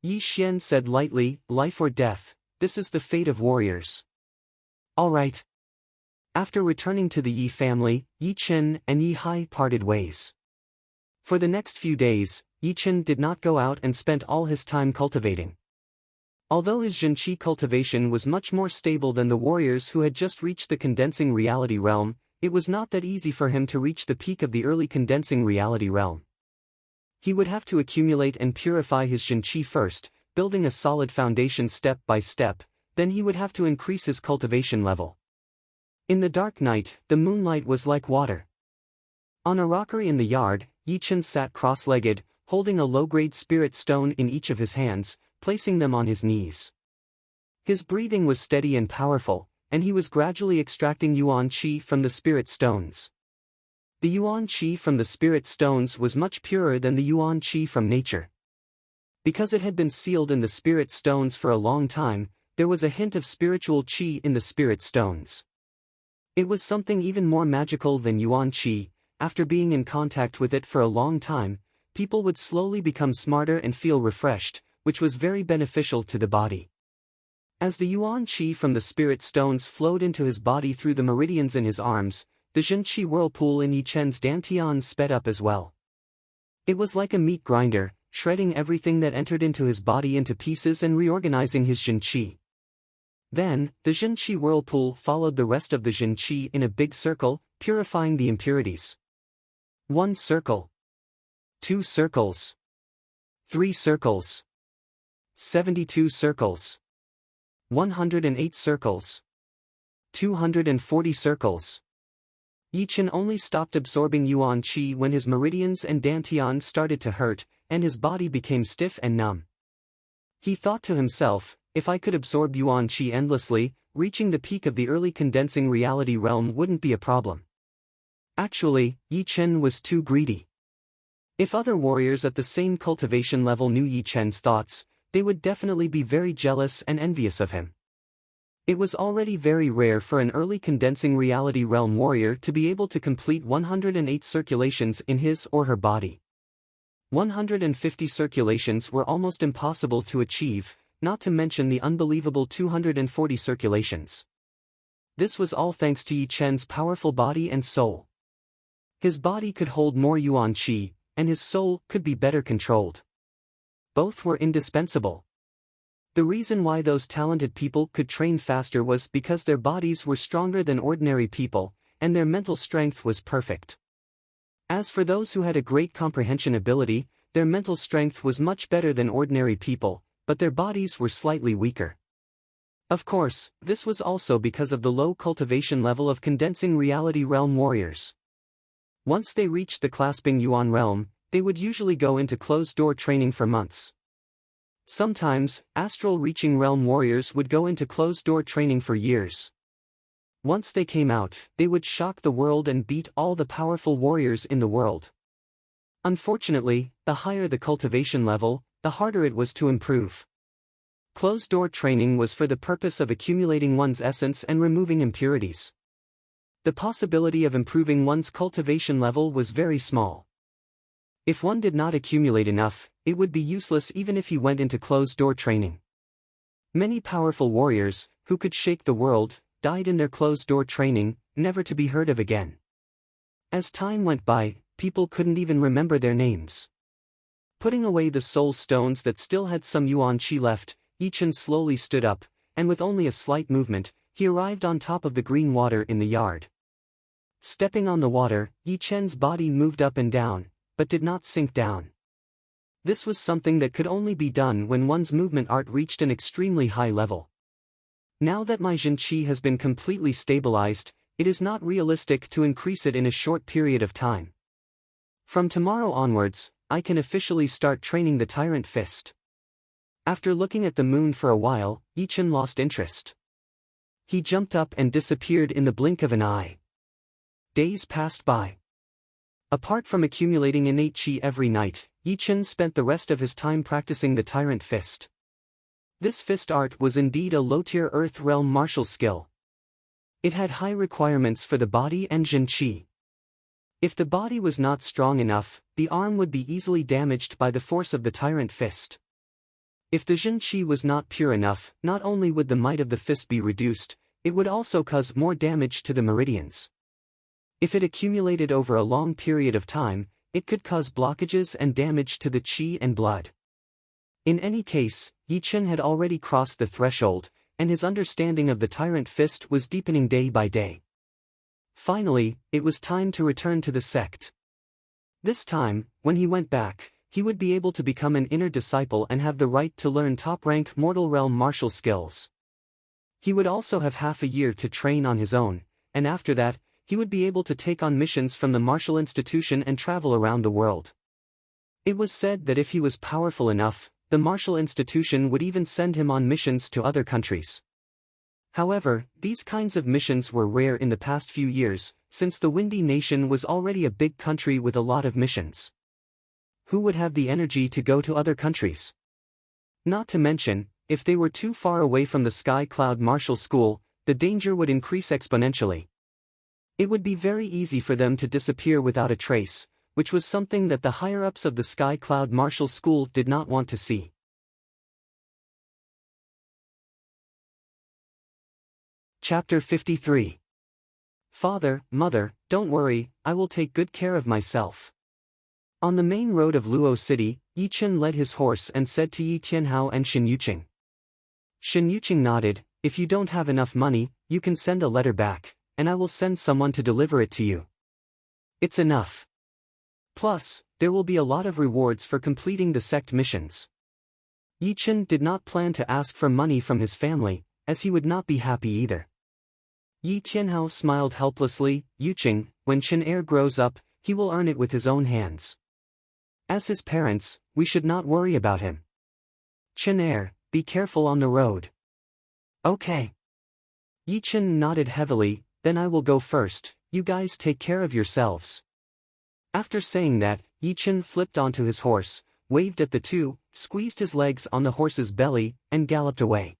Yi Xian said lightly, life or death, this is the fate of warriors. Alright. After returning to the Yi family, Yi Chen and Yi Hai parted ways. For the next few days, Yi Chen did not go out and spent all his time cultivating. Although his Zhenqi cultivation was much more stable than the warriors who had just reached the condensing reality realm, it was not that easy for him to reach the peak of the early condensing reality realm. He would have to accumulate and purify his Zhenqi first, building a solid foundation step by step, then he would have to increase his cultivation level. In the dark night, the moonlight was like water. On a rockery in the yard, Yi Chen sat cross-legged, holding a low-grade spirit stone in each of his hands, placing them on his knees. His breathing was steady and powerful, and he was gradually extracting yuan qi from the spirit stones. The yuan qi from the spirit stones was much purer than the yuan qi from nature. Because it had been sealed in the spirit stones for a long time, there was a hint of spiritual qi in the spirit stones. It was something even more magical than yuan qi. After being in contact with it for a long time, people would slowly become smarter and feel refreshed, which was very beneficial to the body. As the yuan qi from the spirit stones flowed into his body through the meridians in his arms, the Zhenqi whirlpool in Yi Chen's dantian sped up as well. It was like a meat grinder, shredding everything that entered into his body into pieces and reorganizing his Zhenqi. Then, the Zhenqi whirlpool followed the rest of the Zhenqi in a big circle, purifying the impurities. 1 circle. 2 circles. 3 circles. 72 circles. 108 circles. 240 circles. Yi Chen only stopped absorbing yuan qi when his meridians and dantian started to hurt, and his body became stiff and numb. He thought to himself, if I could absorb yuan qi endlessly, reaching the peak of the early condensing reality realm wouldn't be a problem. Actually, Yi Chen was too greedy. If other warriors at the same cultivation level knew Yi Chen's thoughts, they would definitely be very jealous and envious of him. It was already very rare for an early condensing reality realm warrior to be able to complete 108 circulations in his or her body. 150 circulations were almost impossible to achieve, not to mention the unbelievable 240 circulations. This was all thanks to Yi Chen's powerful body and soul. His body could hold more yuan qi, and his soul could be better controlled. Both were indispensable. The reason why those talented people could train faster was because their bodies were stronger than ordinary people, and their mental strength was perfect. As for those who had a great comprehension ability, their mental strength was much better than ordinary people, but their bodies were slightly weaker. Of course, this was also because of the low cultivation level of condensing reality realm warriors. Once they reached the clasping yuan realm, they would usually go into closed-door training for months. Sometimes, astral reaching realm warriors would go into closed-door training for years. Once they came out, they would shock the world and beat all the powerful warriors in the world. Unfortunately, the higher the cultivation level, the harder it was to improve. Closed-door training was for the purpose of accumulating one's essence and removing impurities. The possibility of improving one's cultivation level was very small. If one did not accumulate enough, it would be useless even if he went into closed-door training. Many powerful warriors, who could shake the world, died in their closed-door training, never to be heard of again. As time went by, people couldn't even remember their names. Putting away the soul stones that still had some yuan qi left, Yichen slowly stood up, and with only a slight movement, he arrived on top of the green water in the yard. Stepping on the water, Yichen's body moved up and down, but did not sink down. This was something that could only be done when one's movement art reached an extremely high level. Now that my Jin Qi has been completely stabilized, it is not realistic to increase it in a short period of time. From tomorrow onwards, I can officially start training the Tyrant Fist. After looking at the moon for a while, Yichen lost interest. He jumped up and disappeared in the blink of an eye. Days passed by. Apart from accumulating innate qi every night, Yichen spent the rest of his time practicing the Tyrant Fist. This fist art was indeed a low-tier Earth Realm martial skill. It had high requirements for the body and Jin Qi. If the body was not strong enough, the arm would be easily damaged by the force of the Tyrant Fist. If the Jin Qi was not pure enough, not only would the might of the fist be reduced, it would also cause more damage to the meridians. If it accumulated over a long period of time, it could cause blockages and damage to the qi and blood. In any case, Yichen had already crossed the threshold, and his understanding of the Tyrant Fist was deepening day by day. Finally, it was time to return to the sect. This time, when he went back, he would be able to become an inner disciple and have the right to learn top-rank mortal realm martial skills. He would also have half a year to train on his own, and after that, he would be able to take on missions from the martial institution and travel around the world. It was said that if he was powerful enough, the martial institution would even send him on missions to other countries. However, these kinds of missions were rare in the past few years, since the Windy Nation was already a big country with a lot of missions. Who would have the energy to go to other countries? Not to mention, if they were too far away from the Sky Cloud Martial School, the danger would increase exponentially. It would be very easy for them to disappear without a trace, which was something that the higher-ups of the Sky Cloud Martial School did not want to see. Chapter 53. Father, Mother, don't worry, I will take good care of myself. On the main road of Luo City, Yichen led his horse and said to Yi Tianhao and Shen Yuqing. Shen Yuqing nodded, if you don't have enough money, you can send a letter back, and I will send someone to deliver it to you. It's enough. Plus, there will be a lot of rewards for completing the sect missions. Yichen did not plan to ask for money from his family, as he would not be happy either. Yi Tianhao smiled helplessly, Yuqing, when Chen Er grows up, he will earn it with his own hands. As his parents, we should not worry about him. Chen Er, be careful on the road. Okay. Yichen nodded heavily, then I will go first, you guys take care of yourselves. After saying that, Yichen flipped onto his horse, waved at the two, squeezed his legs on the horse's belly, and galloped away.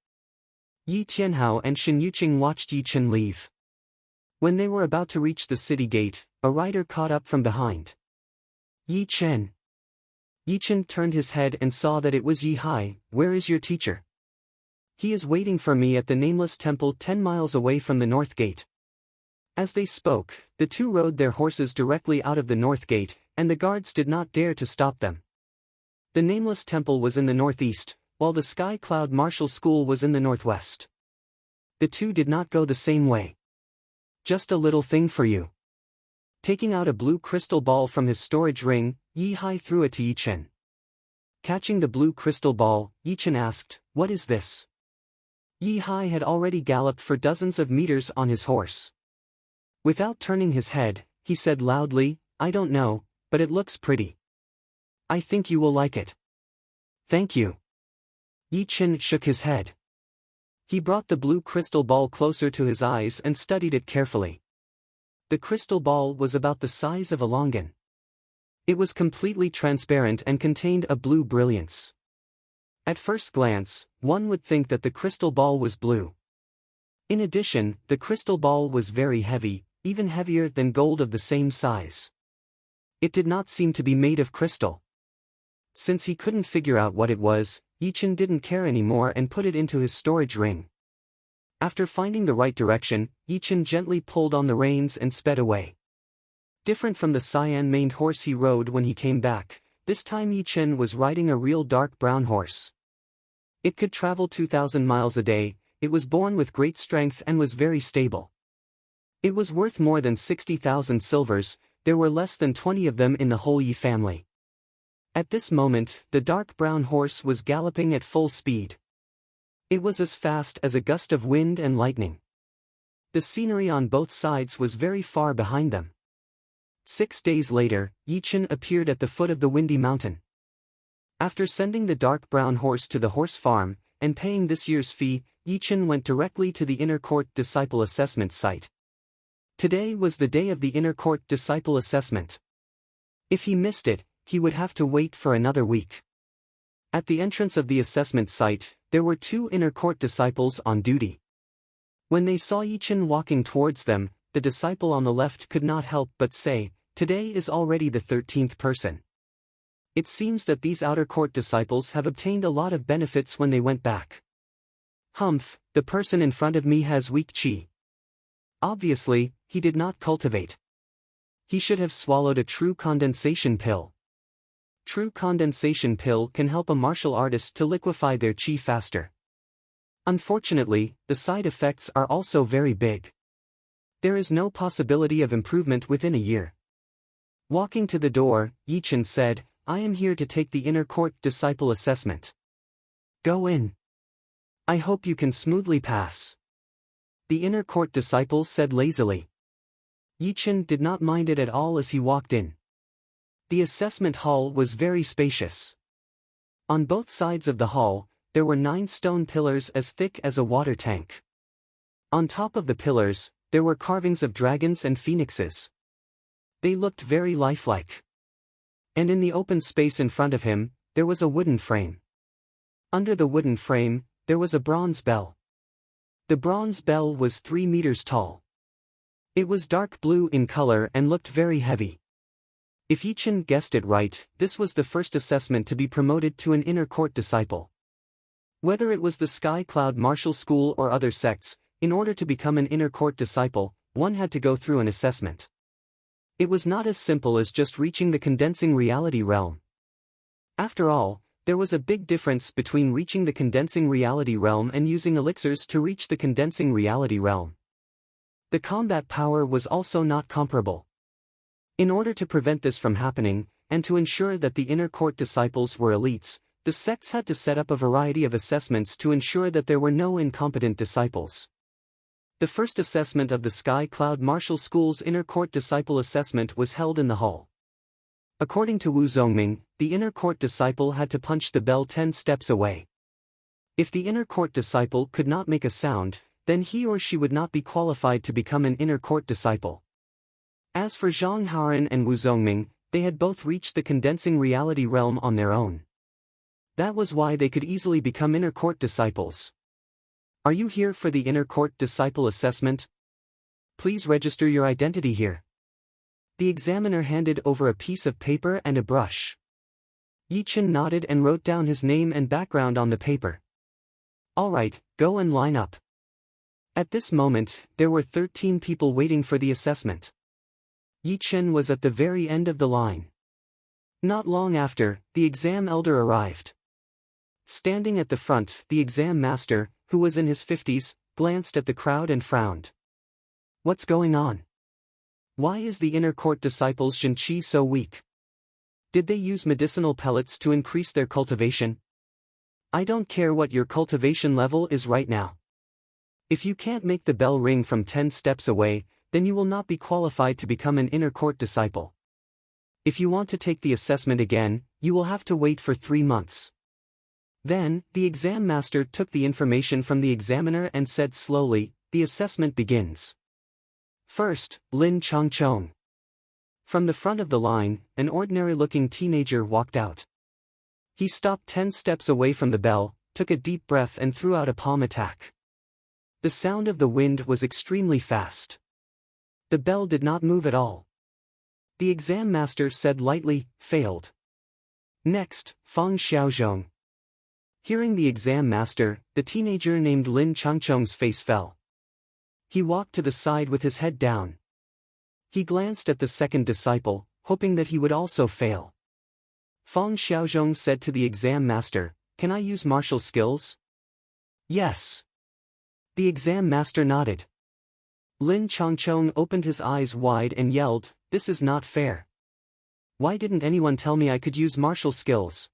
Yi Tianhao and Shen Yuqing watched Yichen leave. When they were about to reach the city gate, a rider caught up from behind. Yichen. Yichen turned his head and saw that it was Yi Hai. Where is your teacher? He is waiting for me at the Nameless Temple 10 miles away from the North Gate. As they spoke, the two rode their horses directly out of the North Gate, and the guards did not dare to stop them. The Nameless Temple was in the northeast, while the Sky Cloud Martial School was in the northwest. The two did not go the same way. Just a little thing for you. Taking out a blue crystal ball from his storage ring, Yi Hai threw it to Yichen. Catching the blue crystal ball, Yichen asked, what is this? Yi Hai had already galloped for dozens of meters on his horse. Without turning his head, he said loudly, "I don't know, but it looks pretty. I think you will like it." "Thank you." Yi Chen shook his head. He brought the blue crystal ball closer to his eyes and studied it carefully. The crystal ball was about the size of a longan. It was completely transparent and contained a blue brilliance. At first glance, one would think that the crystal ball was blue. In addition, the crystal ball was very heavy, even heavier than gold of the same size. It did not seem to be made of crystal. Since he couldn't figure out what it was, Yi Chen didn't care anymore and put it into his storage ring. After finding the right direction, Yi Chen gently pulled on the reins and sped away. Different from the cyan-maned horse he rode when he came back, this time Yi Chen was riding a real dark brown horse. It could travel 2,000 miles a day, it was born with great strength and was very stable. It was worth more than 60,000 silvers, there were less than 20 of them in the whole Yi family. At this moment, the dark brown horse was galloping at full speed. It was as fast as a gust of wind and lightning. The scenery on both sides was very far behind them. 6 days later, Yi Chen appeared at the foot of the windy mountain. After sending the dark brown horse to the horse farm, and paying this year's fee, Yi Chen went directly to the Inner Court Disciple Assessment site. Today was the day of the Inner Court Disciple Assessment. If he missed it, he would have to wait for another week. At the entrance of the assessment site, there were 2 Inner Court disciples on duty. When they saw Yi Chen walking towards them, the disciple on the left could not help but say, "Today is already the 13th person. It seems that these outer court disciples have obtained a lot of benefits when they went back. Humph, the person in front of me has weak qi." Obviously, he did not cultivate. He should have swallowed a true condensation pill. True condensation pill can help a martial artist to liquefy their qi faster. Unfortunately, the side effects are also very big. There is no possibility of improvement within a year. Walking to the door, Yi Chen said, "I am here to take the Inner Court Disciple Assessment. Go in. I hope you can smoothly pass." The Inner Court Disciple said lazily. Yi Chen did not mind it at all as he walked in. The assessment hall was very spacious. On both sides of the hall, there were 9 stone pillars as thick as a water tank. On top of the pillars, there were carvings of dragons and phoenixes. They looked very lifelike. And in the open space in front of him, there was a wooden frame. Under the wooden frame, there was a bronze bell. The bronze bell was 3 meters tall. It was dark blue in color and looked very heavy. If Yi Chen guessed it right, this was the first assessment to be promoted to an Inner Court disciple. Whether it was the Sky Cloud Martial School or other sects, in order to become an Inner Court disciple, one had to go through an assessment. It was not as simple as just reaching the condensing reality realm. After all, there was a big difference between reaching the condensing reality realm and using elixirs to reach the condensing reality realm. The combat power was also not comparable. In order to prevent this from happening, and to ensure that the Inner Court disciples were elites, the sects had to set up a variety of assessments to ensure that there were no incompetent disciples. The first assessment of the Sky Cloud Martial School's Inner Court Disciple Assessment was held in the hall. According to Wu Zongming, the Inner Court disciple had to punch the bell 10 steps away. If the Inner Court disciple could not make a sound, then he or she would not be qualified to become an Inner Court disciple. As for Zhang Haoran and Wu Zongming, they had both reached the condensing reality realm on their own. That was why they could easily become Inner Court disciples. Are you here for the Inner Court Disciple Assessment? Please register your identity here. The examiner handed over a piece of paper and a brush. Yi Chen nodded and wrote down his name and background on the paper. All right, go and line up. At this moment, there were 13 people waiting for the assessment. Yi Chen was at the very end of the line. Not long after, the exam elder arrived. Standing at the front, the exam master, who was in his 50s, glanced at the crowd and frowned. What's going on? Why is the Inner Court disciples' Zhenqi so weak? Did they use medicinal pellets to increase their cultivation? I don't care what your cultivation level is right now. If you can't make the bell ring from 10 steps away, then you will not be qualified to become an inner court disciple. If you want to take the assessment again, you will have to wait for 3 months. Then, the exam master took the information from the examiner and said slowly, the assessment begins. First, Lin Changchong. From the front of the line, an ordinary-looking teenager walked out. He stopped 10 steps away from the bell, took a deep breath and threw out a palm attack. The sound of the wind was extremely fast. The bell did not move at all. The exam master said lightly, failed. Next, Fang Xiaozhong. Hearing the exam master, the teenager named Lin Changchong's face fell. He walked to the side with his head down. He glanced at the second disciple, hoping that he would also fail. Fang Xiaozhong said to the exam master, "Can I use martial skills?" "Yes." The exam master nodded. Lin Changchong opened his eyes wide and yelled, "This is not fair. Why didn't anyone tell me I could use martial skills?"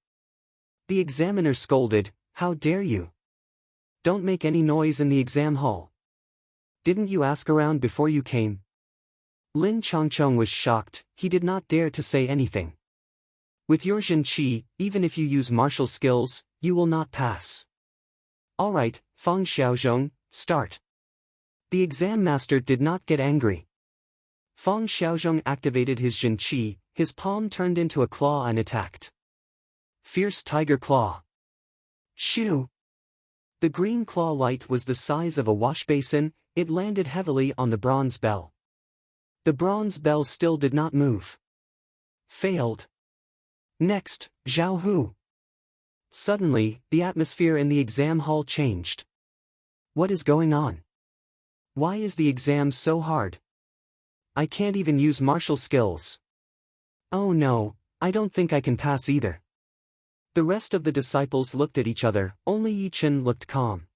The examiner scolded, "How dare you? Don't make any noise in the exam hall. Didn't you ask around before you came?" Lin Changchong was shocked, he did not dare to say anything. "With your Jin Qi, even if you use martial skills, you will not pass." "Alright, Fang Xiaozhong, start." The exam master did not get angry. Fang Xiaozhong activated his Jin Qi, his palm turned into a claw and attacked. Fierce Tiger Claw. Shoo! The green claw light was the size of a wash basin, it landed heavily on the bronze bell. The bronze bell still did not move. Failed. Next, Zhao Hu. Suddenly, the atmosphere in the exam hall changed. What is going on? Why is the exam so hard? I can't even use martial skills. Oh no, I don't think I can pass either. The rest of the disciples looked at each other, only Yi Chen looked calm.